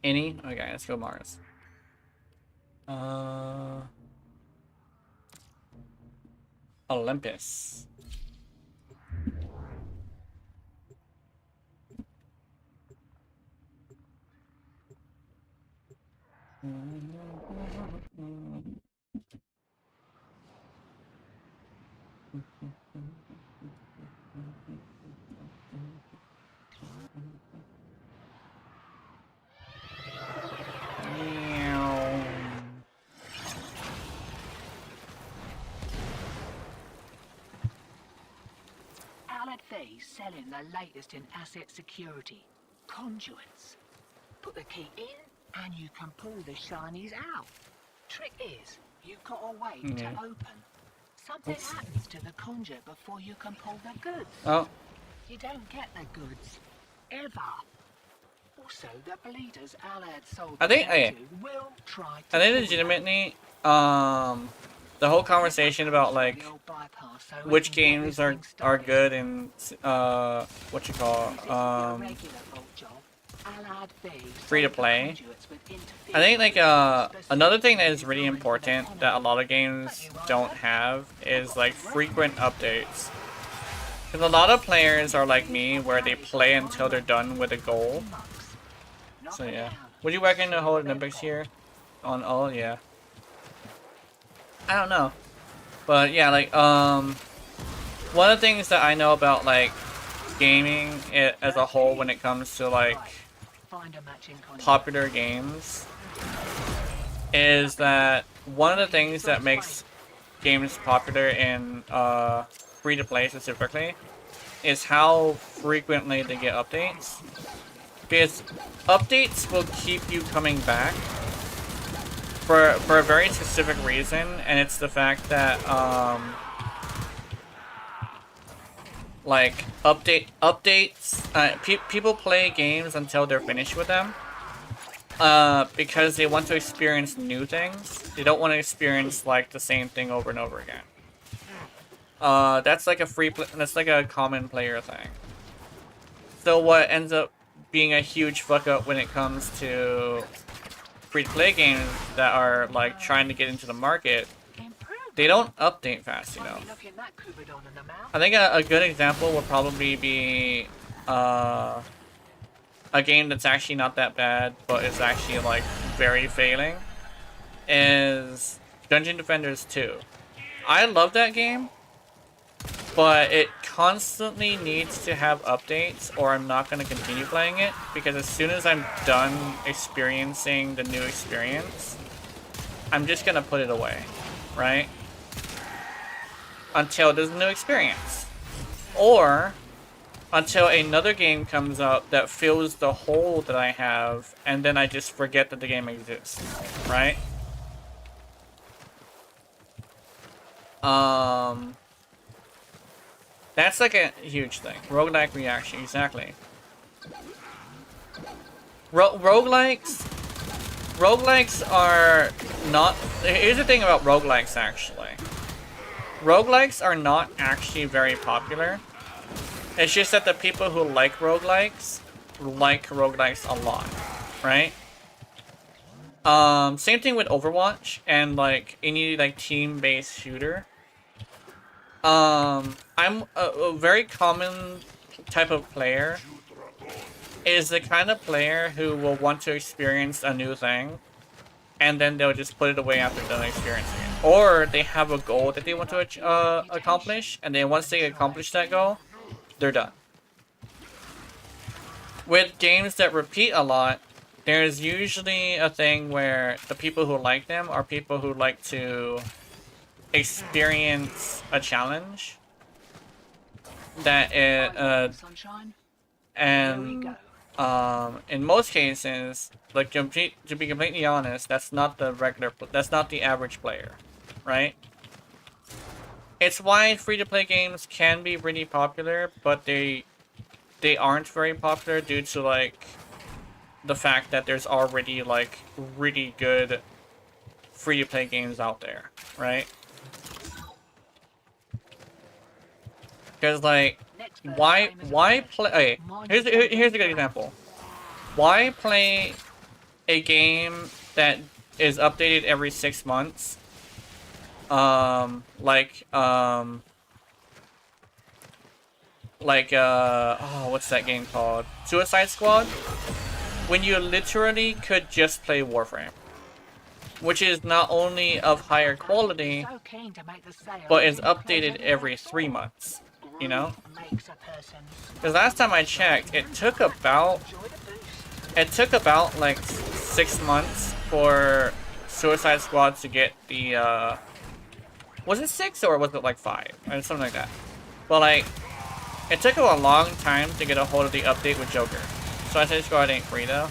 Any? Okay, let's go Mars. Olympus. Selling the latest in asset security. Conduits. Put the key in and you can pull the shinies out. Trick is, you've got to wait to open. Something happens to the conduit before you can pull the goods. Oh. You don't get the goods. Ever. Also, the bleeders Alad sold I think will try I think legitimately, the whole conversation about like which games are good and what you call free to play. I think like another thing that is really important that a lot of games don't have is like frequent updates. Because a lot of players are like me where they play until they're done with a goal. So yeah. Would you reckon the whole Olympics here? On all, yeah. I don't know. But yeah, like one of the things that I know about like gaming as a whole when it comes to like popular games is that one of the things that makes games popular in free to play specifically is how frequently they get updates. Because updates will keep you coming back for a very specific reason, and it's the fact that like updates people play games until they're finished with them because they want to experience new things. They don't want to experience like the same thing over and over again. That's like that's like a common player thing. So what ends up being a huge fuck up when it comes to free-to-play games that are like trying to get into the market, they don't update fast enough. I think a good example would probably be a game that's actually not that bad, but is actually like very failing, is Dungeon Defenders 2. I love that game, but it constantly needs to have updates or I'm not going to continue playing it, because as soon as I'm done experiencing the new experience, I'm just going to put it away, right? Until there's a new experience. Or until another game comes up that fills the hole that I have, and then I just forget that the game exists, right? That's like a huge thing. Roguelike reaction, exactly. Roguelikes are not... Here's the thing about roguelikes, actually. Roguelikes are not actually very popular. It's just that the people who like roguelikes a lot, right? Same thing with Overwatch and like any like team-based shooter. I'm a very common type of player is the kind of player who will want to experience a new thing and then they'll just put it away after done experiencing it. Or they have a goal that they want to accomplish, and then once they accomplish that goal, they're done. With games that repeat a lot, there's usually a thing where the people who like them are people who like to experience a challenge that Sunshine. and in most cases, like to be completely honest, that's not the average player, right? It's why free-to-play games can be really popular, but they aren't very popular due to like the fact that there's already like really good free-to-play games out there, right? Because like, why play? Okay, here's a good example. Why play a game that is updated every 6 months? Oh, what's that game called? Suicide Squad? When you literally could just play Warframe. Which is not only of higher quality, but is updated every 3 months. You know? Because last time I checked, it took about like 6 months for Suicide Squad to get the, was it 6 or was it like 5? Or something like that. But like, it took a long time to get a hold of the update with Joker. Suicide Squad ain't free though.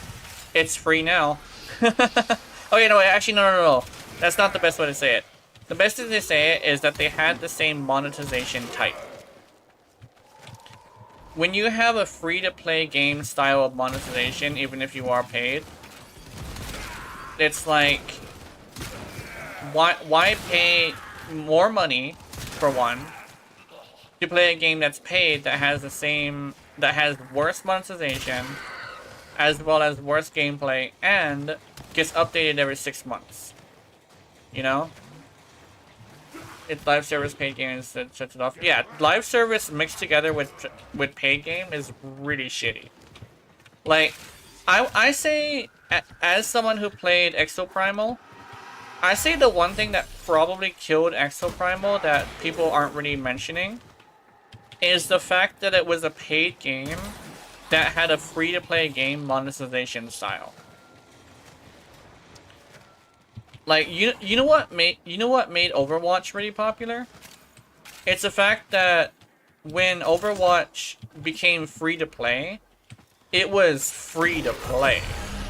It's free now. Okay, no, actually, no. That's not the best way to say it. The best way to say it is that they had the same monetization type. When you have a free-to-play game style of monetization, even if you are paid, it's like, why pay more money, for one, to play a game that's paid that has worse monetization, as well as worse gameplay, and gets updated every 6 months. You know? It's live service paid games that shuts it off. Yeah, live service mixed together with paid game is really shitty. Like, I say, as someone who played Exoprimal, I say the one thing that probably killed Exoprimal that people aren't really mentioning is the fact that it was a paid game that had a free-to-play game monetization style. Like, you know what made Overwatch really popular? It's the fact that when Overwatch became free to play, it was free to play,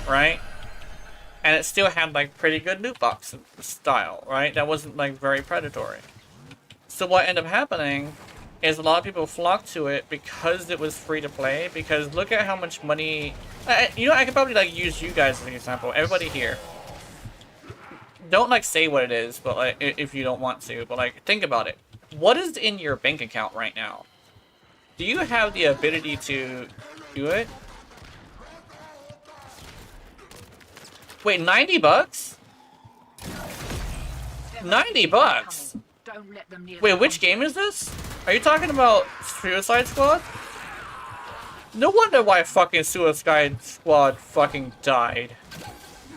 right? And it still had like pretty good loot box style, right? That wasn't like very predatory. So what ended up happening is a lot of people flocked to it because it was free to play. Because look at how much money. You know, I could probably like use you guys as an example. Everybody here. Don't like say what it is, but like if you don't want to, but like think about it. What is in your bank account right now? Do you have the ability to do it? Wait, 90 bucks? 90 bucks? Wait, which game is this? Are you talking about Suicide Squad? No wonder why fucking Suicide Squad fucking died.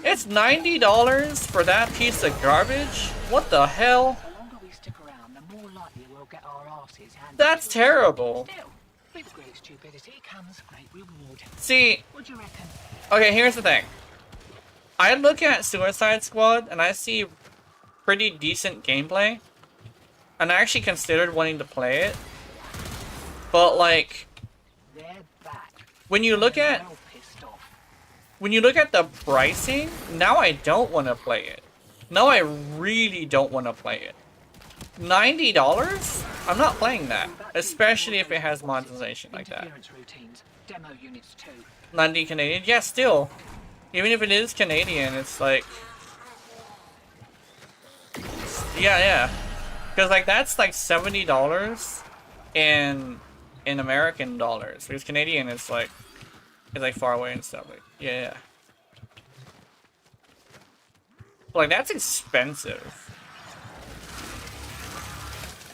It's $90 for that piece of garbage? What the hell? The longer we stick around, the more likely we'll get our asses handed That's to us. terrible. Still, with great stupidity comes great reward. See, What do you reckon? okay, here's the thing. I look at Suicide Squad and I see pretty decent gameplay. And I actually considered wanting to play it. But like, They're back. when you look at Well pissed off. the pricing, now I don't want to play it. Now I really don't want to play it. $90? I'm not playing that, especially if it has monetization like that. Interference routines, demo units too. 90 Canadian? Yeah, still. Even if it is Canadian, it's like... Yeah. Because like that's like $70 in American dollars. Because Canadian is like far away and stuff. Like, yeah. Like that's expensive.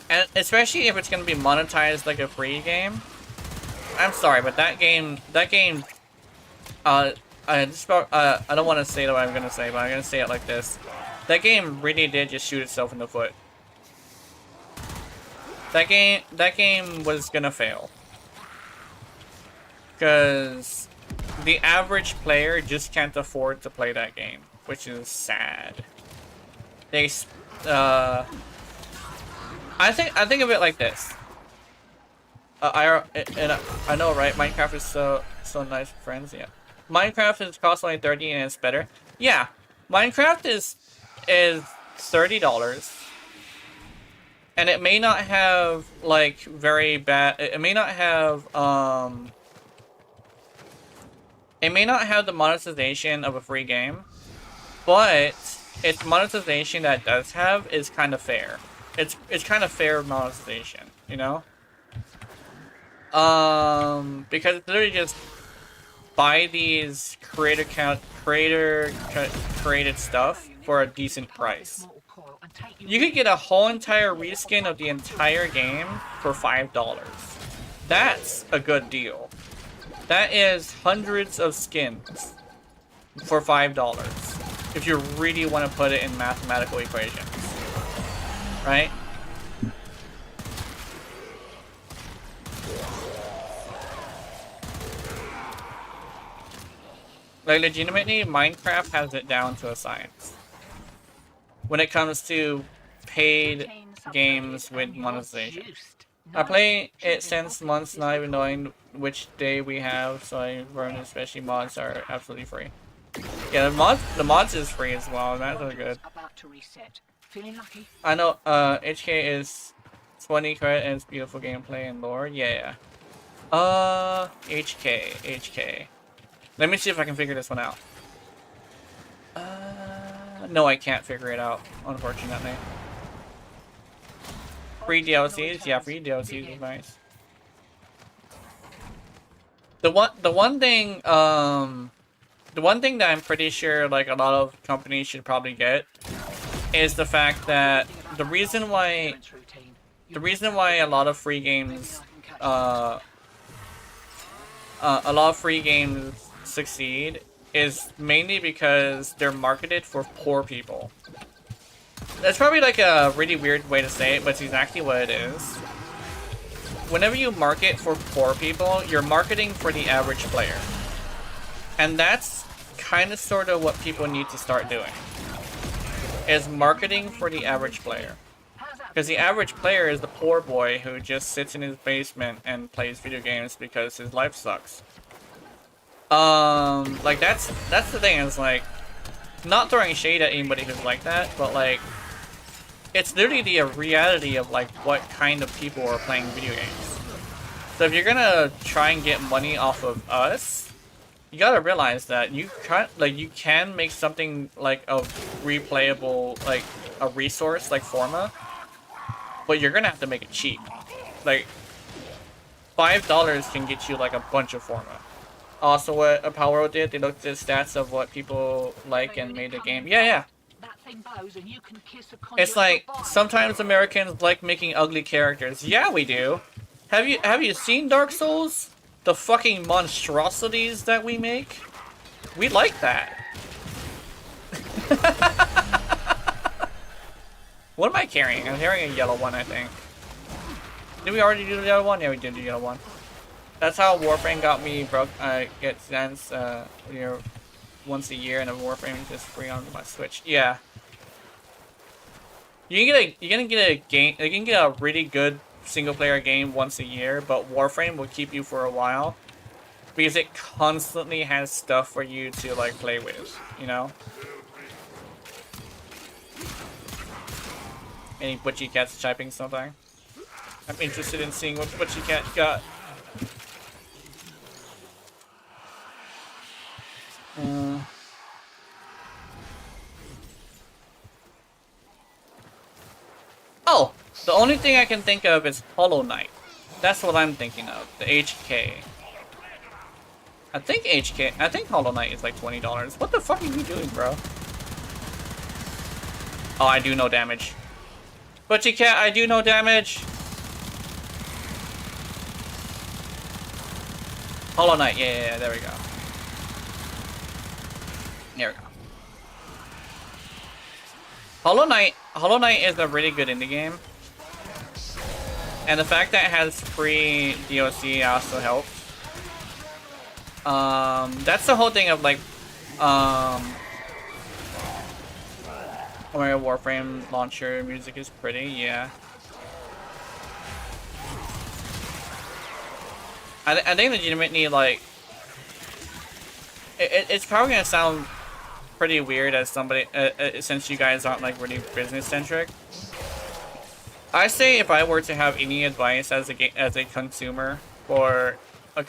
And especially if it's gonna be monetized like a free game. I'm sorry, but that game, I don't want to say what I'm gonna say, but I'm gonna say it like this: that game really did just shoot itself in the foot. That game was gonna fail, because the average player just can't afford to play that game, which is sad. I think of it like this. I know, right? Minecraft is so nice with friends. Yeah, Minecraft is cost only $30 and it's better. Yeah, Minecraft is $30, and it may not have like very bad. It may not have It may not have the monetization of a free game, but its monetization that it does have is kind of fair. It's kind of fair monetization, you know? Because it's literally just buy these created stuff for a decent price. You could get a whole entire reskin of the entire game for $5. That's a good deal. That is hundreds of skins for $5. If you really want to put it in mathematical equations. Right? Like, legitimately, Minecraft has it down to a science. When it comes to paid games with monetization. I play it since months, not even knowing which day we have, so I learned especially mods are absolutely free. Yeah, the mods is free as well, and that's good. I know, HK is 20 credit and it's beautiful gameplay and lore. Yeah. HK. Let me see if I can figure this one out. No, I can't figure it out, unfortunately. Free DLCs? Yeah, free DLCs is nice. The one thing that I'm pretty sure like a lot of companies should probably get is the fact that the reason why a lot of free games succeed is mainly because they're marketed for poor people. That's probably like a really weird way to say it, but it's exactly what it is. Whenever you market for poor people, you're marketing for the average player. And that's kind of sort of what people need to start doing. Is marketing for the average player. Because the average player is the poor boy who just sits in his basement and plays video games because his life sucks. Like that's the thing, is like, not throwing shade at anybody who's like that, but like, it's literally the reality of like what kind of people are playing video games. So if you're gonna try and get money off of us, you gotta realize that you can make something like a replayable, like a resource like Forma, but you're gonna have to make it cheap. Like $5 can get you like a bunch of Forma. Also, what Apollo did, they looked at the stats of what people like and made a game. Yeah. It's like sometimes Americans like making ugly characters. Yeah, we do. Have you seen Dark Souls? the fucking monstrosities that we make, we like that. What am I carrying? I'm carrying a yellow one, I think. Did we already do the yellow one? Yeah, we did the yellow one. That's how Warframe got me broke. Get Sense, you know, once a year, and a Warframe is free on my Switch. Yeah. You're gonna get a game. You can get a really good single-player game once a year, but Warframe will keep you for a while because it constantly has stuff for you to like play with. You know. Any butchy cats typing something? I'm interested in seeing what butchy cat got. Oh, the only thing I can think of is Hollow Knight. That's what I'm thinking of. The HK. I think Hollow Knight is like $20. What the fuck are you doing, bro? Oh, I do no damage. Butchy cat, I do no damage. Hollow Knight, yeah, there we go. There we go. Hollow Knight is a really good indie game. And the fact that it has free DLC also helps. That's the whole thing of like, Warframe launcher music is pretty, yeah. I think legitimately, like, it's probably gonna sound pretty weird as somebody, since you guys aren't like really business centric. I say if I were to have any advice as a consumer for a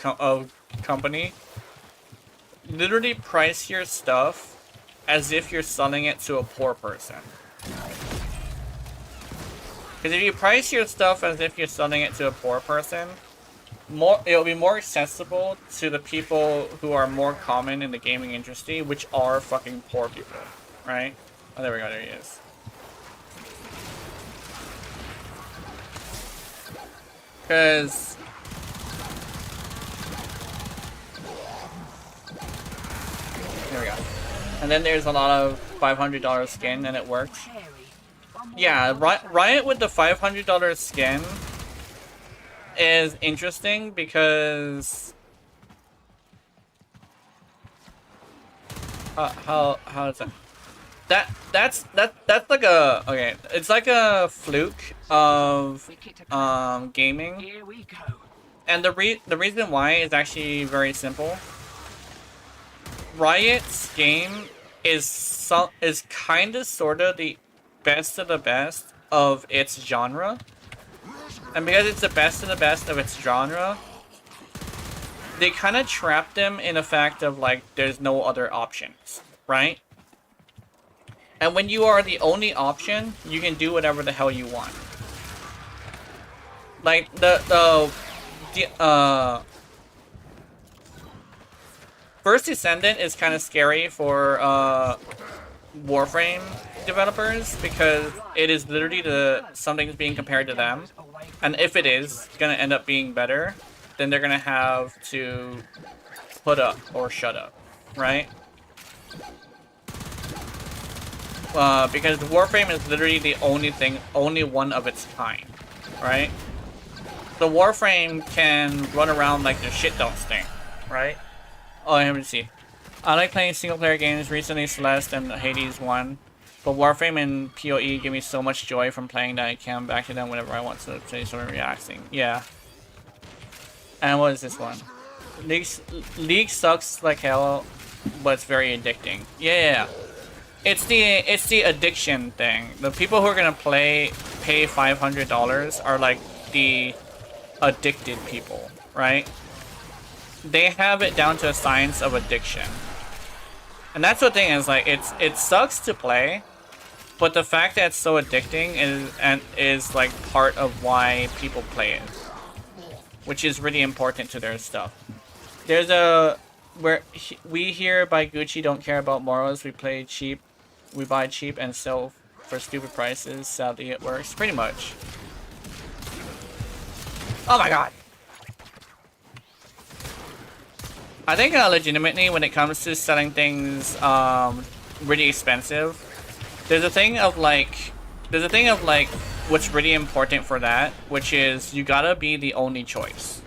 company, literally price your stuff as if you're selling it to a poor person. Because if you price your stuff as if you're selling it to a poor person, it'll be more accessible to the people who are more common in the gaming industry, which are fucking poor people, right? Oh, there we go, there he is. Because there we go. And then there's a lot of $500 skin, and it works. Yeah, Riot with the $500 skin is interesting because how is that? That's like a okay. It's like a fluke of gaming, and the reason why is actually very simple. Riot's game is kind of sort of the best of the best of its genre. And because it's the best of the best of its genre, they kind of trap them in the fact of, like, there's no other options, right? And when you are the only option, you can do whatever the hell you want. Like, First Descendant is kind of scary for, Warframe developers because it is literally something's being compared to them, and if it is gonna end up being better, then they're gonna have to put up or shut up, right? Because Warframe is literally the only one of its kind, right? The Warframe can run around like their shit don't stink, right? Oh, let me see. I like playing single-player games. Recently, Celeste and Hades won. But Warframe and PoE give me so much joy from playing that I can back to them whenever I want to say something relaxing. Yeah. And what is this one? League sucks like hell, but it's very addicting. Yeah. It's the addiction thing. The people who are gonna pay $500 are like the addicted people, right? They have it down to a science of addiction. And that's the thing is, like, it sucks to play, but the fact that it's so addicting is like part of why people play it, which is really important to their stuff. There's we here by Gucci don't care about morals. We play cheap, we buy cheap and sell for stupid prices. Sadly, it works pretty much. Oh my god. I think legitimately when it comes to selling things really expensive, there's a thing of like what's really important for that, which is you gotta be the only choice.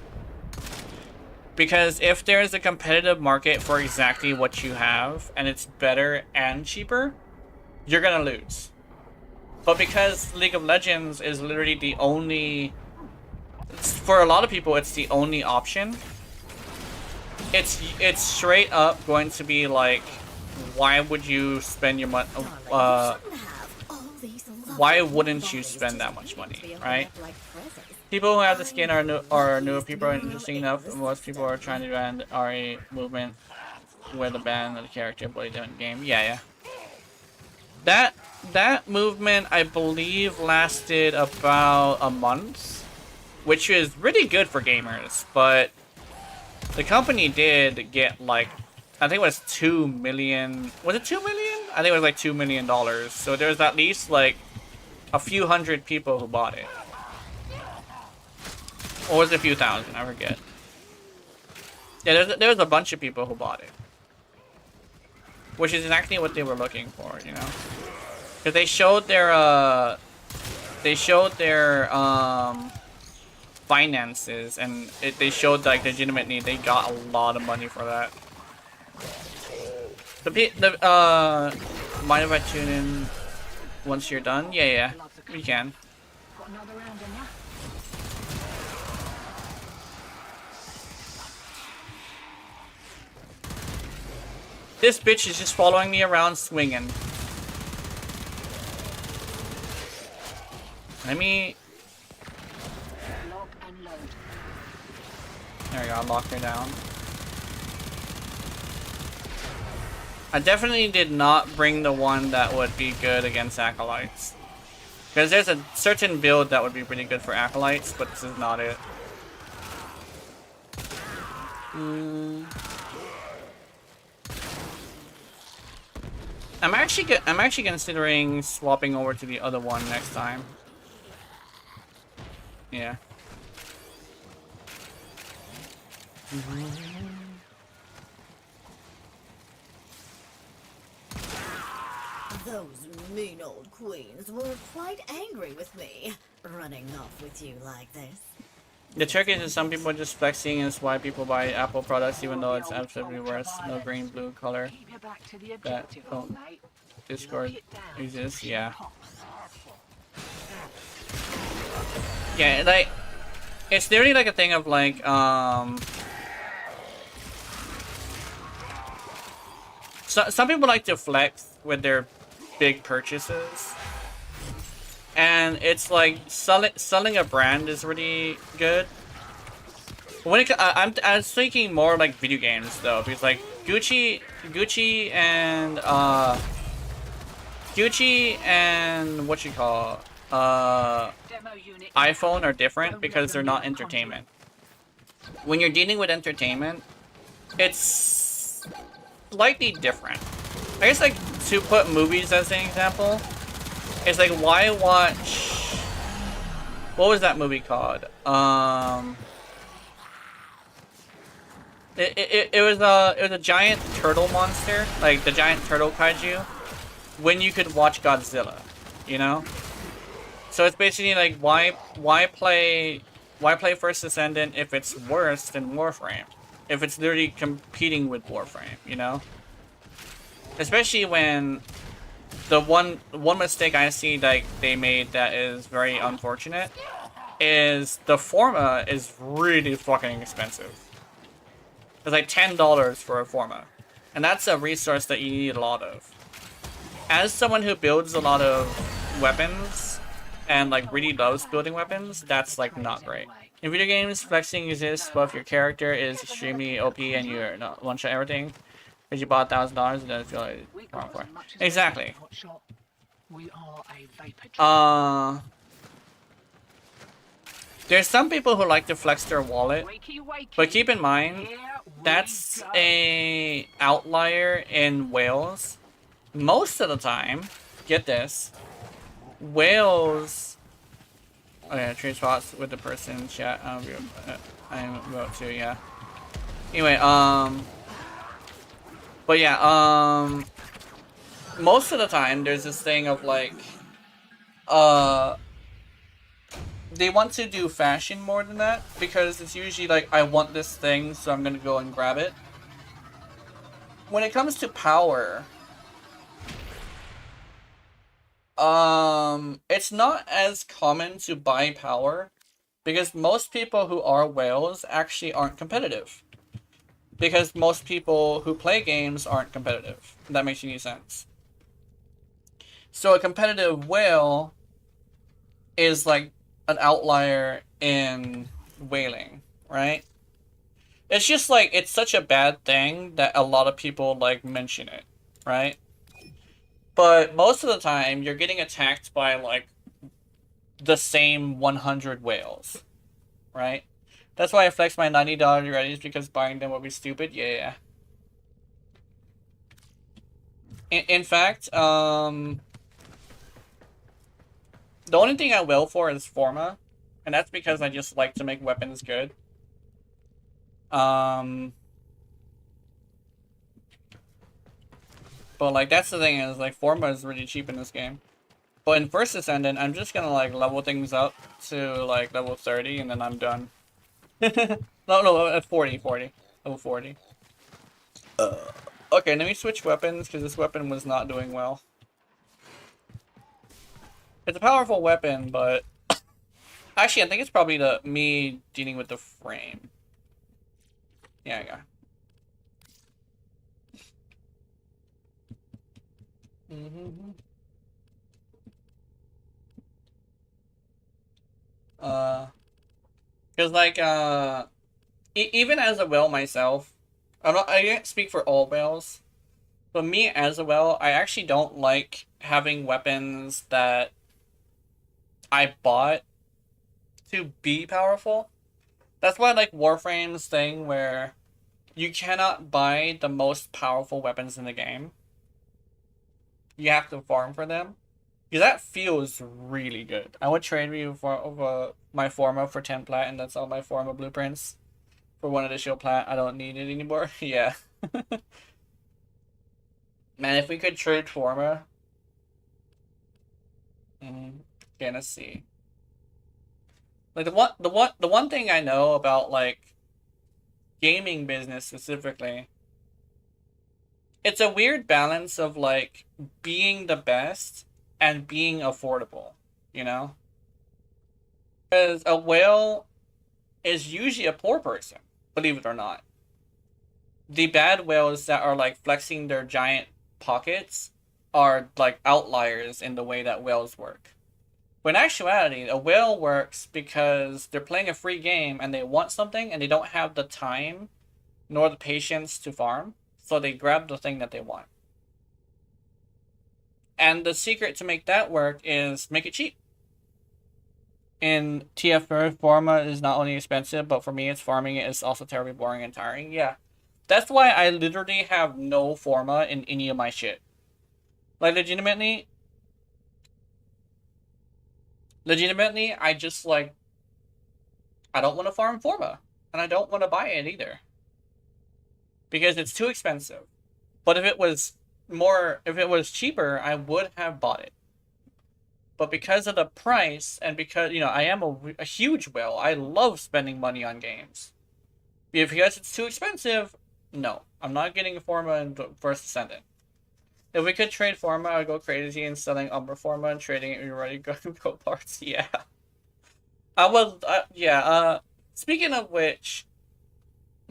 Because if there's a competitive market for exactly what you have and it's better and cheaper, you're gonna lose. But because League of Legends is literally the only, for a lot of people, it's the only option. It's straight up going to be like, why would you spend your money? Why wouldn't you spend that much money, right? People who have the skin are newer people are interesting enough. Most people are trying to ban RA movement with a ban of the character but different game. Yeah. That movement, I believe, lasted about a month, which is really good for gamers. But the company did get like, I think it was 2 million. Was it 2 million? I think it was like $2 million. So there's at least like a few hundred people who bought it. Or was it a few thousand? I forget. Yeah, there's a bunch of people who bought it. Which is exactly what they were looking for, you know? Because they showed their finances, and they showed like legitimately they got a lot of money for that. Mind if I tune in once you're done? Yeah, we can. Got another round in ya? This bitch is just following me around swinging. Let me... Lock and load. There we go, I locked her down. I definitely did not bring the one that would be good against Acolytes. Because there's a certain build that would be pretty good for Acolytes, but this is not it. I'm actually considering swapping over to the other one next time. Yeah. Those mean old queens were quite angry with me, running off with you like this. The trick is some people are just flexing, and it's why people buy Apple products even though it's absolutely worse. No green, blue color. Keep your back to the That objective, don't mate. Discord Knock it down. exists, yeah. Yeah, like, it's literally like a thing of like, so, some people like to flex with their big purchases. And it's like selling a brand is really good. When it, I'm thinking more like video games though, because like Gucci and what you call iPhone are different because they're not entertainment. When you're dealing with entertainment, it's slightly different. I guess like to put movies as an example. It's like, why watch... What was that movie called? It was a giant turtle monster, like the giant turtle kaiju, when you could watch Godzilla, you know? So it's basically like, why play First Ascendant if it's worse than Warframe? If it's literally competing with Warframe, you know? Especially when... The one mistake I see like they made that is very unfortunate is the Forma is really fucking expensive. It's like $10 for a Forma. And that's a resource that you need a lot of. As someone who builds a lot of weapons and like really loves building weapons, that's like not great. In video games, flexing exists, but if your character is extremely OP and you're not one-shot everything, because you bought $1,000, it doesn't feel like wrong for it. Exactly. We are a vapor. There's some people who like to flex their wallet, but keep in mind that's a outlier in Wales. Most of the time, get this, Wales. Oh yeah, trade spots with the person in chat. I'm about to, yeah. Anyway, but yeah, most of the time there's this thing of like, they want to do fashion more than that, because it's usually like, I want this thing, so I'm gonna go and grab it. When it comes to power, it's not as common to buy power, because most people who are whales actually aren't competitive. Because most people who play games aren't competitive. If that makes any sense. So a competitive whale is like an outlier in whaling, right? It's just like, it's such a bad thing that a lot of people like mention it, right? But most of the time, you're getting attacked by like the same 100 whales, right? That's why I flex my $90 readies, because buying them would be stupid. Yeah. In fact, the only thing I will for is Forma, and that's because I just like to make weapons good. But like, that's the thing, is like, Forma is really cheap in this game. But in First Ascendant, I'm just gonna like level things up to like level 30, and then I'm done. No, at 40. Level 40. Okay, let me switch weapons, because this weapon was not doing well. It's a powerful weapon, but actually, I think it's probably me dealing with the frame. Yeah. Because like, even as a whale myself, I can't speak for all whales, but me as a whale, I actually don't like having weapons that I bought to be powerful. That's why I like Warframe's thing where you cannot buy the most powerful weapons in the game. You have to farm for them. Because that feels really good. I would trade you for my Forma for 10 plat, and that's all my Forma blueprints. For 1 additional plat, I don't need it anymore. Yeah. Man, if we could trade Forma. Okay, let's see. Like the one thing I know about like gaming business specifically, it's a weird balance of like being the best and being affordable, you know? Because a whale is usually a poor person, believe it or not. The bad whales that are like flexing their giant pockets are like outliers in the way that whales work. But in actuality, a whale works because they're playing a free game and they want something and they don't have the time nor the patience to farm, so they grab the thing that they want. And the secret to make that work is make it cheap. In TF Forma is not only expensive, but for me, it's farming it is also terribly boring and tiring. Yeah. That's why I literally have no Forma in any of my shit. Like, legitimately, I just, like, I don't want to farm Forma. And I don't want to buy it either. Because it's too expensive. But if it was cheaper, I would have bought it. But because of the price, and because, you know, I am a huge whale, I love spending money on games. Because it's too expensive, no. I'm not getting a Forma in First Ascendant. If we could trade Forma, I'd go crazy and selling Umbra Forma and trading it already go parts. Yeah. I will, speaking of which,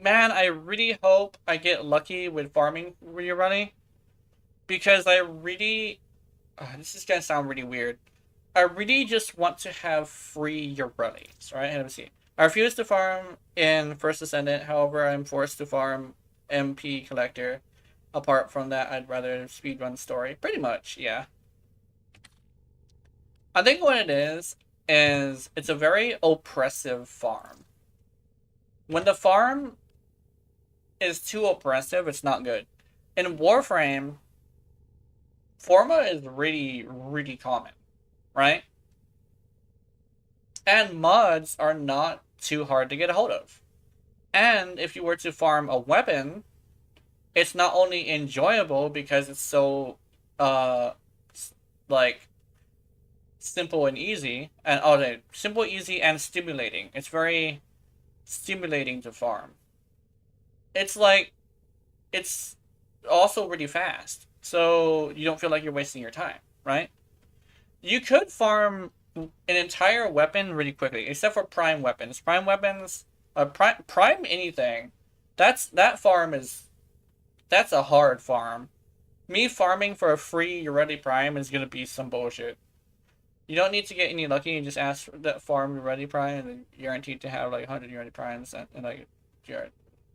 man, I really hope I get lucky with farming rerunning. Because I really, this is gonna sound really weird. I really just want to have free Uralies, right? Let me see. I refuse to farm in First Ascendant, however, I'm forced to farm MP Collector. Apart from that, I'd rather speedrun story. Pretty much, yeah. I think what it is it's a very oppressive farm. When the farm is too oppressive, it's not good. In Warframe, Forma is really, really common, right? And mods are not too hard to get a hold of. And if you were to farm a weapon, it's not only enjoyable because it's so, like, simple and easy, and simple, easy, and stimulating. It's very stimulating to farm. It's like, it's also really fast, so you don't feel like you're wasting your time, right? You could farm an entire weapon really quickly, except for prime weapons. Prime weapons, prime anything. That farm is, that's a hard farm. Me farming for a free Ready Prime is gonna be some bullshit. You don't need to get any lucky. You just ask for that farm Ready Prime, and you're guaranteed to have like 100 Ready Primes and like your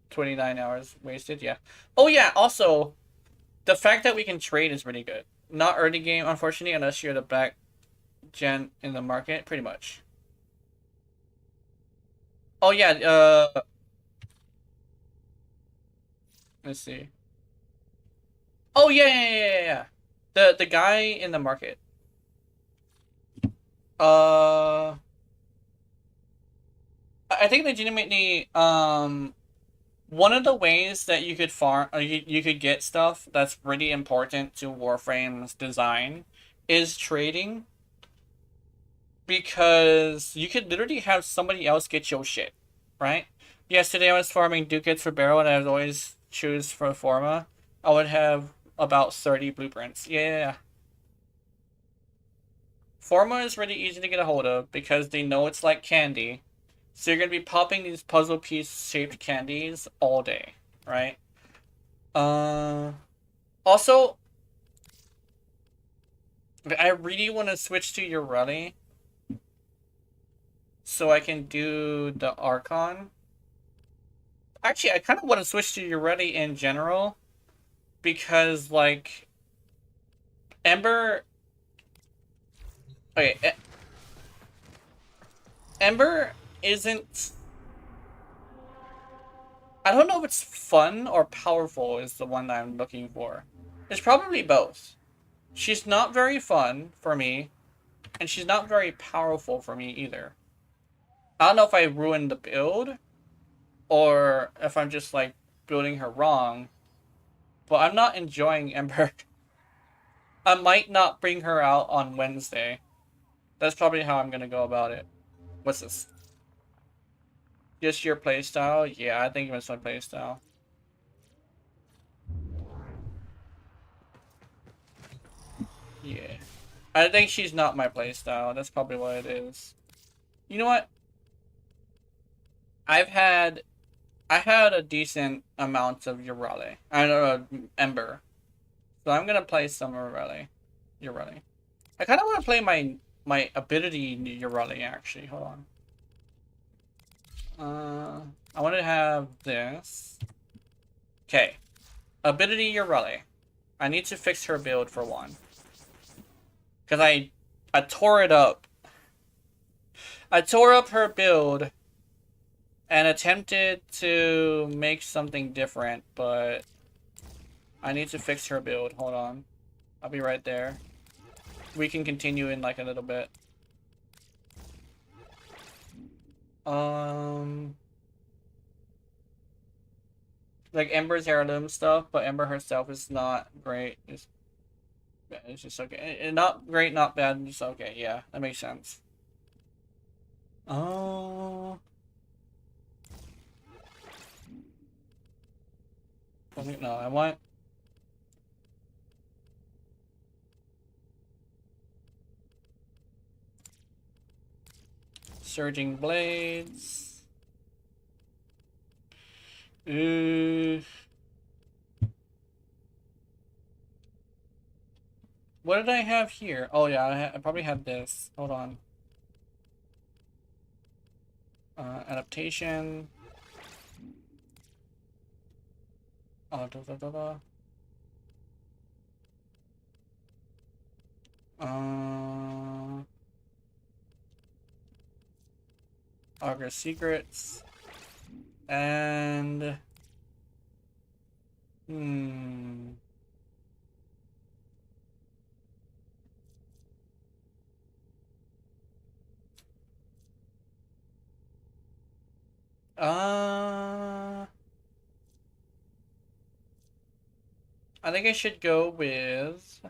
29 hours wasted. Yeah. Oh yeah. Also, the fact that we can trade is really good. Not early game, unfortunately, unless you're the back gen in the market, pretty much. Oh yeah. Let's see. Oh yeah. The guy in the market. I think legitimately, one of the ways that you could farm, or you could get stuff that's really important to Warframe's design is trading. Because you could literally have somebody else get your shit, right? Yesterday I was farming ducats for barrel and I would always choose for Forma. I would have about 30 blueprints. Yeah. Forma is really easy to get a hold of because they know it's like candy. So you're going to be popping these puzzle piece shaped candies all day, right? Also, I really want to switch to Ureli so I can do the Archon. Actually, I kind of want to switch to Ureli in general because, like, Ember... Okay, Ember isn't... I don't know if it's fun or powerful is the one that I'm looking for. It's probably both. She's not very fun for me, and she's not very powerful for me either. I don't know if I ruined the build, or if I'm just, like, building her wrong, but I'm not enjoying Ember. I might not bring her out on Wednesday. That's probably how I'm gonna go about it. What's this? Just your playstyle? Yeah, I think it's my playstyle. Yeah. I think she's not my playstyle. That's probably what it is. You know what? I had a decent amount of Ureli. I don't know, Ember. So I'm gonna play some Ureli. I kind of want to play my ability Ureli, actually. Hold on. I want to have this. Okay. Ability Ureli. I need to fix her build for one. Because I tore it up. I tore up her build and attempted to make something different, but I need to fix her build. Hold on. I'll be right there. We can continue in like a little bit. Like Ember's heirloom stuff, but Ember herself is not great. It's just okay. Not great, not bad, just okay. Yeah, that makes sense. Oh. No, I want... Surging Blades. What did I have here? Oh yeah, I probably had this. Hold on. Adaptation. Oh, Augur Secrets. And... I think I should go with...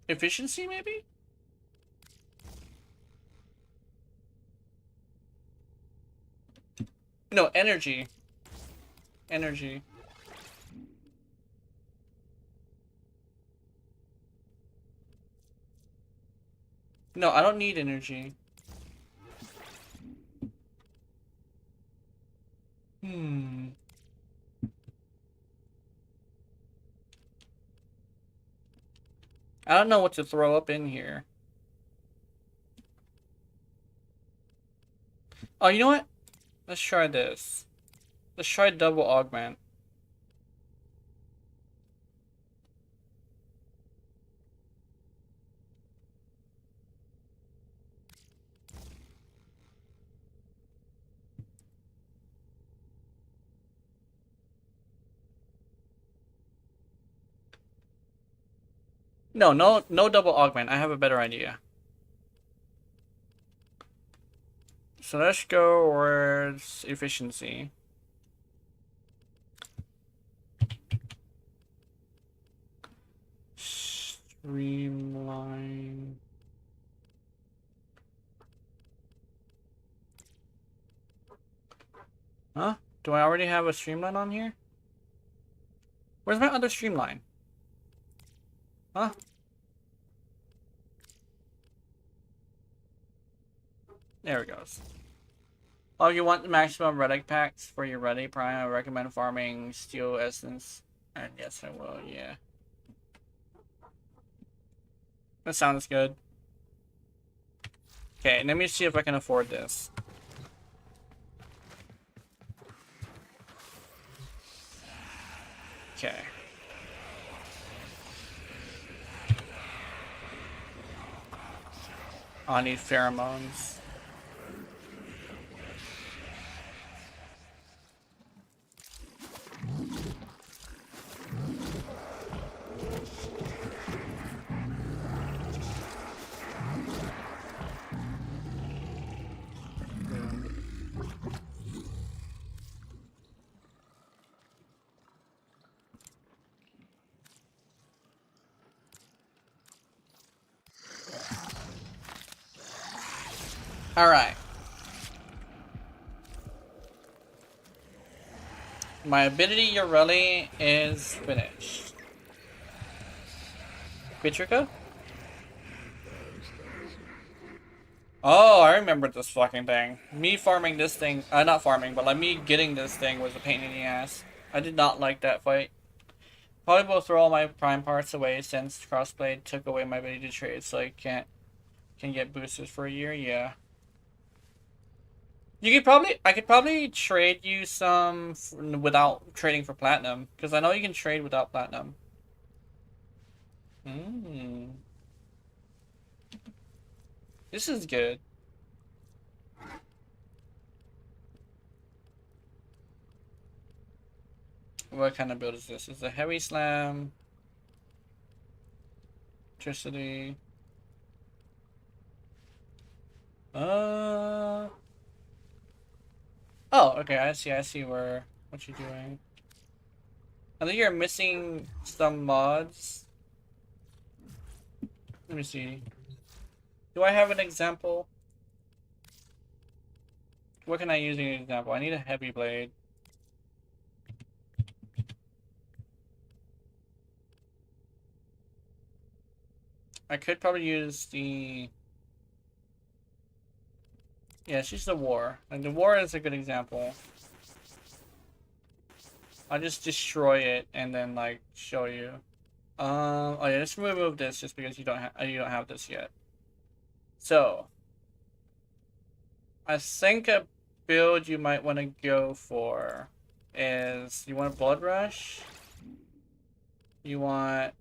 Efficiency, maybe? No, energy. Energy. No, I don't need energy. I don't know what to throw up in here. Oh, you know what? Let's try this. Let's try double augment. No double augment. I have a better idea. So let's go towards efficiency. Streamline. Huh? Do I already have a streamline on here? Where's my other streamline? Huh? There it goes. Oh, you want the maximum relic packs for your ready prime? I recommend farming steel essence. And yes, I will, yeah. That sounds good. Okay, let me see if I can afford this. Okay. I need pheromones. Alright. My ability Yorelli is finished. Bitrica? Oh, I remember this fucking thing. Me farming this thing, not farming, but like me getting this thing was a pain in the ass. I did not like that fight. Probably will throw all my prime parts away since crossblade took away my ability to trade, so I can get boosters for a year. Yeah. I could probably trade you some without trading for platinum, because I know you can trade without platinum. This is good. What kind of build is this? It's a heavy slam. Electricity. Oh, okay, I see what you're doing. I think you're missing some mods. Let me see. Do I have an example? What can I use in an example? I need a heavy blade. I could probably use the... Yeah, it's just the war. And the war is a good example. I'll just destroy it and then like show you. Oh yeah, let's remove this just because you don't have this yet. So I think a build you might want to go for is you want Blood Rush. You want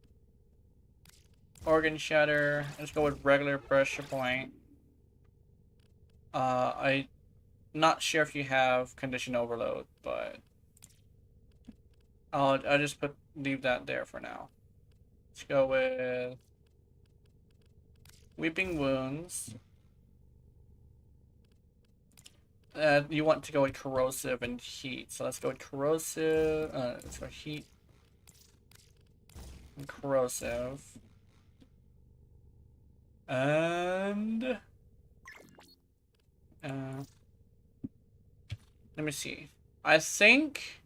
Organ Shatter. Let's go with regular pressure point. I'm not sure if you have Condition Overload, but I'll just leave that there for now. Let's go with Weeping Wounds. You want to go with corrosive and heat. So let's go with corrosive. Let's go heat and corrosive. And let me see. I think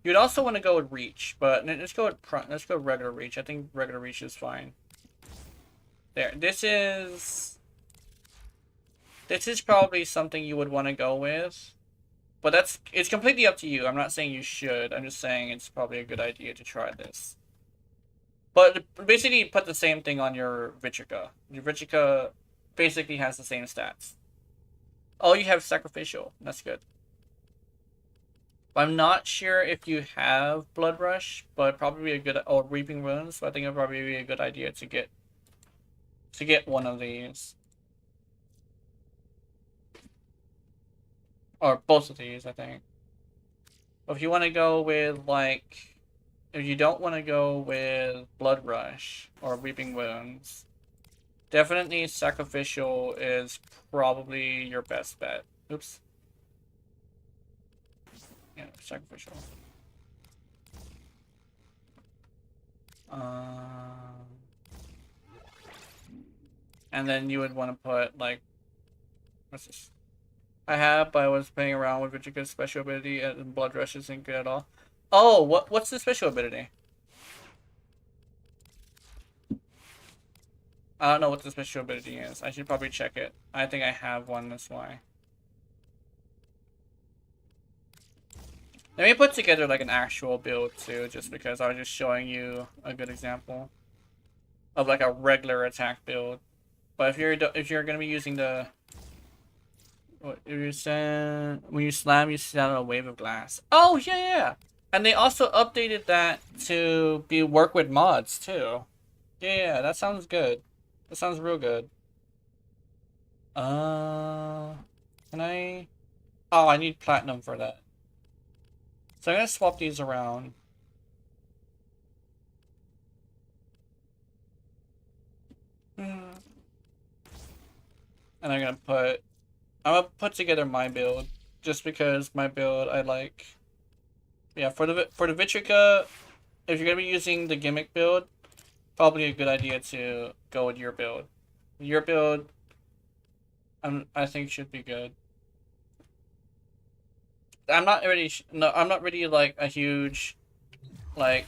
you'd also want to go with reach, but let's go with regular reach. I think regular reach is fine. There. This is probably something you would want to go with. But it's completely up to you. I'm not saying you should. I'm just saying it's probably a good idea to try this. But basically put the same thing on your Vitrica. Your Vitrica basically has the same stats. Oh, you have sacrificial. That's good. I'm not sure if you have Blood Rush, but probably a good, or Reaping Wounds. So I think it'd probably be a good idea to get one of these. Or both of these, I think. But if you want to go with, like, if you don't want to go with Blood Rush or Reaping Wounds, definitely Sacrificial is probably your best bet. Oops. Yeah, Sacrificial. And then you would want to put, like, what's this? I have, but I was playing around with Vitrica's special ability, and Blood Rush isn't good at all. Oh, what's the special ability? I don't know what the special ability is. I should probably check it. I think I have one, that's why. Let me put together like an actual build too, just because I was just showing you a good example of like a regular attack build. But if you're gonna be using the when you slam, you send out a wave of glass. Oh yeah. And they also updated that to work with mods too. Yeah, that sounds good. That sounds real good. Can I? Oh, I need platinum for that. So I'm gonna swap these around. And I'm gonna put together my build, just because my build I like. Yeah, for the Vitrica, if you're gonna be using the gimmick build, probably a good idea to go with your build. Your build, I think should be good. I'm not really like a huge, like,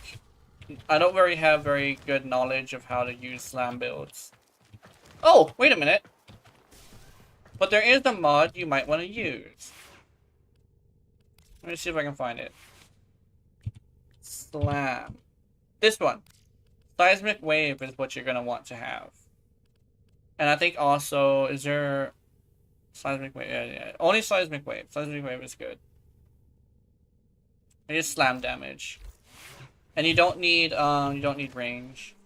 I don't really have very good knowledge of how to use slam builds. Oh, wait a minute. But there is a mod you might want to use. Let me see if I can find it. Slam. This one. Seismic Wave is what you're going to want to have. And I think also, is there Seismic Wave? Yeah. Only Seismic Wave. Seismic Wave is good. It is slam damage. And you don't need range.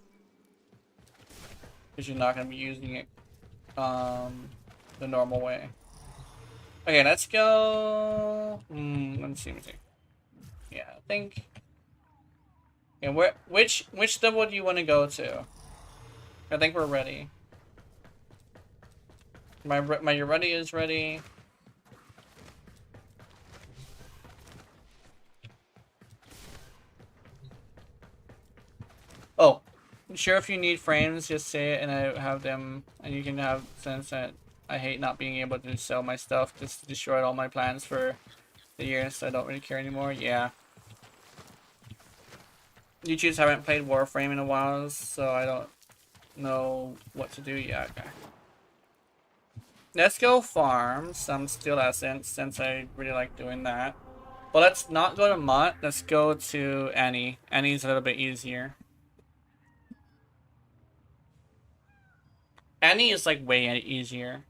Because you're not going to be using it the normal way. Okay, let's go. Let me see. Yeah, I think. Yeah, which level do you want to go to? I think we're ready. My ready is ready. Oh, sure. If you need frames, just say it, and I have them, and you can have sense that I hate not being able to sell my stuff. Just destroyed all my plans for the year, so I don't really care anymore. Yeah. You just haven't played Warframe in a while, so I don't know what to do. Yeah, okay. Let's go farm some steel essence, since I really like doing that. But let's not go to Mutt. Let's go to Annie. Annie's a little bit easier. Annie is like way easier.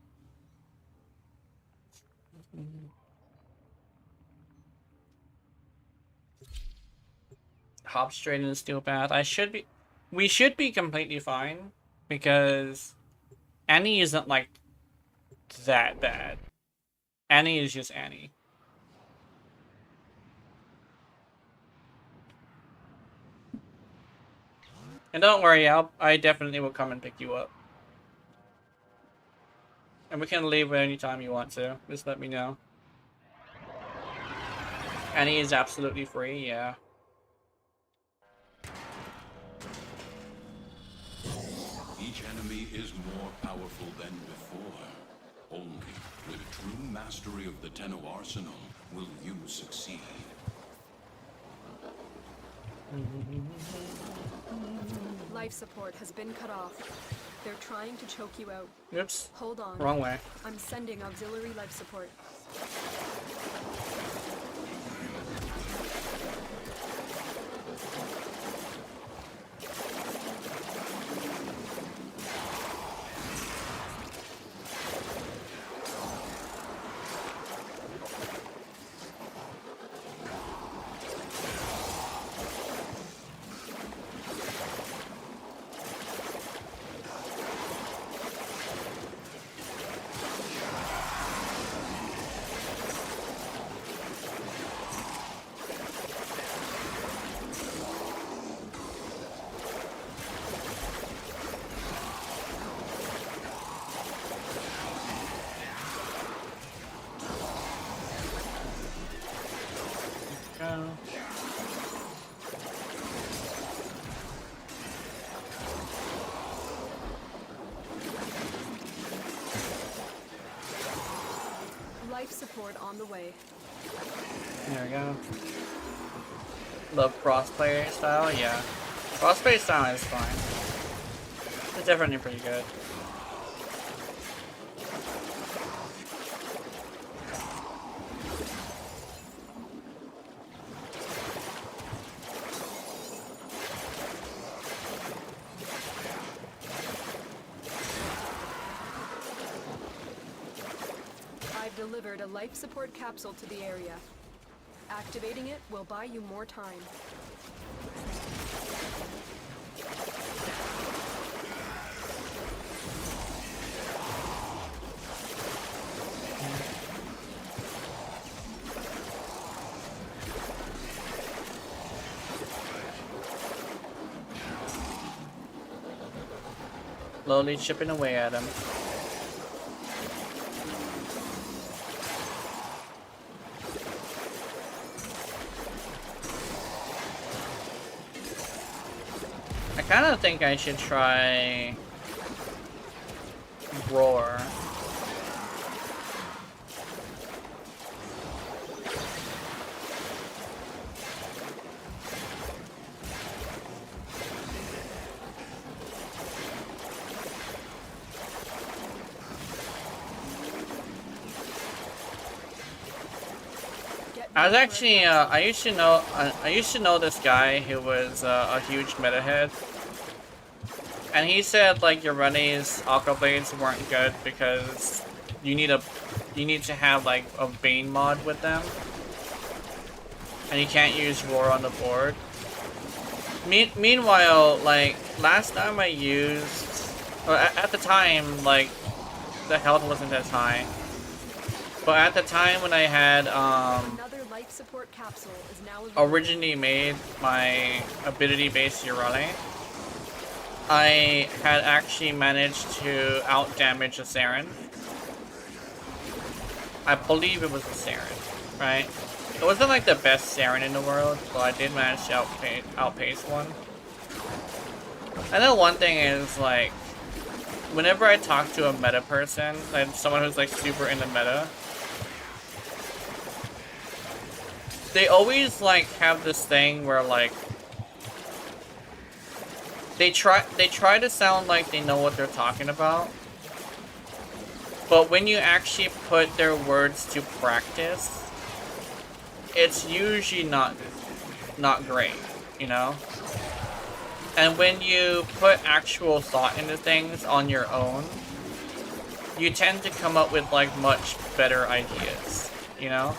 Hop straight into steel path. We should be completely fine, because Annie isn't like that bad. Annie is just Annie. And don't worry, I definitely will come and pick you up. And we can leave anytime you want to. Just let me know. Annie is absolutely free, yeah. Each enemy is more powerful than before. Only with true mastery of the Tenno arsenal will you succeed. Life support has been cut off. They're trying to choke you out. Oops. Hold on. Wrong way. I'm sending auxiliary life support. Go. Life support on the way. There we go. Love crossplay style, yeah. Crossplay style is fine. It's definitely pretty good. I've delivered a life support capsule to the area. Activating it will buy you more time. Slowly chipping away at him. I kind of think I should try Roar. I was actually, I used to know this guy who was a huge meta head, and he said like your Rennie's Aqua Blades weren't good because you need to have like a Bane mod with them, and you can't use Roar on the board. Meanwhile, like last time I used, or at the time, like the health wasn't as high, but at the time when I had Another life support capsule is now available. originally made my ability-based Urale, I had actually managed to out-damage a Saren. I believe it was a Saren, right? It wasn't like the best Saren in the world, but I did manage to outpace one. I know one thing is, like, whenever I talk to a meta person, like someone who's like super in the meta, they always like have this thing where like they try to sound like they know what they're talking about, but when you actually put their words to practice, it's usually not great, you know? And when you put actual thought into things on your own, you tend to come up with like much better ideas, you know?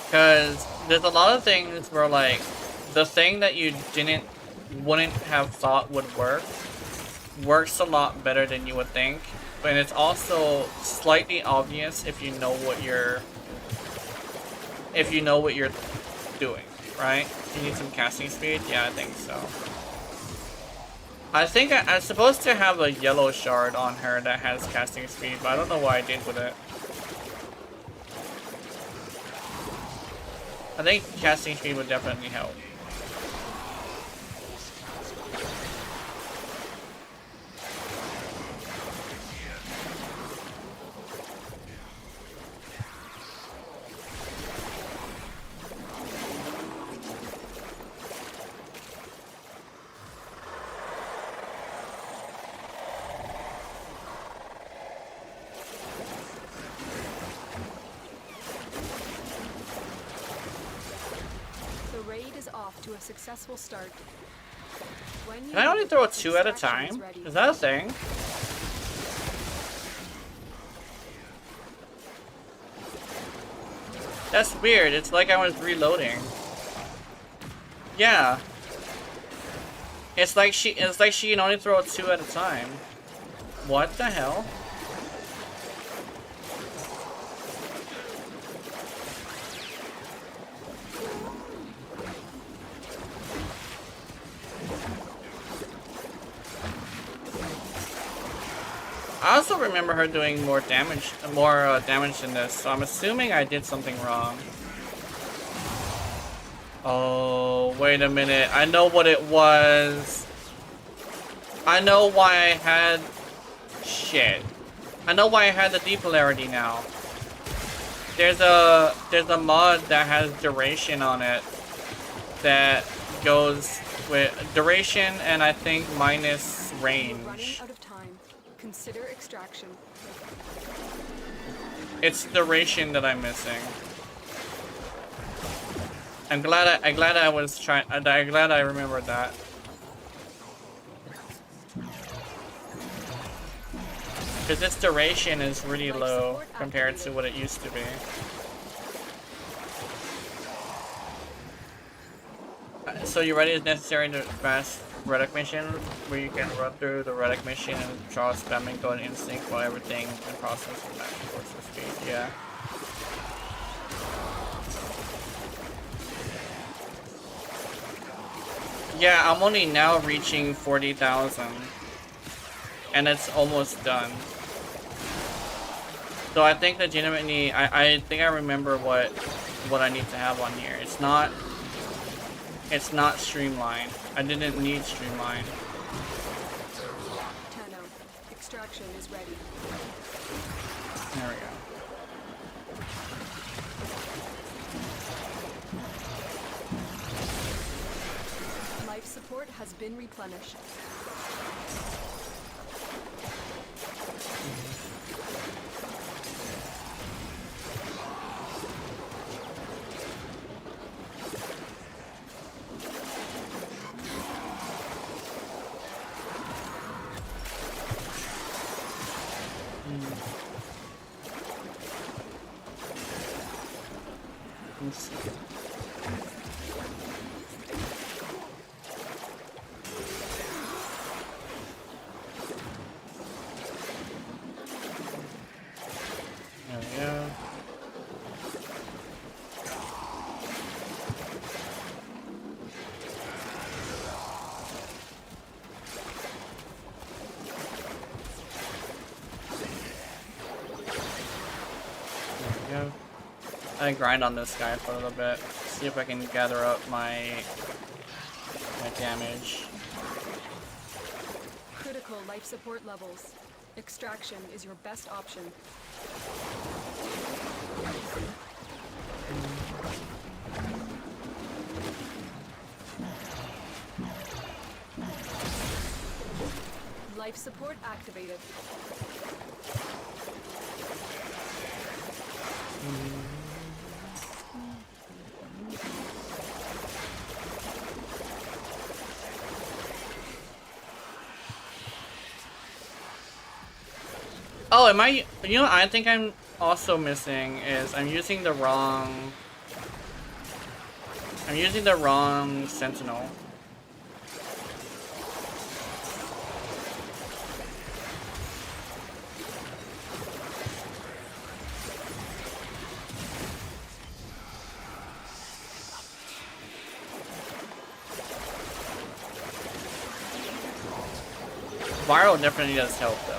Because there's a lot of things where like the thing that you wouldn't have thought would work works a lot better than you would think, but it's also slightly obvious if you know what you're doing, right? You need some casting speed? Yeah, I think so. I think I'm supposed to have a yellow shard on her that has casting speed, but I don't know what I did with it. I think casting speed would definitely help. To a successful start. Can I only throw 2 at a time? Is that a thing? That's weird. It's like I was reloading. Yeah. It's like she can only throw 2 at a time. What the hell? I also remember her doing more damage than this, so I'm assuming I did something wrong. Oh, wait a minute. I know what it was. I know why I had... Shit. I know why I had the depolarity now. There's a mod that has duration on it that goes with duration and I think minus range. Consider extraction. It's duration that I'm missing. I'm glad I remembered that. Because its duration is really low compared to what it used to be. So you ready? Is necessary to fast relic mission where you can run through the relic mission and draw spamming going instinct while everything in process of match towards the speed. Yeah. Yeah, I'm only now reaching 40,000 and it's almost done. So I think legitimately, I think I remember what I need to have on here. It's not streamlined. I didn't need streamline. Tenno, extraction is ready. There we go. Life support has been replenished. I grind on this guy for a little bit. See if I can gather up my damage. Critical life support levels. Extraction is your best option. Life support activated. Oh, am I? You know what I think I'm also missing is I'm using the wrong sentinel. Viral definitely does help though.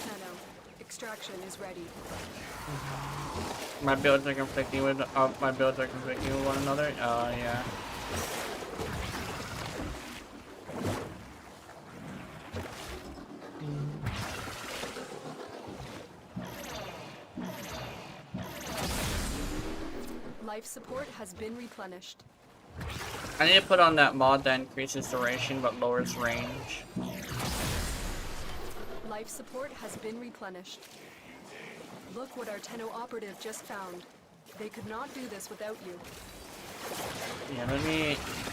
Nano, extraction is ready. My builds are conflicting with one another. Yeah. Life support has been replenished. I need to put on that mod that increases duration but lowers range. Life support has been replenished. Look what our Tenno operative just found. They could not do this without you.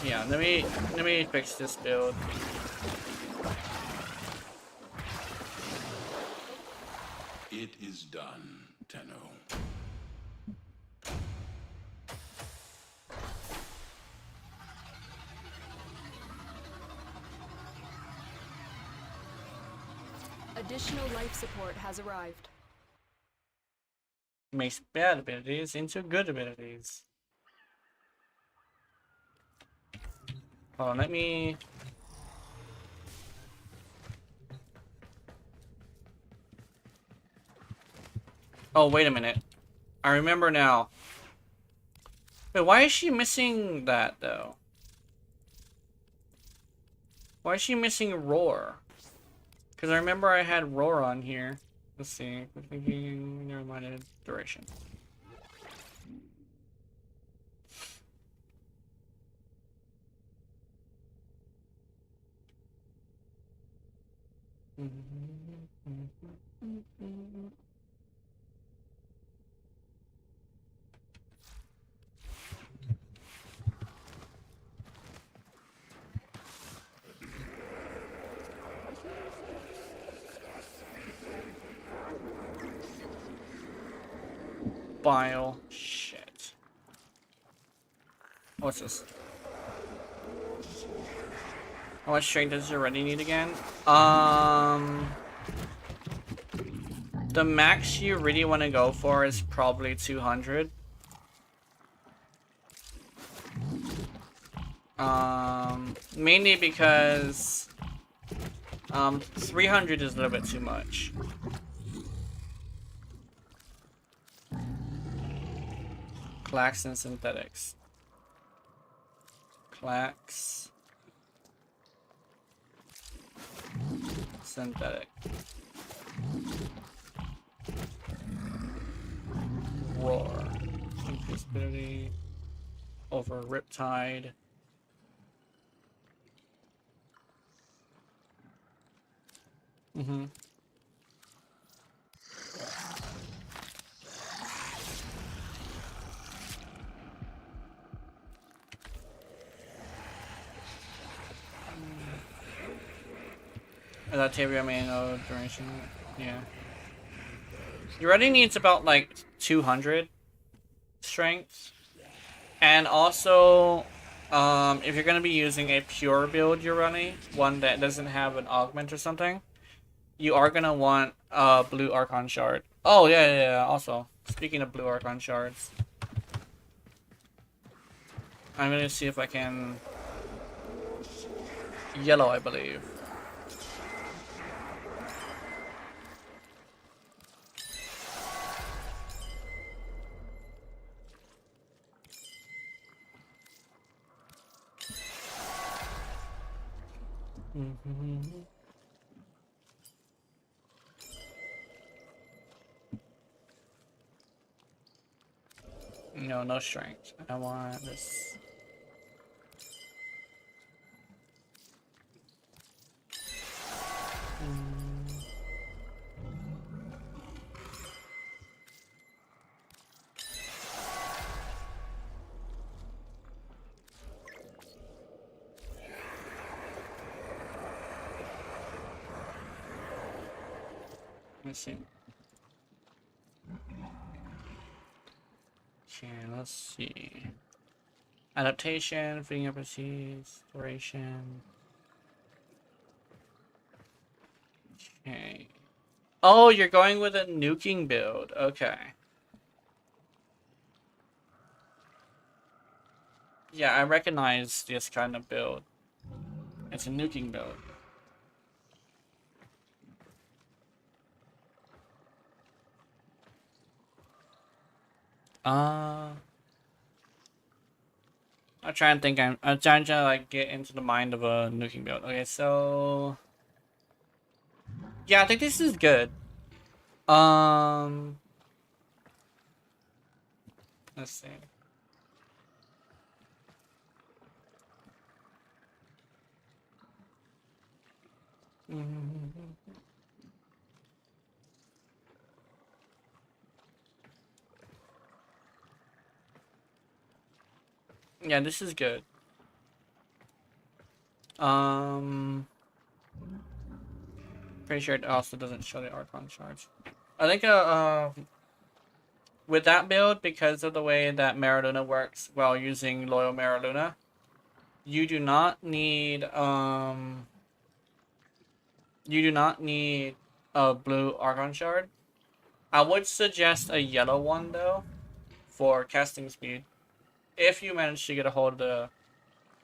Yeah, let me fix this build. It is done, Tenno. Additional life support has arrived. Makes bad abilities into good abilities. Hold on, let me... Oh, wait a minute. I remember now. Wait, why is she missing that, though? Why is she missing Roar? Because I remember I had Roar on here. Let's see. Never mind, duration. Bile. Shit. What's this? How much strength does it already need again? The max you really want to go for is probably 200. Mainly because 300 is a little bit too much. Clax and synthetics. Clax. Synthetic. Roar. Increased ability. Over Riptide. Latavia may know duration. Yeah. Your ready needs about like 200 strength. And also, if you're gonna be using a pure build you're running, one that doesn't have an augment or something, you are gonna want a blue Archon shard. Oh yeah. Also, speaking of blue Archon shards, I'm gonna see if I can. Yellow, I believe. No, no strength. I want this. Let's see. Okay, let's see. Adaptation, feeding proceeds, duration. Okay. Oh, you're going with a nuking build. Okay. Yeah, I recognize this kind of build. It's a nuking build. I'm trying to think. I'm trying to like get into the mind of a nuking build. Okay, so yeah, I think this is good. Let's see. Yeah, this is good. Pretty sure it also doesn't show the Archon charge. I think with that build, because of the way that Maraluna works while using Loyal Maraluna, you do not need a blue Archon shard. I would suggest a yellow one though for casting speed, if you manage to get a hold of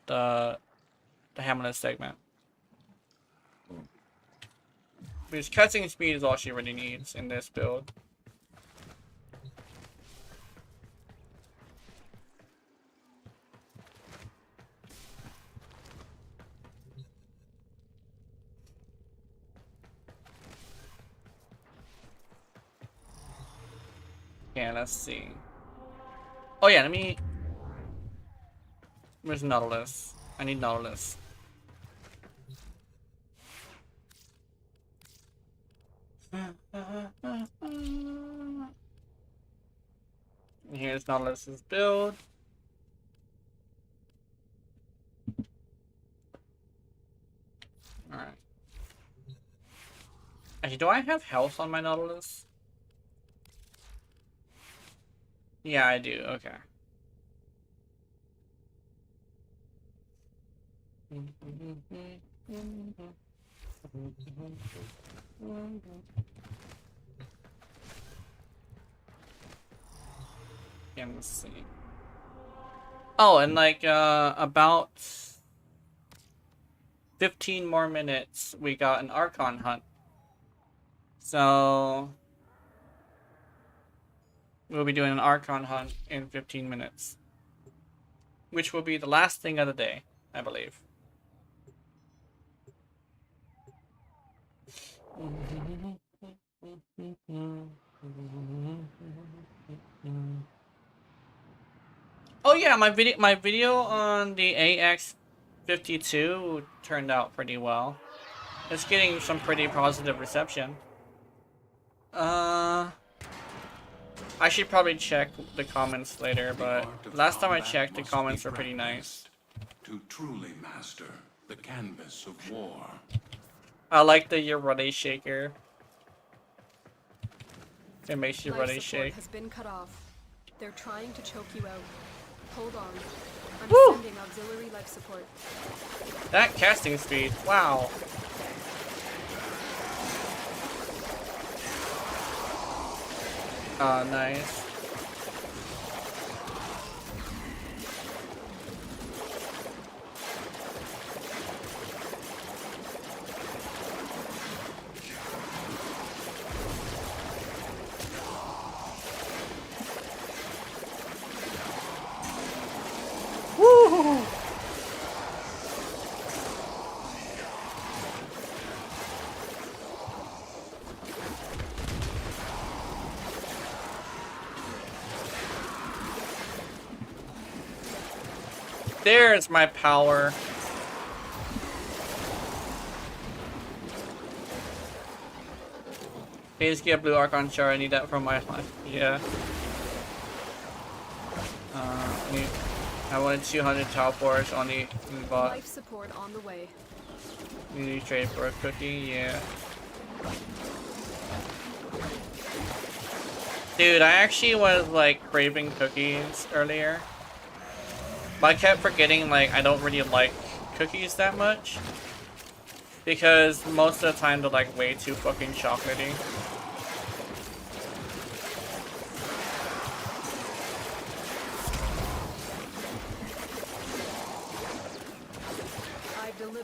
the Hamlet segment. Because casting speed is all she really needs in this build. Yeah, let's see. Oh yeah, let me... Where's Nautilus? I need Nautilus. Here's Nautilus's build. Alright. Actually, do I have health on my Nautilus? Yeah, I do. Okay. Yeah, let's see. Oh, and like about 15 more minutes, we got an Archon hunt. So we'll be doing an Archon hunt in 15 minutes, which will be the last thing of the day, I believe. Oh yeah, my video on the AX52 turned out pretty well. It's getting some pretty positive reception. I should probably check the comments later, but last time I checked, the comments were pretty nice. To truly master the canvas of war. I like the Yorode shaker. It makes your Life Yorode support shake. has been cut off. They're trying to choke you out. Hold on. I'm Woo! sending auxiliary life support. That casting speed, wow. Oh, nice. Woo! There's my power. Please get a blue Archon shard. I need that from my life. Yeah. I wanted 200 teleports on the bot. Life support on the way. You need to trade for a cookie? Yeah. Dude, I actually was like craving cookies earlier. But I kept forgetting like I don't really like cookies that much. Because most of the time they're like way too fucking chocolatey.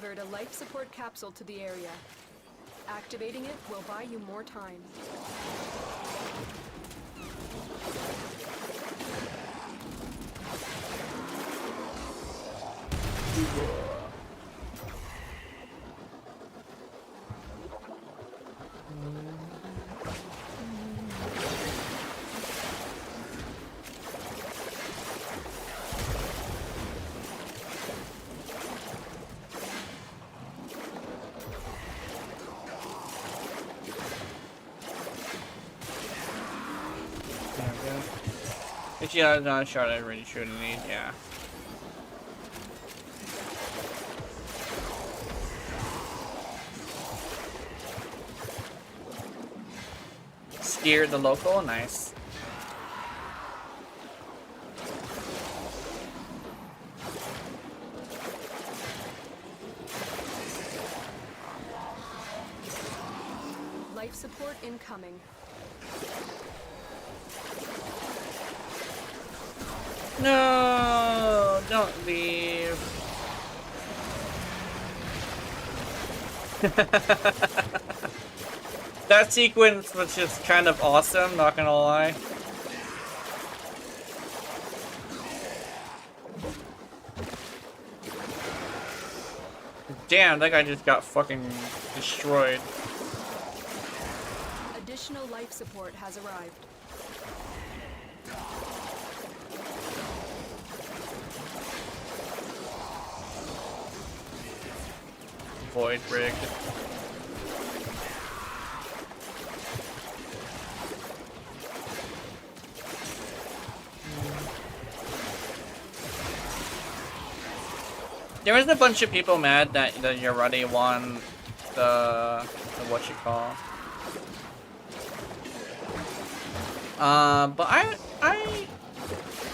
delivered a life support capsule to the area. Activating it will buy you more time. If you have not a shot, I really shouldn't need, yeah. Scared the local, nice. Life support incoming. No, don't leave. That sequence was just kind of awesome, not gonna lie. Damn, that guy just got fucking destroyed. Additional life support has arrived. Void rigged. There was a bunch of people mad that you already won the what you call. But I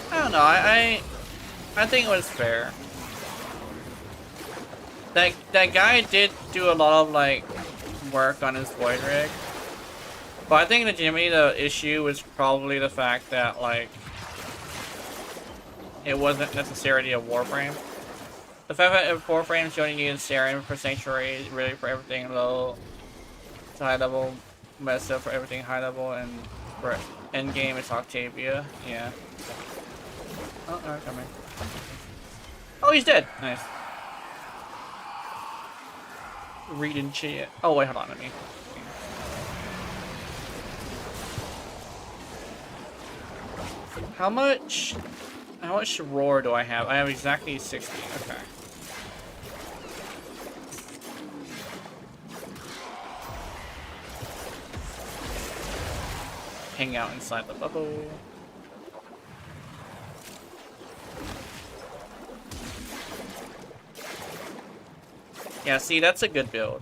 don't know. I think it was fair. That guy did do a lot of like work on his void rig, but I think legitimately the issue was probably the fact that like it wasn't necessarily a warframe. The fact that if warframes you only needed Saren for Sanctuary, really for everything low to high level, Mesa for everything high level, and for end game it's Octavia. Yeah. Oh, alright, coming. Oh, he's dead. Nice. Read and chat. Oh wait, hold on, let me. How much roar do I have? I have exactly 60. Okay. Hang out inside the bubble. Yeah, see, that's a good build.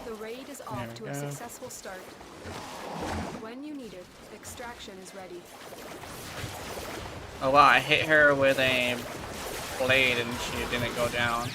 The raid is off to a successful start. When you need it, extraction is ready. Oh wow, I hit her with a blade and she didn't go down.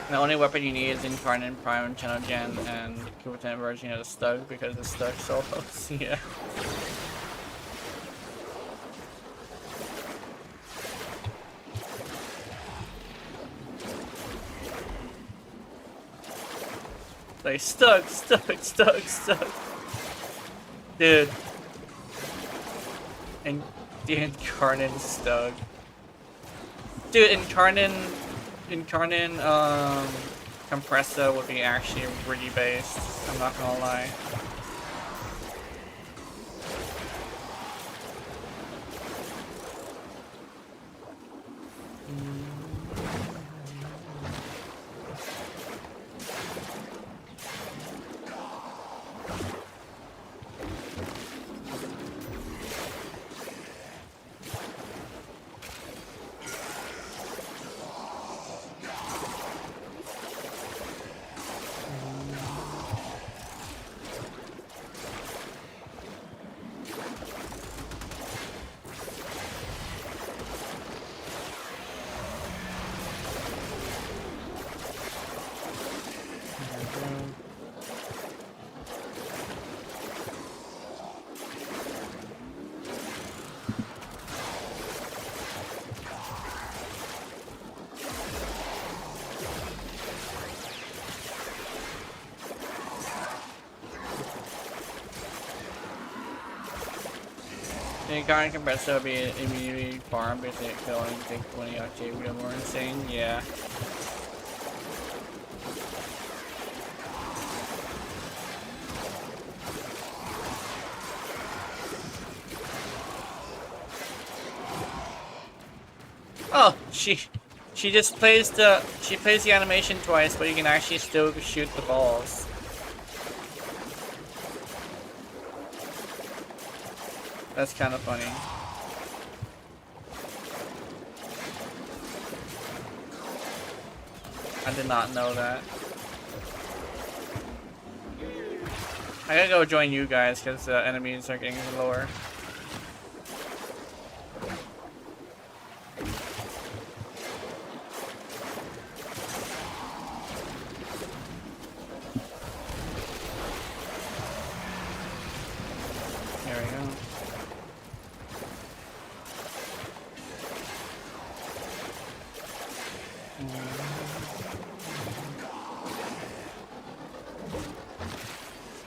The only weapon you need is Incarnate Prime Channel Gen and Kubernetes version of the Stug because the Stug solos. Yeah. Like Stug. Dude. And the Incarnate Stug. Dude, Incarnate Compressor would be actually really based, I'm not gonna lie. The current compressor will be immediately farmed if it could only take 20 Octavia more insane. Yeah. Oh, she just plays the animation twice, but you can actually still shoot the balls. That's kind of funny. I did not know that. I gotta go join you guys because the enemies are getting lower. There we go.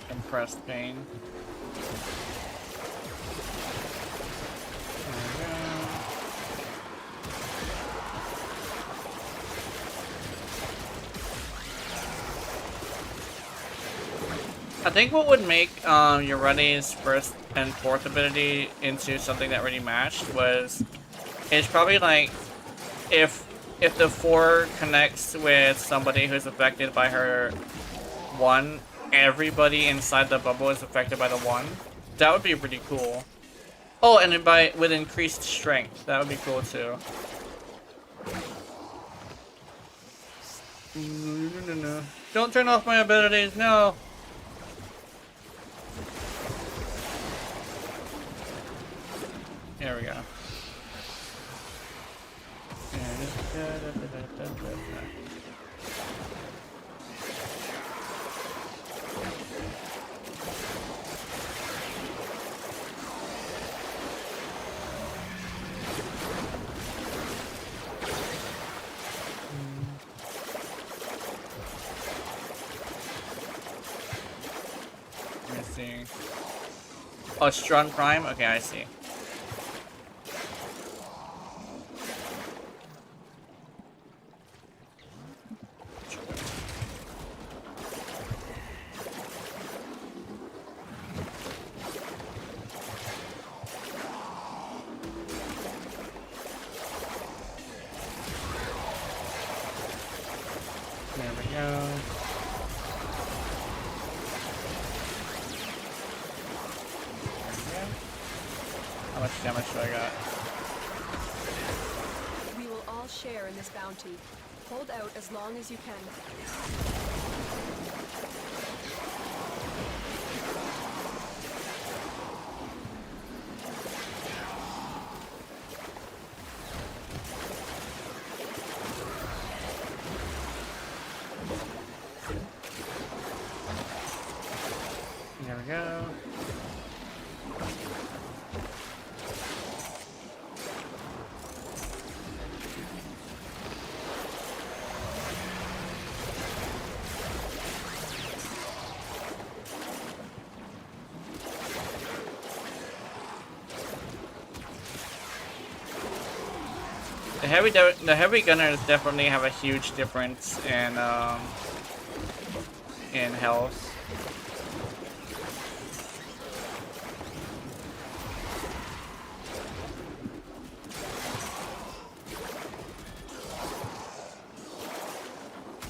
Compressed pain. There we go. I think what would make your Runny's first and fourth ability into something that really matched is probably like if the 4 connects with somebody who's affected by her 1, everybody inside the bubble is affected by the 1. That would be pretty cool. Oh, and then with increased strength, that would be cool too. No. Don't turn off my abilities, no. There we go. Let me see. Oh, Strun Prime? Okay, I see. There we go. How much damage do I got? We will all share in this bounty. Hold out as long as you can. There we go. The heavy gunners definitely have a huge difference in health.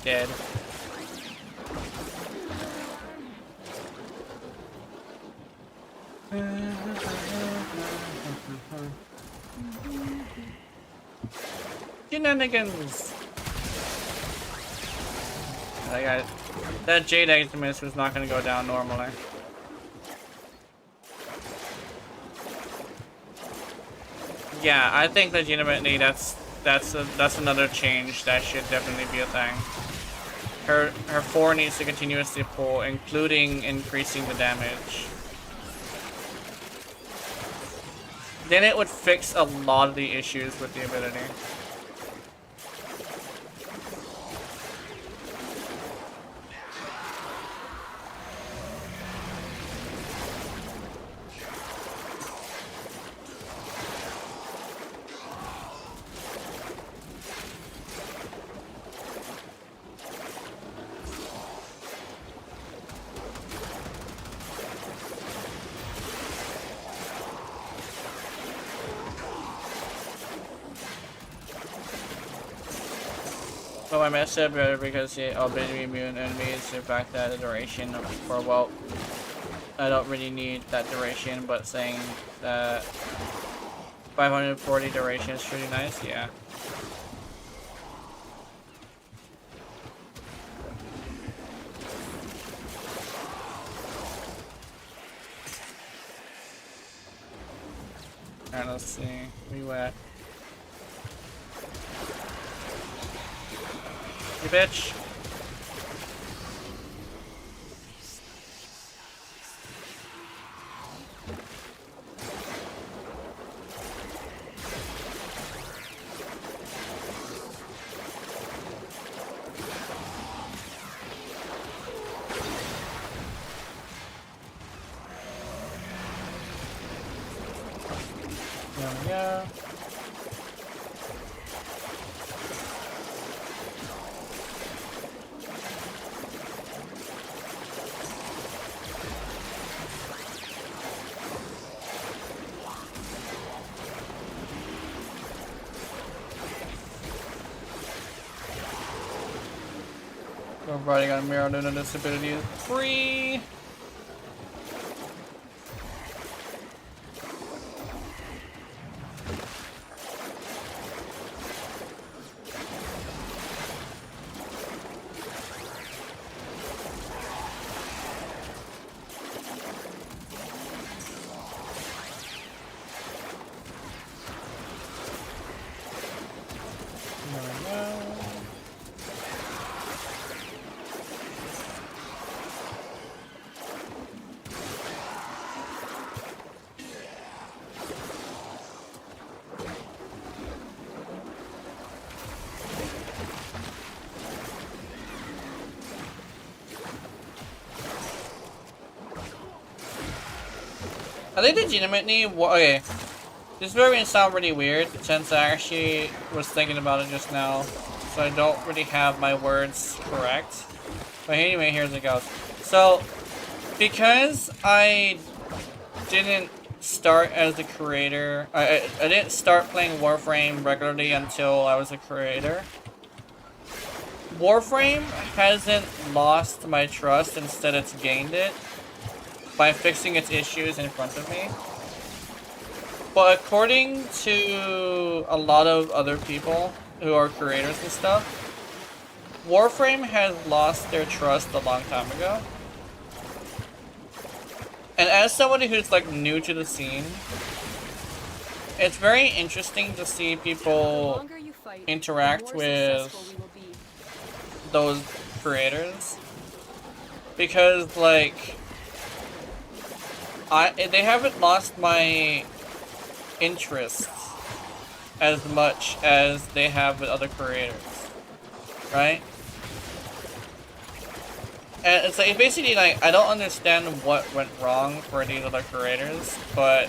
Dead. Shenanigans! That Jade Eximus was not gonna go down normally. Yeah, I think legitimately that's another change that should definitely be a thing. Her 4 needs to continuously pull, including increasing the damage. Then it would fix a lot of the issues with the ability. But my mess up better because it ability immune enemies to back that duration for, well, I don't really need that duration, but saying that 540 duration is pretty nice, yeah. Alright, let's see. Where you at? You bitch! There we go. Everybody got a mirror doing a disability free. I think legitimately, okay, this is going to sound really weird since I actually was thinking about it just now, so I don't really have my words correct. But anyway, here's it goes. So, because I didn't start as a creator, I didn't start playing Warframe regularly until I was a creator. Warframe hasn't lost my trust, instead it's gained it by fixing its issues in front of me. But according to a lot of other people who are creators and stuff, Warframe has lost their trust a long time ago. And as somebody who's like new to the scene, it's very interesting to see people interact with those creators. Because like, they haven't lost my interest as much as they have with other creators, right? And it's like, basically like, I don't understand what went wrong for these other creators, but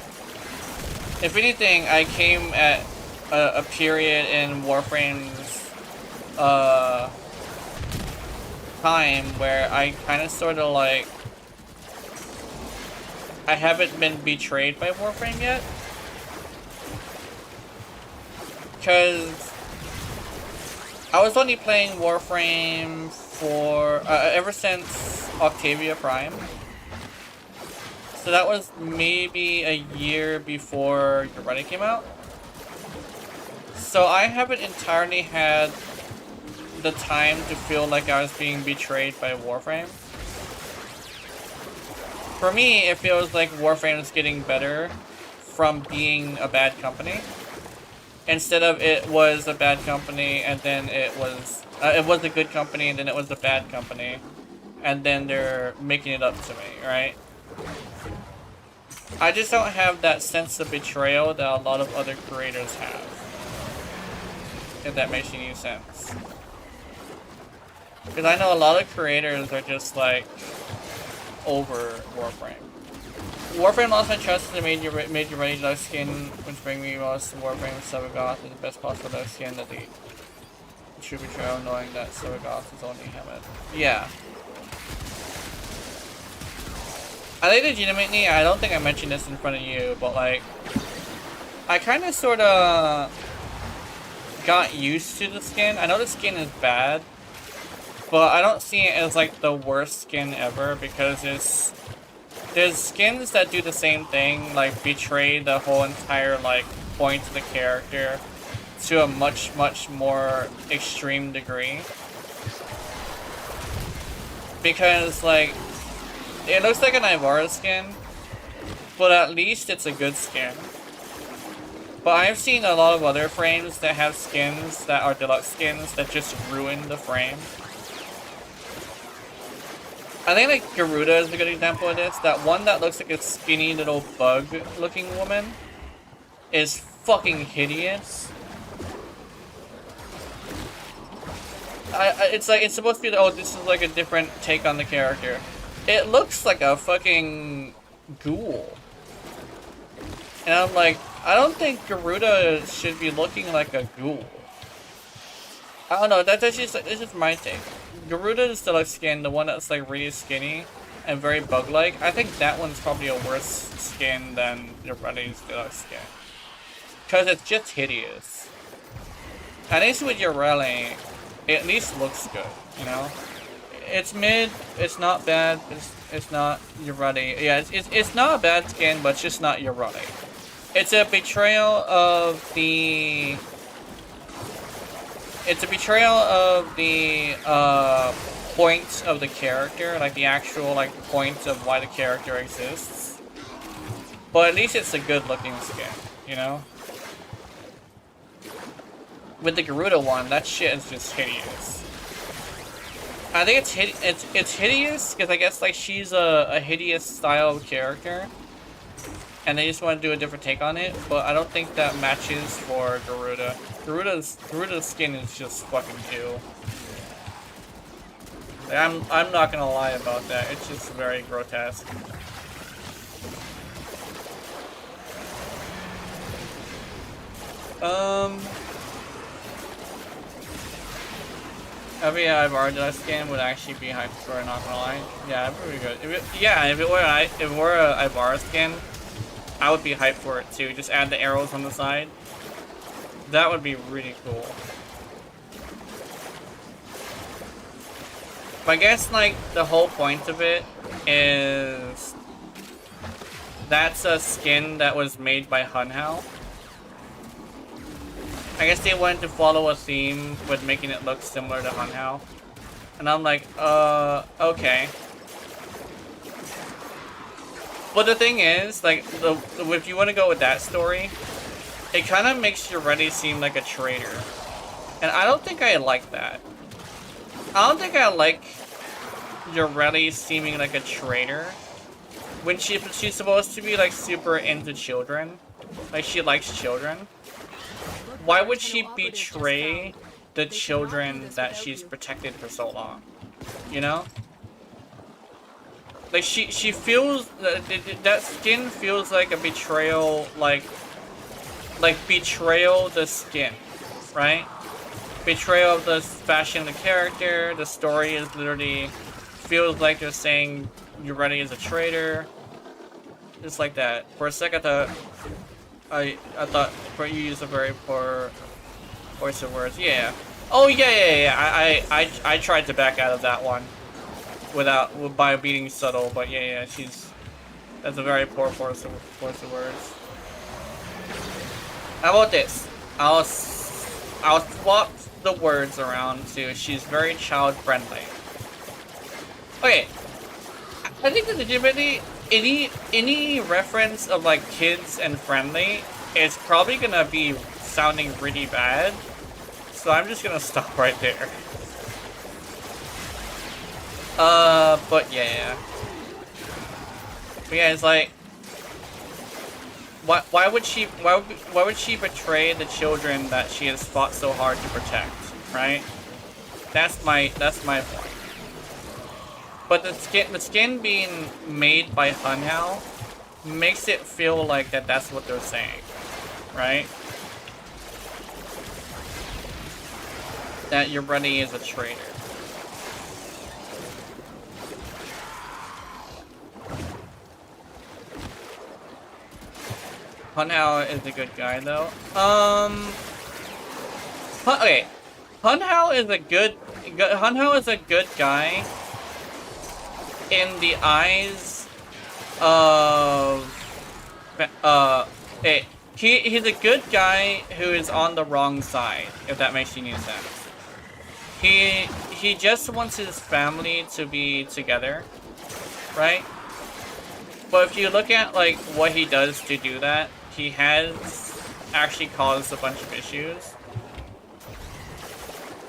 if anything, I came at a period in Warframe's time where I kind of sort of like, I haven't been betrayed by Warframe yet. Because I was only playing Warframe for, ever since Octavia Prime. So that was maybe a year before Your Running came out. So I haven't entirely had the time to feel like I was being betrayed by Warframe. For me, it feels like Warframe is getting better from being a bad company. Instead of it was a bad company and then it was a good company and then it was a bad company. And then they're making it up to me, right? I just don't have that sense of betrayal that a lot of other creators have. If that makes any sense. Because I know a lot of creators are just like over Warframe. Warframe lost my trust and made you ready dark skin, which bring me most Warframe Silvergoth is the best possible dark skin that the true betrayal, knowing that Silvergoth is only Hammett. Yeah. I think legitimately, I don't think I mentioned this in front of you, but like, I kind of sort of got used to the skin. I know the skin is bad, but I don't see it as like the worst skin ever because there's skins that do the same thing, like betray the whole entire like point of the character to a much more extreme degree. Because like it looks like an Ivara skin, but at least it's a good skin. But I've seen a lot of other frames that have skins that are deluxe skins that just ruin the frame. I think like Garuda is a good example of this. That one that looks like a skinny little bug looking woman is fucking hideous. It's like, it's supposed to be, oh, this is like a different take on the character. It looks like a fucking ghoul. And I'm like, I don't think Garuda should be looking like a ghoul. I don't know, that's just like, this is my take. Garuda's deluxe skin, the one that's like really skinny and very bug-like, I think that one's probably a worse skin than Yoredi's deluxe skin. Because it's just hideous. At least with Yoreli, it at least looks good, you know? It's mid, it's not bad, it's not Yoredi. Yeah, it's not a bad skin, but it's just not Yoredi. It's a betrayal of the... It's a betrayal of the point of the character, like the actual like point of why the character exists. But at least it's a good looking skin, you know? With the Garuda one, that shit is just hideous. I think it's hideous because I guess like she's a hideous style of character. And they just want to do a different take on it, but I don't think that matches for Garuda. Garuda's skin is just fucking ew. Like, I'm not gonna lie about that. It's just very grotesque. Every Ivara deluxe skin would actually be hyped for it, not gonna lie. Yeah, pretty good. If it were a Ivara skin, I would be hyped for it too. Just add the arrows on the side. That would be really cool. But I guess like the whole point of it is that's a skin that was made by Hunhao. I guess they wanted to follow a theme with making it look similar to Hunhao. And I'm like, okay. But the thing is, like, if you want to go with that story, it kind of makes Yoredi seem like a traitor. And I don't think I like that. I don't think I like Yoredi seeming like a traitor. When she's supposed to be, like, super into children. Like, she likes children. Why would she betray the children that she's protected for so long? You know? Like, she feels... That skin feels like a betrayal, like betrayal the skin, right? Betrayal of the fashion of the character, the story is literally... Feels like they're saying Yoredi is a traitor. Just like that. For a second, I thought you used a very poor choice of words. Yeah. Oh yeah. I tried to back out of that one by being subtle, but yeah. That's a very poor choice of words. How about this? I'll swap the words around to she's very child friendly. Okay. I think that legitimately any reference of like kids and friendly is probably gonna be sounding really bad. So I'm just gonna stop right there. But yeah. But yeah, it's like why would she betray the children that she has fought so hard to protect, right? That's my point. But the skin being made by Hunhao makes it feel like that's what they're saying, right? That Yoredi is a traitor. Hunhao is a good guy though. Okay, Hunhao is a good Hunhao is a good guy in the eyes of he's a good guy who is on the wrong side, if that makes any sense. He just wants his family to be together, right? But if you look at like what he does to do that, he has actually caused a bunch of issues.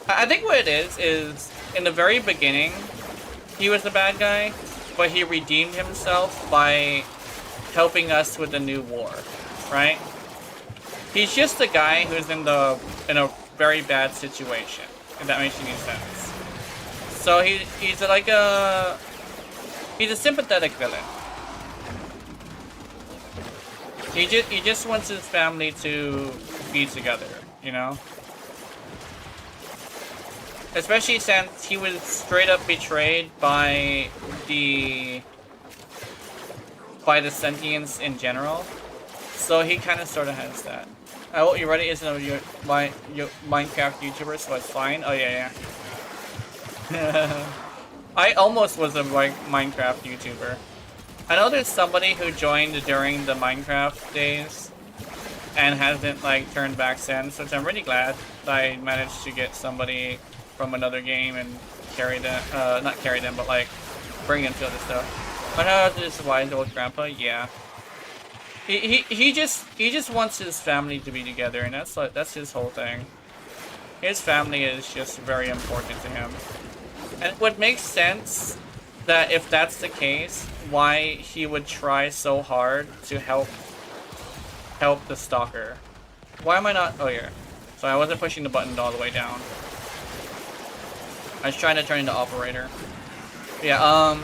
I think what it is in the very beginning, he was the bad guy, but he redeemed himself by helping us with the new war, right? He's just a guy who's in a very bad situation, if that makes any sense. So he's a sympathetic villain. He just wants his family to be together, you know? Especially since he was straight up betrayed by the sentients in general. So he kind of sort of has that. Oh, you ready? Isn't your Minecraft YouTuber, so it's fine. Oh yeah. I almost was a Minecraft YouTuber. I know there's somebody who joined during the Minecraft days and hasn't like turned back since, which I'm really glad that I managed to get somebody from another game and carry them, not carry them, but like bring them to other stuff. But how this wise old grandpa? Yeah. He just wants his family to be together, and that's his whole thing. His family is just very important to him. And it would make sense that if that's the case, why he would try so hard to help the stalker. Why am I not? Oh yeah. So I wasn't pushing the button all the way down. I was trying to turn into operator. Yeah,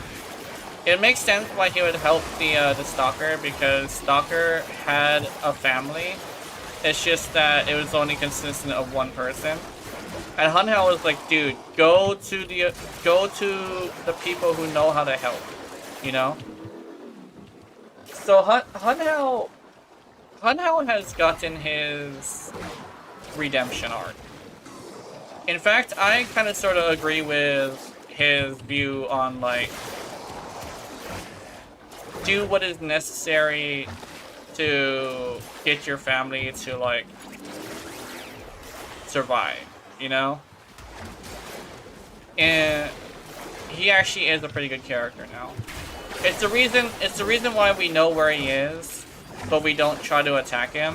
it makes sense why he would help the stalker, because stalker had a family. It's just that it was only consistent of one person. And Hunhao was like, dude, go to the people who know how to help, you know? So Hunhao has gotten his redemption arc. In fact, I kind of sort of agree with his view on like, do what is necessary to get your family to like survive, you know? And he actually is a pretty good character now. It's the reason why we know where he is, but we don't try to attack him,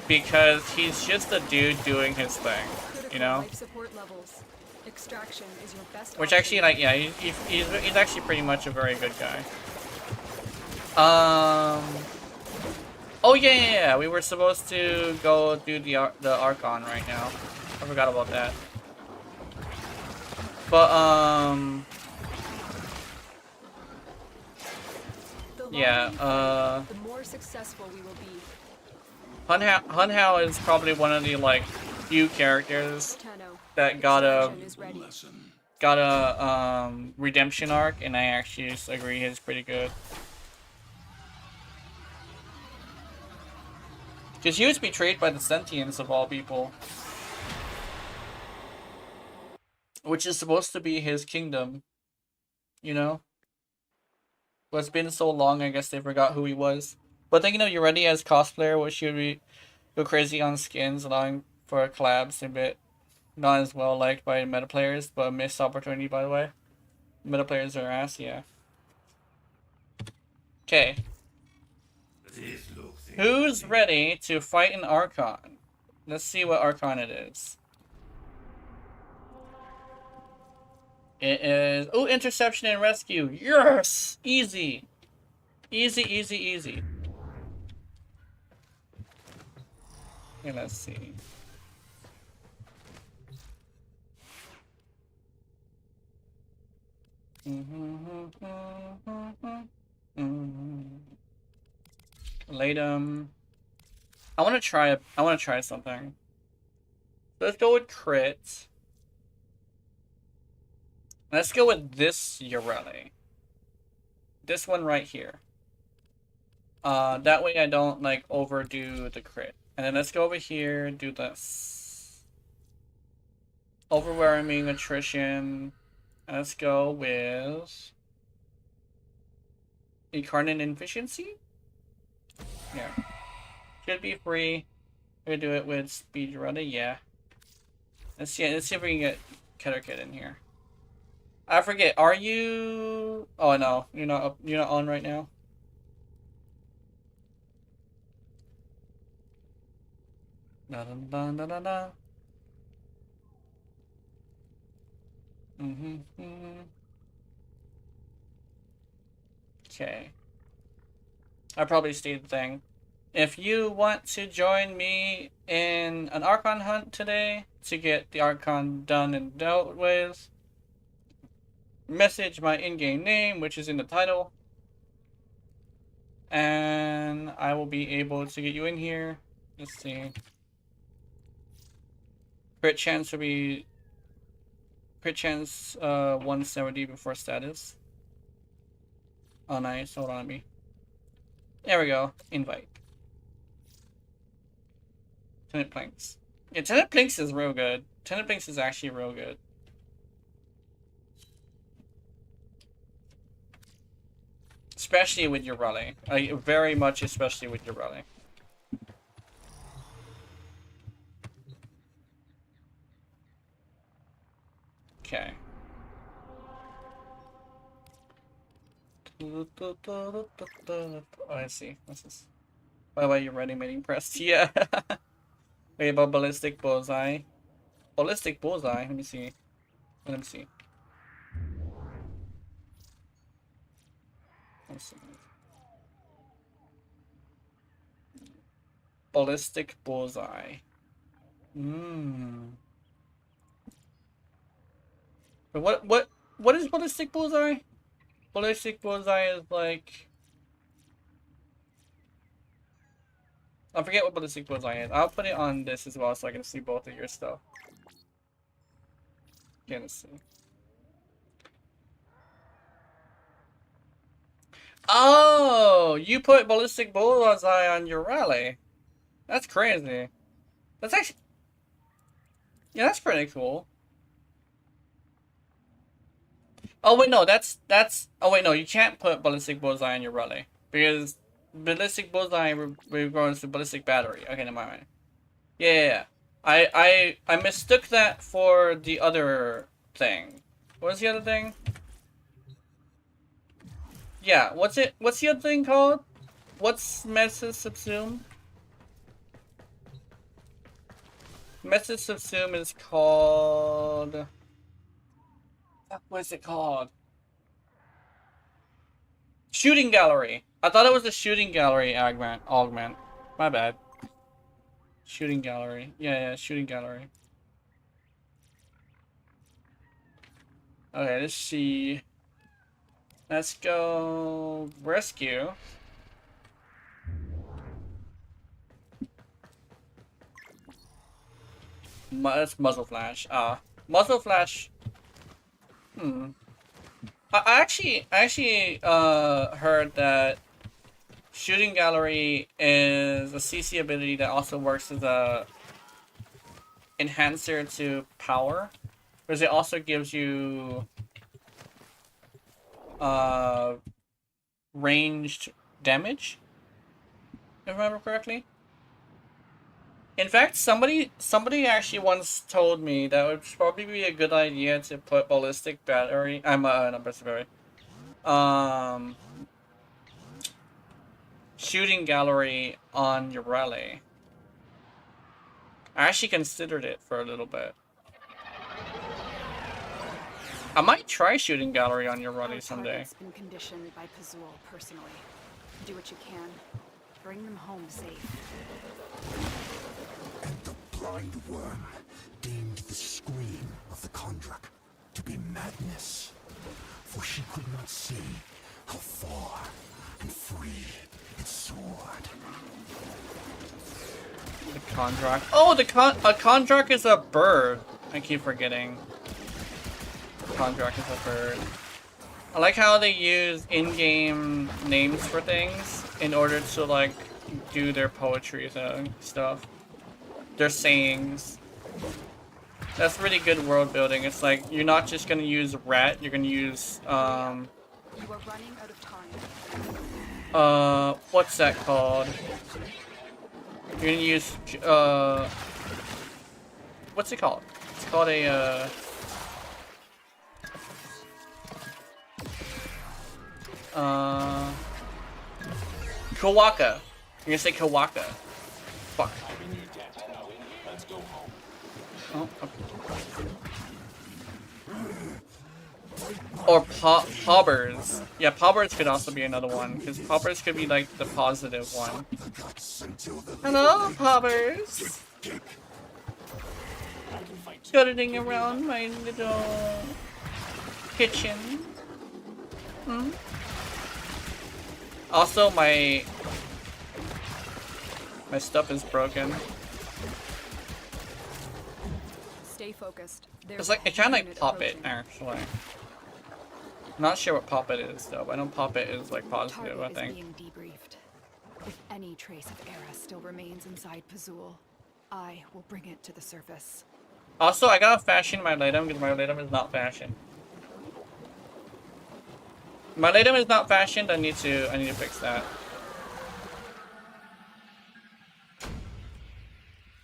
because he's just a dude doing his thing, you know? Life support levels. Extraction is your best Which option. actually, like, yeah, he's actually pretty much a very good guy. Oh yeah, we were supposed to go do the Archon right now. I forgot about that. But yeah, the more successful we will be. Hunhao is probably one of the like few characters Tenno, that got a extraction is ready. redemption arc, and I actually just agree he's pretty good. Because he was betrayed by the sentients of all people. Which is supposed to be his kingdom. You know? But it's been so long, I guess they forgot who he was. But thinking of you ready as cosplayer, what should we go crazy on skins, allowing for collabs a bit not as well liked by meta players, but a missed opportunity, by the way. Meta players are ass, yeah. Okay. Who's ready to fight an Archon? Let's see what Archon it is. It is... Oh, interception and rescue. Yes! Easy. Easy, easy, easy. Okay, let's see. Latum. I want to try something. Let's go with crit. Let's go with this Urele. This one right here. That way I don't like overdo the crit. And then let's go over here and do this. Overwhelming attrition. Let's go with incarnate efficiency. Yeah, should be free. We're gonna do it with speed running. Yeah. Let's see if we can get Ketterkit in here. I forget. Are you? Oh no, you're not up. You're not on right now. Da da da da da da. Okay. I probably stated the thing. If you want to join me in an Archon hunt today to get the Archon done and dealt with, message my in-game name, which is in the title, and I will be able to get you in here. Let's see. Crit chance will be crit chance 170 before status. Oh nice, hold on me. There we go. Invite. Tenant Planks. Yeah, Tenant Planks is real good. Tenant Planks is actually real good. Especially with your rally. Very much especially with your rally. Okay. Oh, I see. What's this? By the way, you're ready, mating pressed. Yeah. Wait, about ballistic bullseye. Ballistic bullseye. Let me see. Let me see. Let's see. Ballistic bullseye. But what is ballistic bullseye? Ballistic bullseye is like, I forget what ballistic bullseye is. I'll put it on this as well so I can see both of your stuff. Okay, let's see. Oh, you put ballistic bullseye on your rally. That's crazy. That's actually, yeah, that's pretty cool. Oh wait, no, that's. Oh wait, no, you can't put ballistic bullseye on your rally because ballistic bullseye we're going to ballistic battery. Okay, never mind. Yeah. I mistook that for the other thing. What was the other thing? Yeah, what's it? What's the other thing called? What's Message Subsume? Message Subsume is called. What is it called? Shooting Gallery. I thought it was the Shooting Gallery augment. My bad. Shooting Gallery. Yeah, Shooting Gallery. Okay, let's see. Let's go rescue. That's muzzle flash. Muzzle flash. I actually heard that Shooting Gallery is a CC ability that also works as a enhancer to power, because it also gives you ranged damage, if I remember correctly. In fact, somebody actually once told me that it would probably be a good idea to put ballistic battery. Not ballistic battery. Shooting Gallery on your rally. I actually considered it for a little bit. I might try Shooting Gallery on your rally someday. It's been conditioned by Pazul personally. Do what you can. Bring them home safe. And the blind worm deemed the scream of the Kondrak to be madness, for she could not see how far and free it soared. The Kondrak. Oh, a Kondrak is a bird. I keep forgetting. Kondrak is a bird. I like how they use in-game names for things in order to like do their poetry and stuff. Their sayings. That's really good world building. It's like you're not just gonna use rat, you're gonna use You are running out of time. what's that called? You're gonna use what's it called? It's called a Kawaka. You're gonna say Kawaka. Fuck. Oh, okay. Or pobbers. Yeah, pobbers could also be another one, because pobbers could be like the positive one. Hello, pobbers. Scutting around my little kitchen. Hmm? Also, my stuff is broken. Stay focused. It's like I kind of like pop it actually. Not sure what pop it is though, but I know pop it is like positive. Target I is think. being debriefed. If any trace of Era still remains inside Pazul, I will bring it to the surface. Also, I gotta fashion my item because my item is not fashioned. My item is not fashioned. I need to fix that.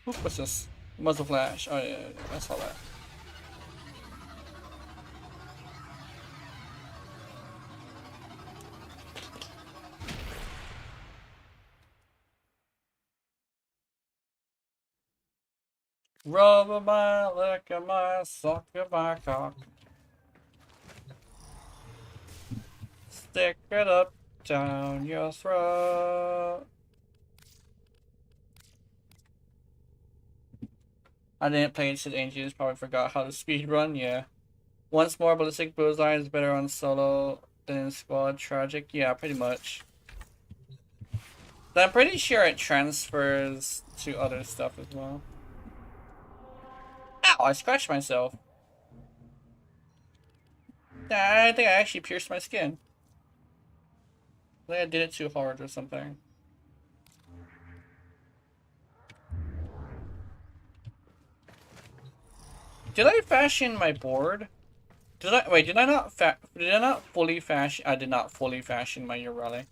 Oop, what's this? Muzzle flash. Oh yeah, I saw that. Rubber my lick of my suck of my cock. Stick it up down your throat. I didn't play Ancient Angels, probably forgot how to speedrun, yeah. Once more, Ballistic Bullseye is better on solo than in squad. Tragic, yeah, pretty much. But I'm pretty sure it transfers to other stuff as well. Ow, I scratched myself. I think I actually pierced my skin. I think I did it too hard or something. Did I fashion my board? Did I wait? Did I not fully fashion? I did not fully fashion my Urali.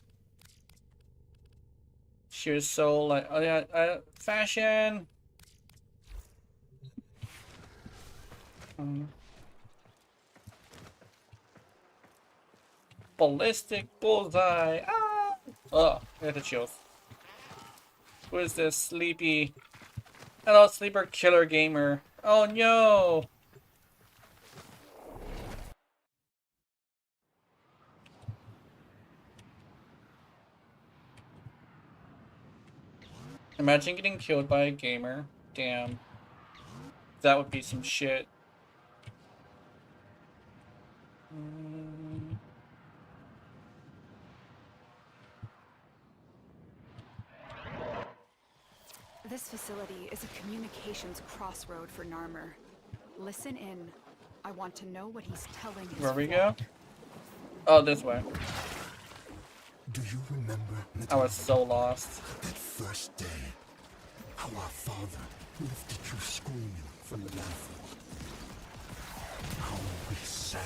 She was so like, oh yeah, fashion. Ballistic bullseye. Ah! Oh, I got the chills. Who is this sleepy? Hello, sleeper killer gamer. Oh no! Imagine getting killed by a gamer. Damn. That would be some shit. This facility is a communications crossroad for Narmer. Listen in. I want to know what he's telling his Where we flock. go? Oh, this way. Do you remember I was so lost. that first day? How our father lifted you screaming from the battlefield. How we sang.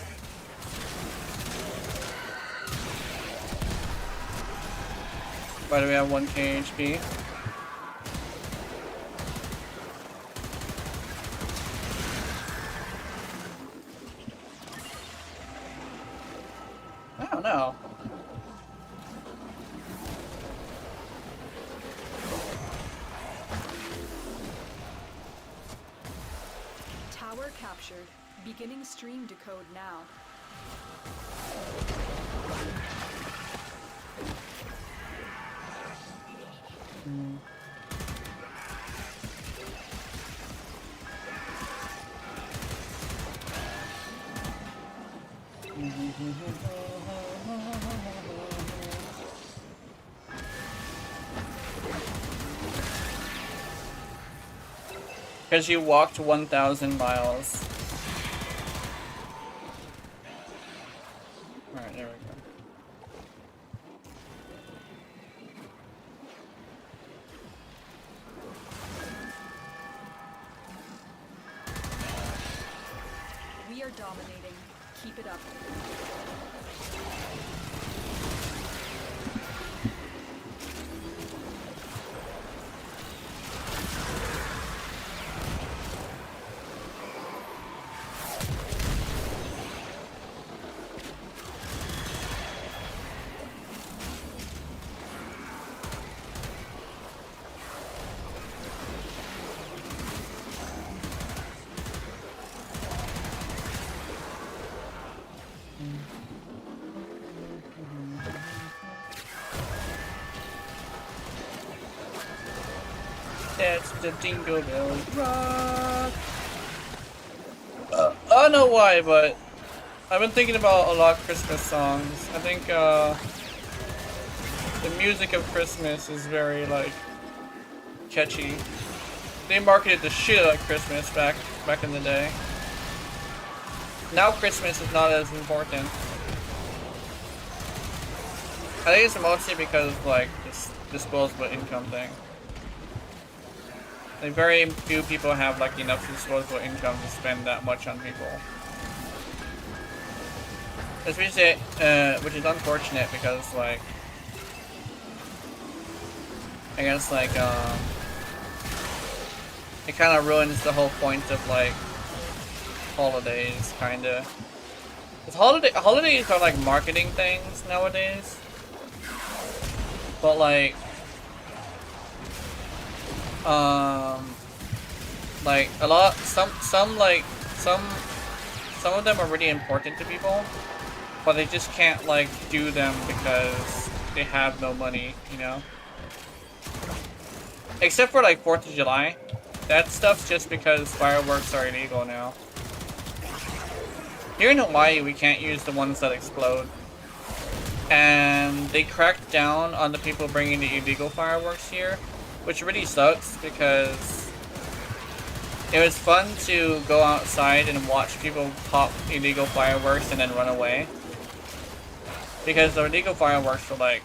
Why do we have 1k HP? I don't know. Tower captured. Beginning stream decode now. Because you walked 1,000 miles. Alright, there we go. are dominating. Keep it up. That's the Jingle Bell Rock. I don't know why, but I've been thinking about a lot of Christmas songs. I think the music of Christmas is very like catchy. They marketed the shit out of Christmas back in the day. Now Christmas is not as important. I think it's mostly because of like this disposable income thing. Like very few people have like enough disposable income to spend that much on people. Especially, which is unfortunate because like, I guess like it kind of ruins the whole point of like holidays, kinda. Cause holidays are like marketing things nowadays, but like a lot, some of them are really important to people, but they just can't like do them because they have no money, you know? Except for like 4th of July. That stuff's just because fireworks are illegal now. Here in Hawaii, we can't use the ones that explode. And they cracked down on the people bringing the illegal fireworks here, which really sucks because it was fun to go outside and watch people pop illegal fireworks and then run away. Because the illegal fireworks were like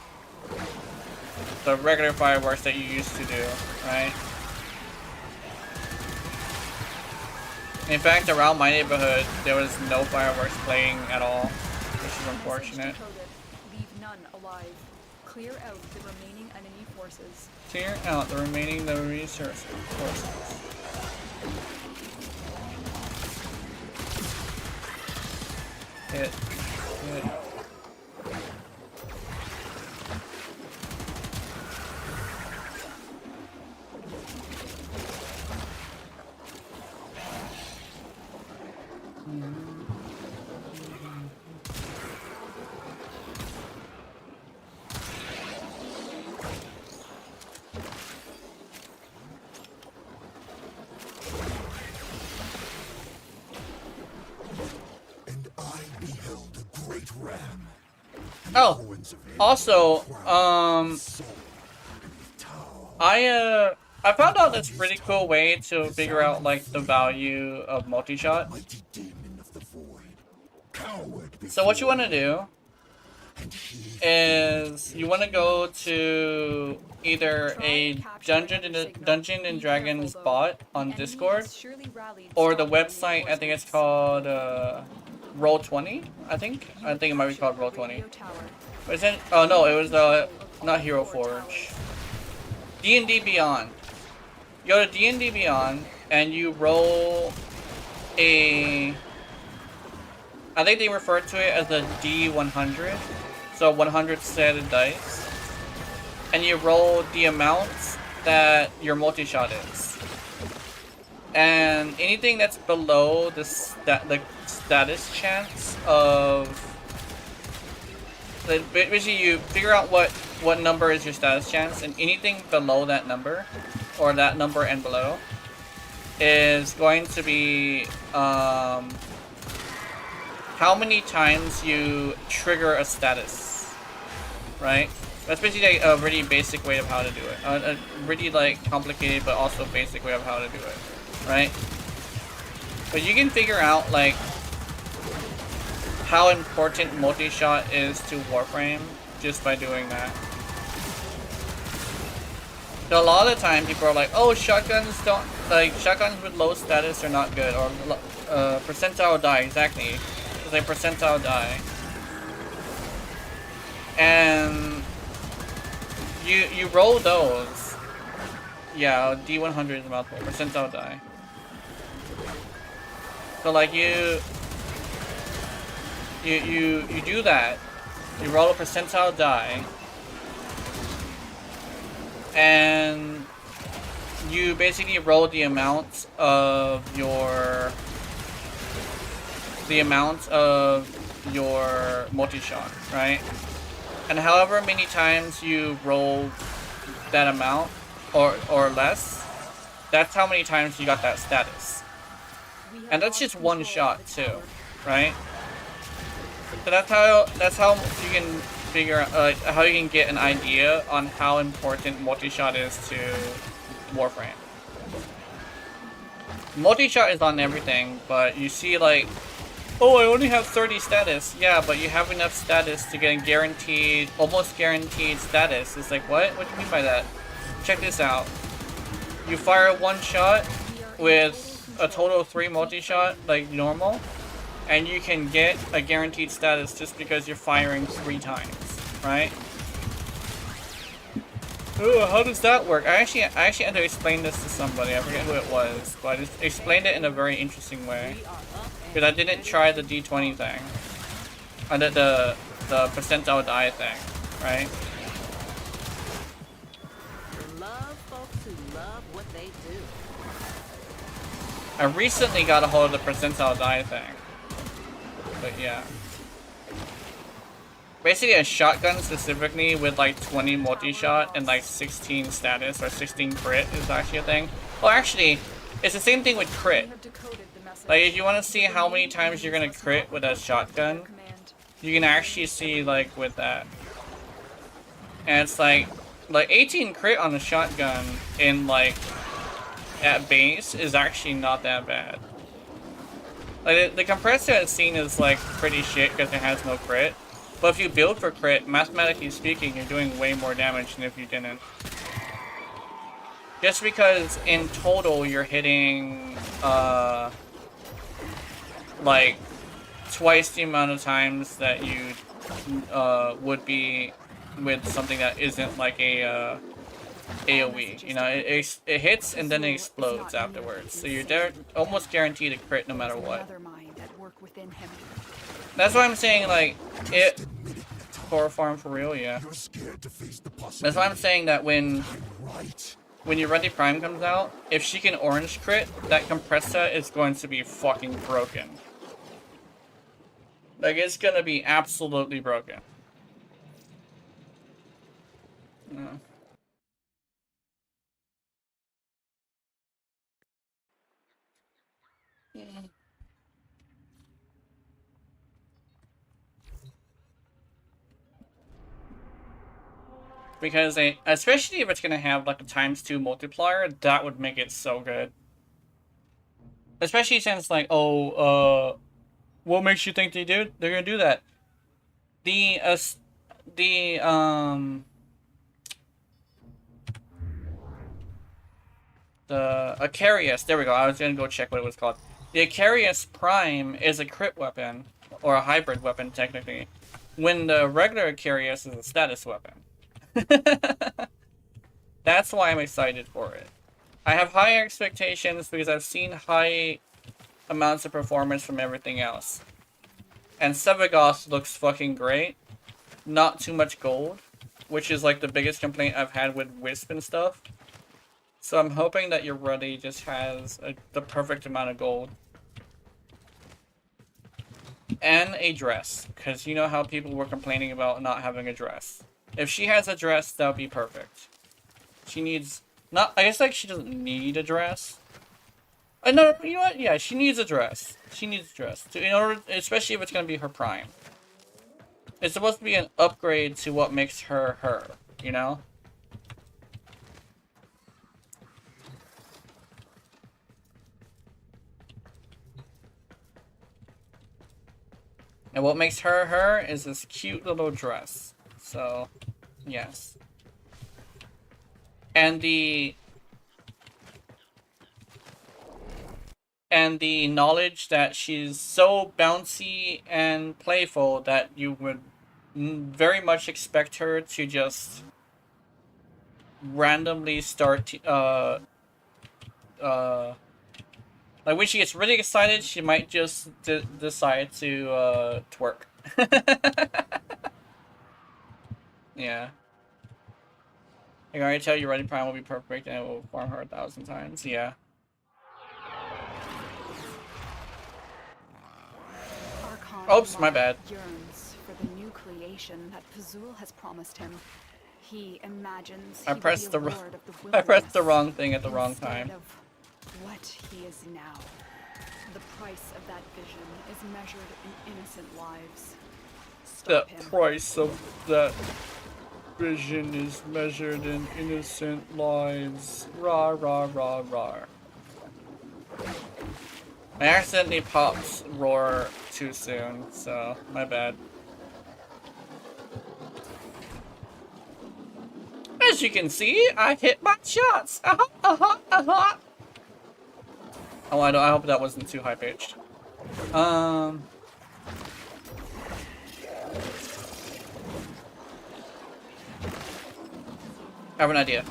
the regular fireworks that you used to do, right? In fact, around my neighborhood, there was no fireworks playing at all, which is unfortunate. Leave none alive. Clear out the remaining enemy forces. Clear out the remaining forces. Hit. Oh, also, I found out this pretty cool way to figure out like the value of multi-shot. So what you want to do is you want to go to either a Dungeon and Dragons bot on Discord, or the website. I think it's called Roll20. I think it might be called Roll20. Was it? Oh no, it was not Hero Forge. D&D Beyond. You go to D&D Beyond and you roll a. I think they refer to it as a D100, so 100 sided dice, and you roll the amounts that your multi-shot is, and anything that's below the status chance of, basically you figure out what number is your status chance, and anything below that number, or that number and below, is going to be how many times you trigger a status, right? That's basically a really basic way of how to do it. A really like complicated but also basic way of how to do it, right? But you can figure out like how important multi-shot is to Warframe just by doing that. So a lot of the time people are like, oh, shotguns don't like shotguns with low status are not good, or percentile die, exactly. It's like percentile die. And you roll those. Yeah, D100 is a mouthful. Percentile die. So like you do that. You roll a percentile die, and you basically roll the amount of your multi-shot, right? And however many times you roll that amount or less, that's how many times you got that status. And that's just one shot too, right? So that's how you can figure out how you can get an idea on how important multi-shot is to Warframe. Multi-shot is on everything, but you see like, oh, I only have 30 status. Yeah, but you have enough status to get a guaranteed, almost guaranteed status. It's like, what? What do you mean by that? Check this out. You fire one shot with a total of 3 multi-shot, like normal, and you can get a guaranteed status just because you're firing 3 times, right? Ooh, how does that work? I actually had to explain this to somebody. I forget who it was, but I just explained it in a very interesting way. Because I didn't try the D20 thing. I did the percentile die thing, right? Love folks who love what they do. I recently got a hold of the percentile die thing. But yeah. Basically a shotgun specifically with like 20 multi-shot and like 16 status or 16 crit is actually a thing. Well, actually, it's the same thing with crit. Like if you want to see how many times you're gonna crit with a shotgun, you can actually see like with that. And it's like 18 crit on a shotgun in like at base is actually not that bad. Like the compressor I've seen is like pretty shit because it has no crit. But if you build for crit, mathematically speaking, you're doing way more damage than if you didn't. Just because in total you're hitting like twice the amount of times that you would be with something that isn't like a AoE. You know, it hits and then it explodes afterwards. So you're almost guaranteed a crit no matter what. That's why I'm saying, like, it... Core farm for real, yeah. That's why I'm saying that when your Ready Prime comes out, if she can orange crit, that compressor is going to be fucking broken. Like, it's gonna be absolutely broken. Yeah. Because especially if it's gonna have like a ×2 multiplier, that would make it so good. Especially since like, oh, what makes you think they're gonna do that? The Acarius, there we go, I was gonna go check what it was called. The Acarius Prime is a crit weapon, or a hybrid weapon technically, when the regular Acarius is a status weapon. That's why I'm excited for it. I have high expectations because I've seen high amounts of performance from everything else. And Sevagoth looks fucking great. Not too much gold, which is like the biggest complaint I've had with Wisp and stuff. So I'm hoping that your Ruddy just has the perfect amount of gold. And a dress, because you know how people were complaining about not having a dress. If she has a dress, that would be perfect. She needs... I guess like she doesn't need a dress. No, you know what? Yeah, she needs a dress. She needs a dress. In order, especially if it's going to be her prime. It's supposed to be an upgrade to what makes her her, you know? And what makes her her is this cute little dress. So, yes. And the and the knowledge that she's so bouncy and playful that you would very much expect her to just randomly start like when she gets really excited, she might just decide to twerk. Yeah. I can already tell you Ready Prime will be perfect and it will farm her 1,000 times. Yeah. Oops, my bad. Yearns for the new creation that Pazul has promised him. He imagines I he pressed will the be a lord of the I pressed the wilderness wrong thing at the wrong instead time. of what he is now. The price of that vision is measured in innocent lives. The Stop him. price of that vision is measured in innocent lives. Rah, rah, rah, rah. I accidentally popped Roar too soon, so my bad. As you can see, I hit my shots. Oh, I hope that wasn't too high pitched. I have an idea.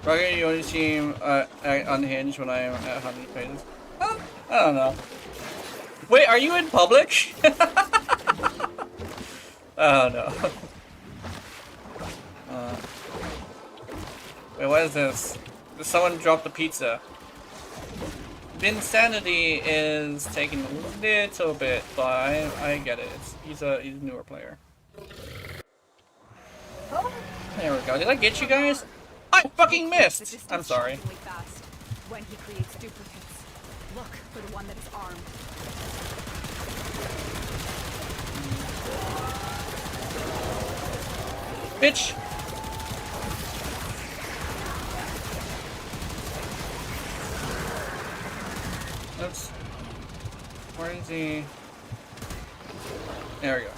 Rocket, you only seem unhinged when I am at 100 pages. I don't know. Wait, are you in public? Oh no. Wait, what is this? Did someone drop the pizza? Insanity is taking a little bit, but I get it. He's a newer player. There we go. Did I get you guys? I fucking missed! I'm sorry. Fast when he creates duplicates. Look for the one that is armed. Bitch! Oops. Where is he? There we go.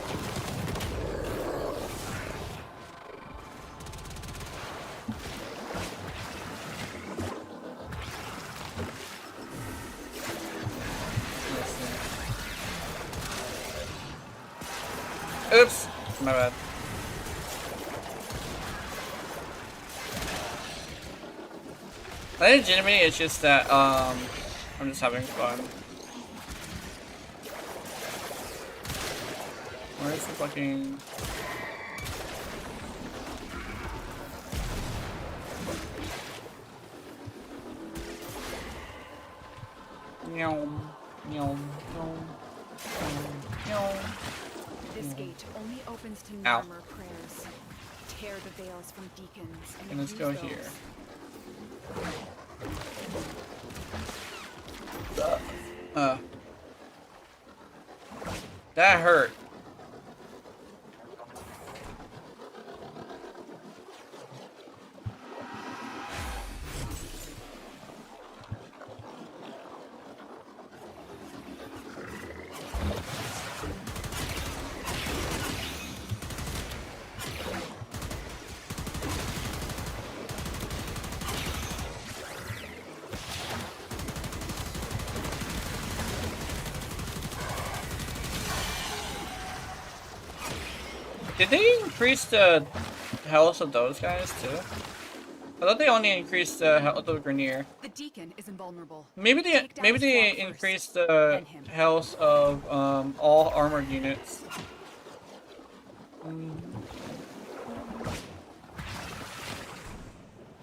Oops, my bad. Legitimately, it's just that I'm just having fun. Where's the fucking? Meow, meow, meow, meow. This gate only opens to Ow. murmur prayers. Tear the veils from deacons and Let's use go those. here. That hurt. Did they increase the health of those guys too? I thought they only increased the health of Grenier. The deacon is invulnerable. Maybe they Take down his flock first, increased the then him. health of all armored units.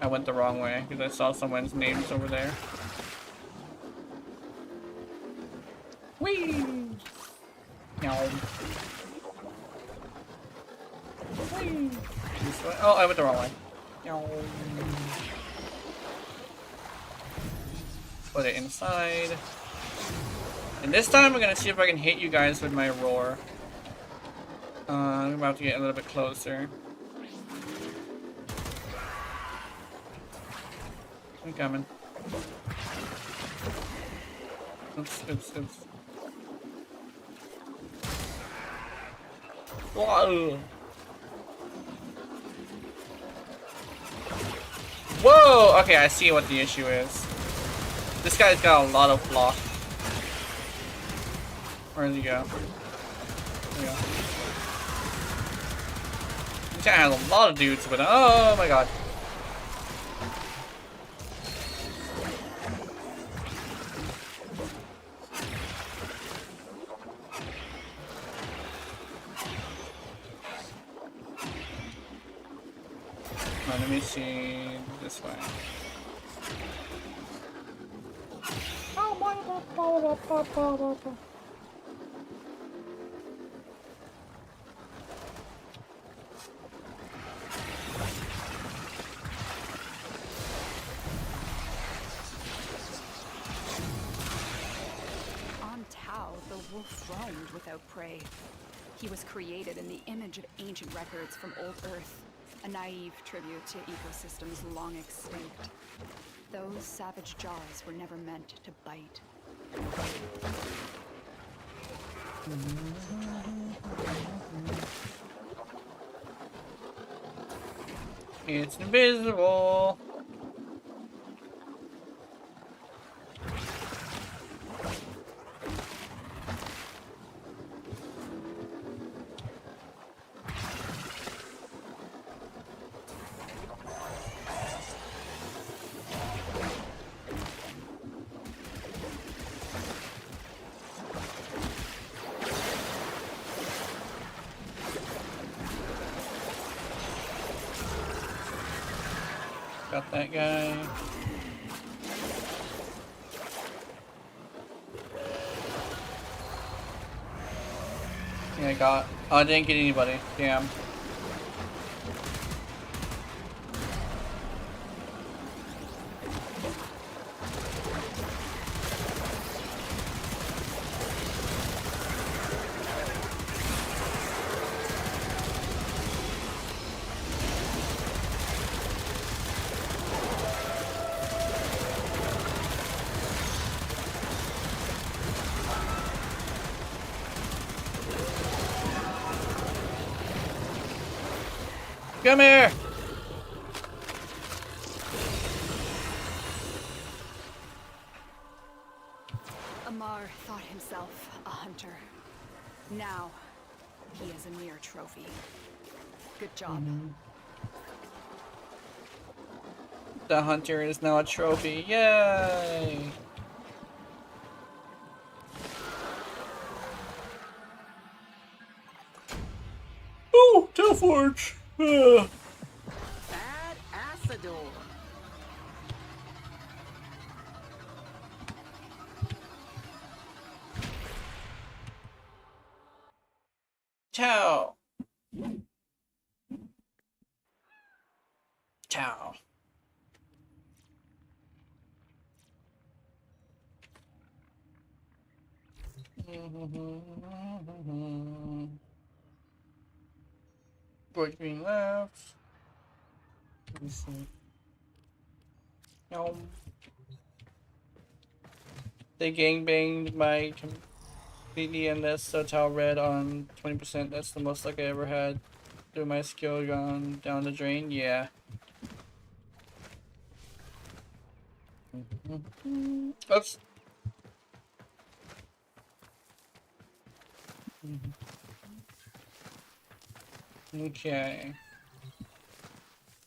I went the wrong way because I saw someone's names over there. Whee! No. Whee! This way. Oh, I went the wrong way. No. Put it inside. And this time I'm gonna see if I can hit you guys with my roar. I'm about to get a little bit closer. I'm coming. Oops, oops, oops. Whoa! Whoa! Okay, I see what the issue is. This guy's got a lot of block. Where did he go? There we go. This guy has a lot of dudes with him. Oh my god. Let me see this way. On Tau, the wolf roamed without prey. He was created in the image of ancient records from old Earth, a naive tribute to ecosystems long extinct. Those savage jaws were never meant to bite. It's invisible. Got that guy. Yeah, I got. Oh, I didn't get anybody. Damn. Come here! Amar thought himself a hunter. Now, he is a mere trophy. Good job. The hunter is now a trophy. Yay! Oh, Telforge! Bad Acidor. Ciao! Ciao. George being left. Let me see. No. They gangbanged my completely and that's so towel red on 20%. That's the most luck I ever had. Through my skill gone down the drain. Yeah. Oops. Okay.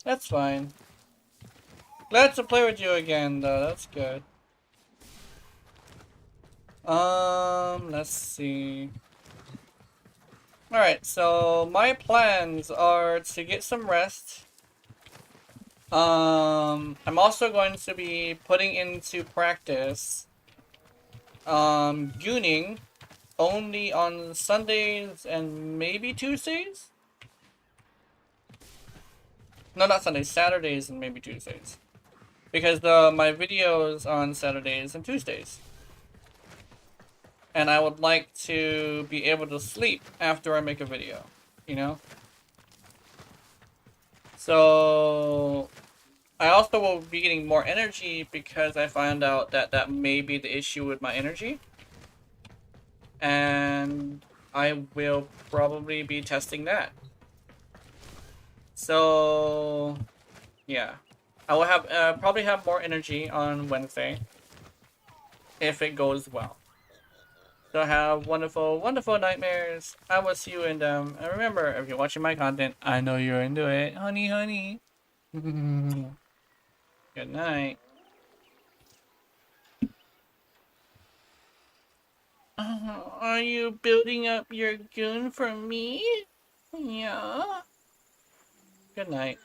That's fine. Glad to play with you again, though. That's good. Let's see. Alright, so my plans are to get some rest. I'm also going to be putting into practice, gooning only on Sundays and maybe Tuesdays? No, not Sundays, Saturdays and maybe Tuesdays. Because my videos on Saturdays and Tuesdays. And I would like to be able to sleep after I make a video, you know? So I also will be getting more energy because I found out that that may be the issue with my energy. And I will probably be testing that. So yeah, I will have probably have more energy on Wednesday if it goes well. So have wonderful, wonderful nightmares. I will see you in them. And remember, if you're watching my content, I know you're into it. Honey, honey. Good night. Are you building up your goon for me? Yeah. Good night.